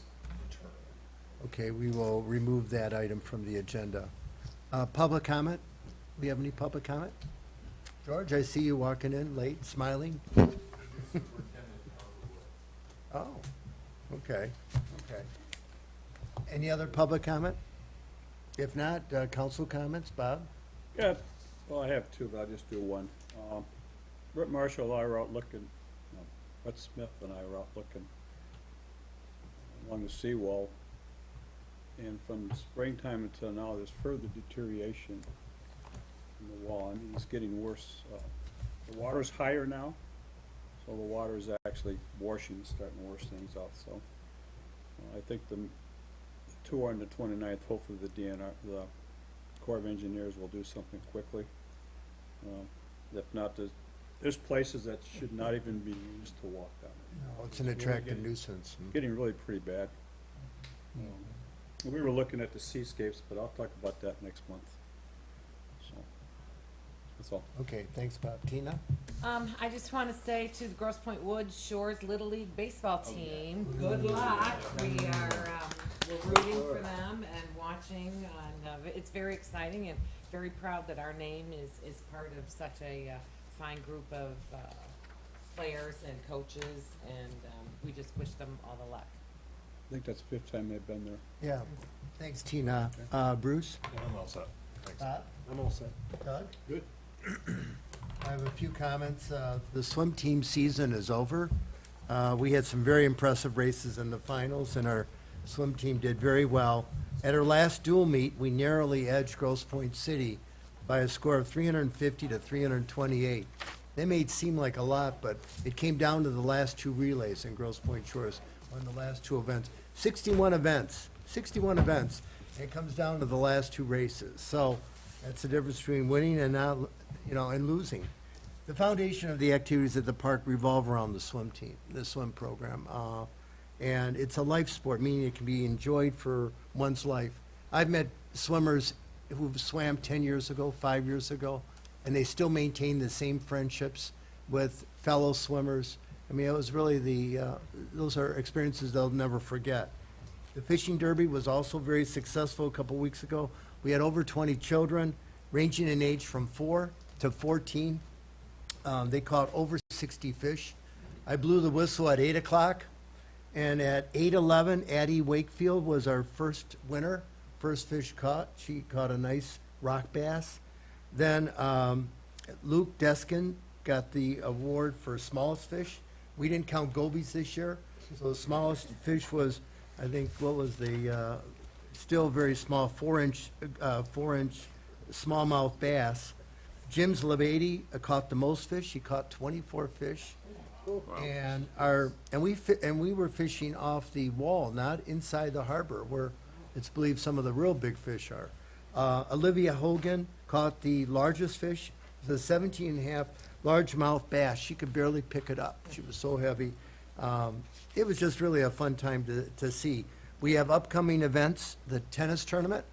will remove that item from the agenda. Public comment? We have any public comment? George, I see you walking in late, smiling. Oh, okay, okay. Any other public comment? If not, council comments, Bob? Yeah, well, I have two, but I'll just do one. Britt Marshall and I were out looking, Brett Smith and I were out looking along the seawall. And from springtime until now, there's further deterioration in the wall. I mean, it's getting worse. The water's higher now, so the water is actually washing, starting to wash things out. So I think the tour on the 29th, hopefully the the Corps of Engineers will do something quickly. If not, there's places that should not even be used to walk down. No, it's an attractive nuisance. Getting really pretty bad. We were looking at the seascapes, but I'll talk about that next month. So, that's all. Okay, thanks, Bob. Tina? I just want to say to the Grosse Pointe Woods Shores Little League Baseball team, good luck. We are, we're rooting for them and watching, and it's very exciting and very proud that our name is part of such a fine group of players and coaches, and we just wish them all the luck. I think that's the 5th time they've been there. Yeah, thanks, Tina. Bruce? I'm all set. Thanks. Bob? I'm all set. Doug? Good. I have a few comments. The swim team season is over. We had some very impressive races in the finals, and our swim team did very well. At our last dual meet, we narrowly edged Grosse Pointe City by a score of 350 to 328. They may seem like a lot, but it came down to the last two relays in Grosse Pointe Shores, on the last two events. 61 events, and it comes down to the last two races. So that's the difference between winning and not, and losing. The foundation of the activities at the park revolve around the swim team, the swim program. And it's a life sport, meaning it can be enjoyed for one's life. I've met swimmers who swam 10 years ago, 5 years ago, and they still maintain the same friendships with fellow swimmers. I mean, it was really those are experiences they'll never forget. The fishing derby was also very successful a couple weeks ago. We had over 20 children, ranging in age from 4 to 14. They caught over 60 fish. I blew the whistle at 8 o'clock, and at 8:11, Addie Wakefield was our first winner, first fish caught. She caught a nice rock bass. Then Luke Deskin got the award for smallest fish. We didn't count gobies this year, so the smallest fish was I think, what was the, still very small, 4-inch smallmouth bass. Jim's Levady caught the most fish. He caught 24 fish. And we were fishing off the wall, not inside the harbor where it's believed some of the real big fish are. Olivia Hogan caught the largest fish, the 17.5 largemouth bass. She could barely pick it up. She was so heavy. It was just really a fun time to see. We have upcoming events, the tennis tournament.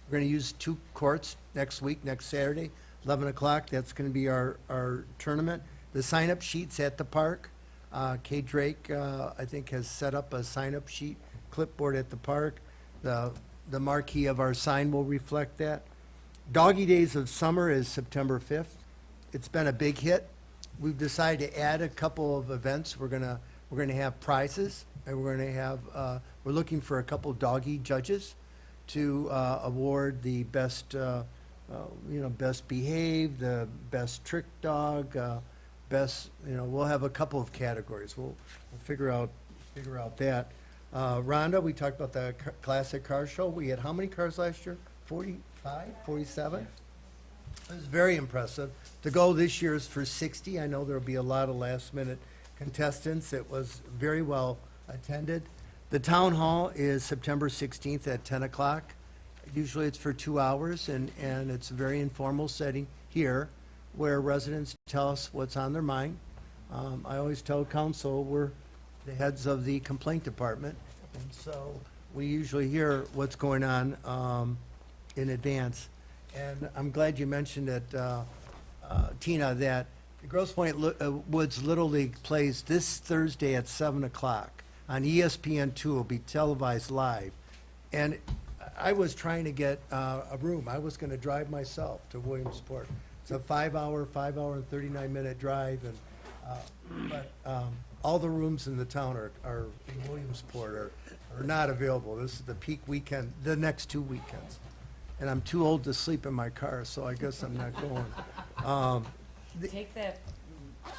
We're going to use 2 courts next week, next Saturday, 11 o'clock. That's going to be our tournament. The sign-up sheets at the park. Kay Drake, I think, has set up a sign-up sheet clipboard at the park. The marquee of our sign will reflect that. Doggy Days of Summer is September 5th. It's been a big hit. We've decided to add a couple of events. We're gonna have prizes, and we're looking for a couple doggy judges to award the best, best behaved, the best trick dog, best. We'll have a couple of categories. We'll figure out that. Rhonda, we talked about the classic car show. We had how many cars last year? 45, 47? It was very impressive. To go this year is for 60. I know there'll be a lot of last-minute contestants. It was very well attended. The town hall is September 16th at 10 o'clock. Usually it's for 2 hours, and it's a very informal setting here where residents tell us what's on their mind. I always tell council we're the heads of the complaint department, and so we usually hear what's going on in advance. And I'm glad you mentioned that, Tina, that the Grosse Pointe Woods Little League plays this Thursday at 7 o'clock on ESPN2. It'll be televised live. And I was trying to get a room. I was going to drive myself to Williamsport. It's a 5-hour and 39-minute drive, but all the rooms in the town are in Williamsport are not available. This is the peak weekend, the next 2 weekends. And I'm too old to sleep in my car, so I guess I'm not going. Take that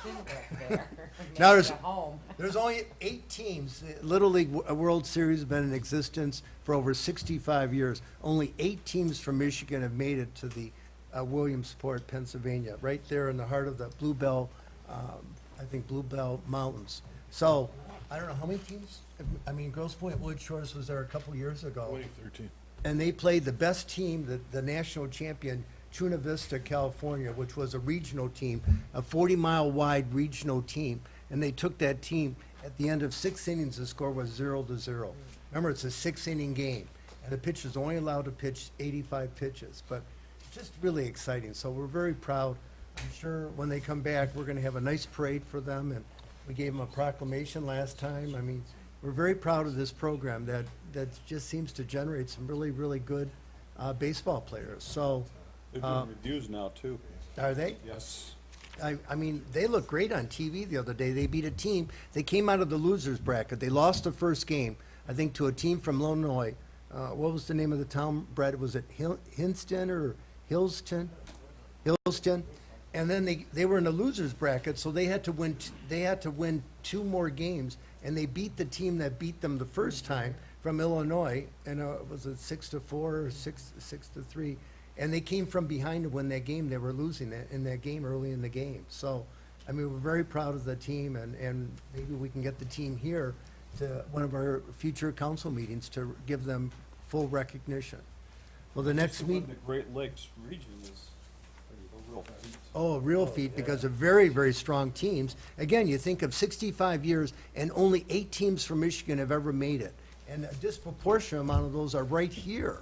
thing back there. Now Make it a home. there's only 8 teams. The Little League World Series has been in existence for over 65 years. Only 8 teams from Michigan have made it to the Williamsport, Pennsylvania, right there in the heart of the Bluebell Mountains. So, I don't know, how many teams? Grosse Pointe Wood Shores was there a couple years ago. 2013. And they played the best team, the national champion, Chula Vista, California, which was a regional team, a 40-mile wide regional team. And they took that team, at the end of 6 innings, the score was 0-0. Remember, it's a 6-inning game, and the pitcher's only allowed to pitch 85 pitches. But just really exciting. So we're very proud. I'm sure when they come back, we're going to have a nice parade for them. And we gave them a proclamation last time. We're very proud of this program that just seems to generate some really, really good baseball players. So, They're doing reviews now, too. are they? Yes. They look great on TV the other day. They beat a team. They came out of the losers bracket. They lost the first game, I think, to a team from Illinois. What was the name of the town, Brett? Was it Hinston or Hillston? Hillston. And then they were in the losers bracket, so they had to win. They had to win 2 more games, and they beat the team that beat them the first time from Illinois. And was it 6-4 or 6-3? And they came from behind to win that game. They were losing in that game early in the game. So, we're very proud of the team, and maybe we can get the team here to one of our future council meetings to give them full recognition. Well, the next Win meeting. the Great Lakes region is a real feat. Oh, a real feat, because of very, very strong teams. Again, you think of 65 years, and only 8 teams from Michigan have ever made it. And a disproportionate amount of those are right here.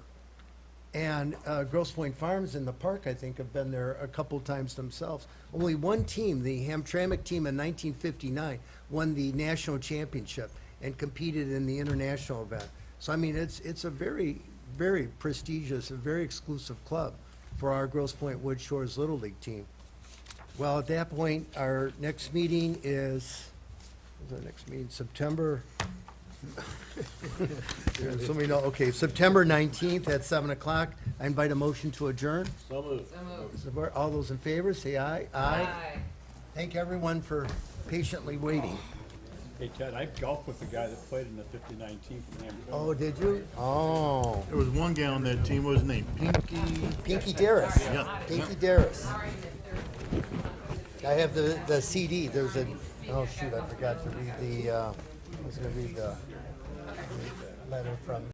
And Grosse Pointe Farms in the park, I think, have been there a couple times themselves. Only one team, the Hamtramck team in 1959, won the national championship and competed in the international event. So, it's a very, very prestigious, a very exclusive club for our Grosse Pointe Wood Shores Little League team. Well, at that point, our next meeting is, September, so we know, okay, September 19th at 7 o'clock. I invite a motion to adjourn. So moved. Support. All those in favor, say aye. Aye. Thank everyone for patiently waiting. Hey, Ted, I golfed with the guy that played in the 59 team from Hampton. Oh, did you? Oh. There was one guy on that team, what was his name? Pinky Darris. Yeah. Pinky Darris. I have the CD. There's a, oh shoot, I forgot to read the, I was gonna read the letter from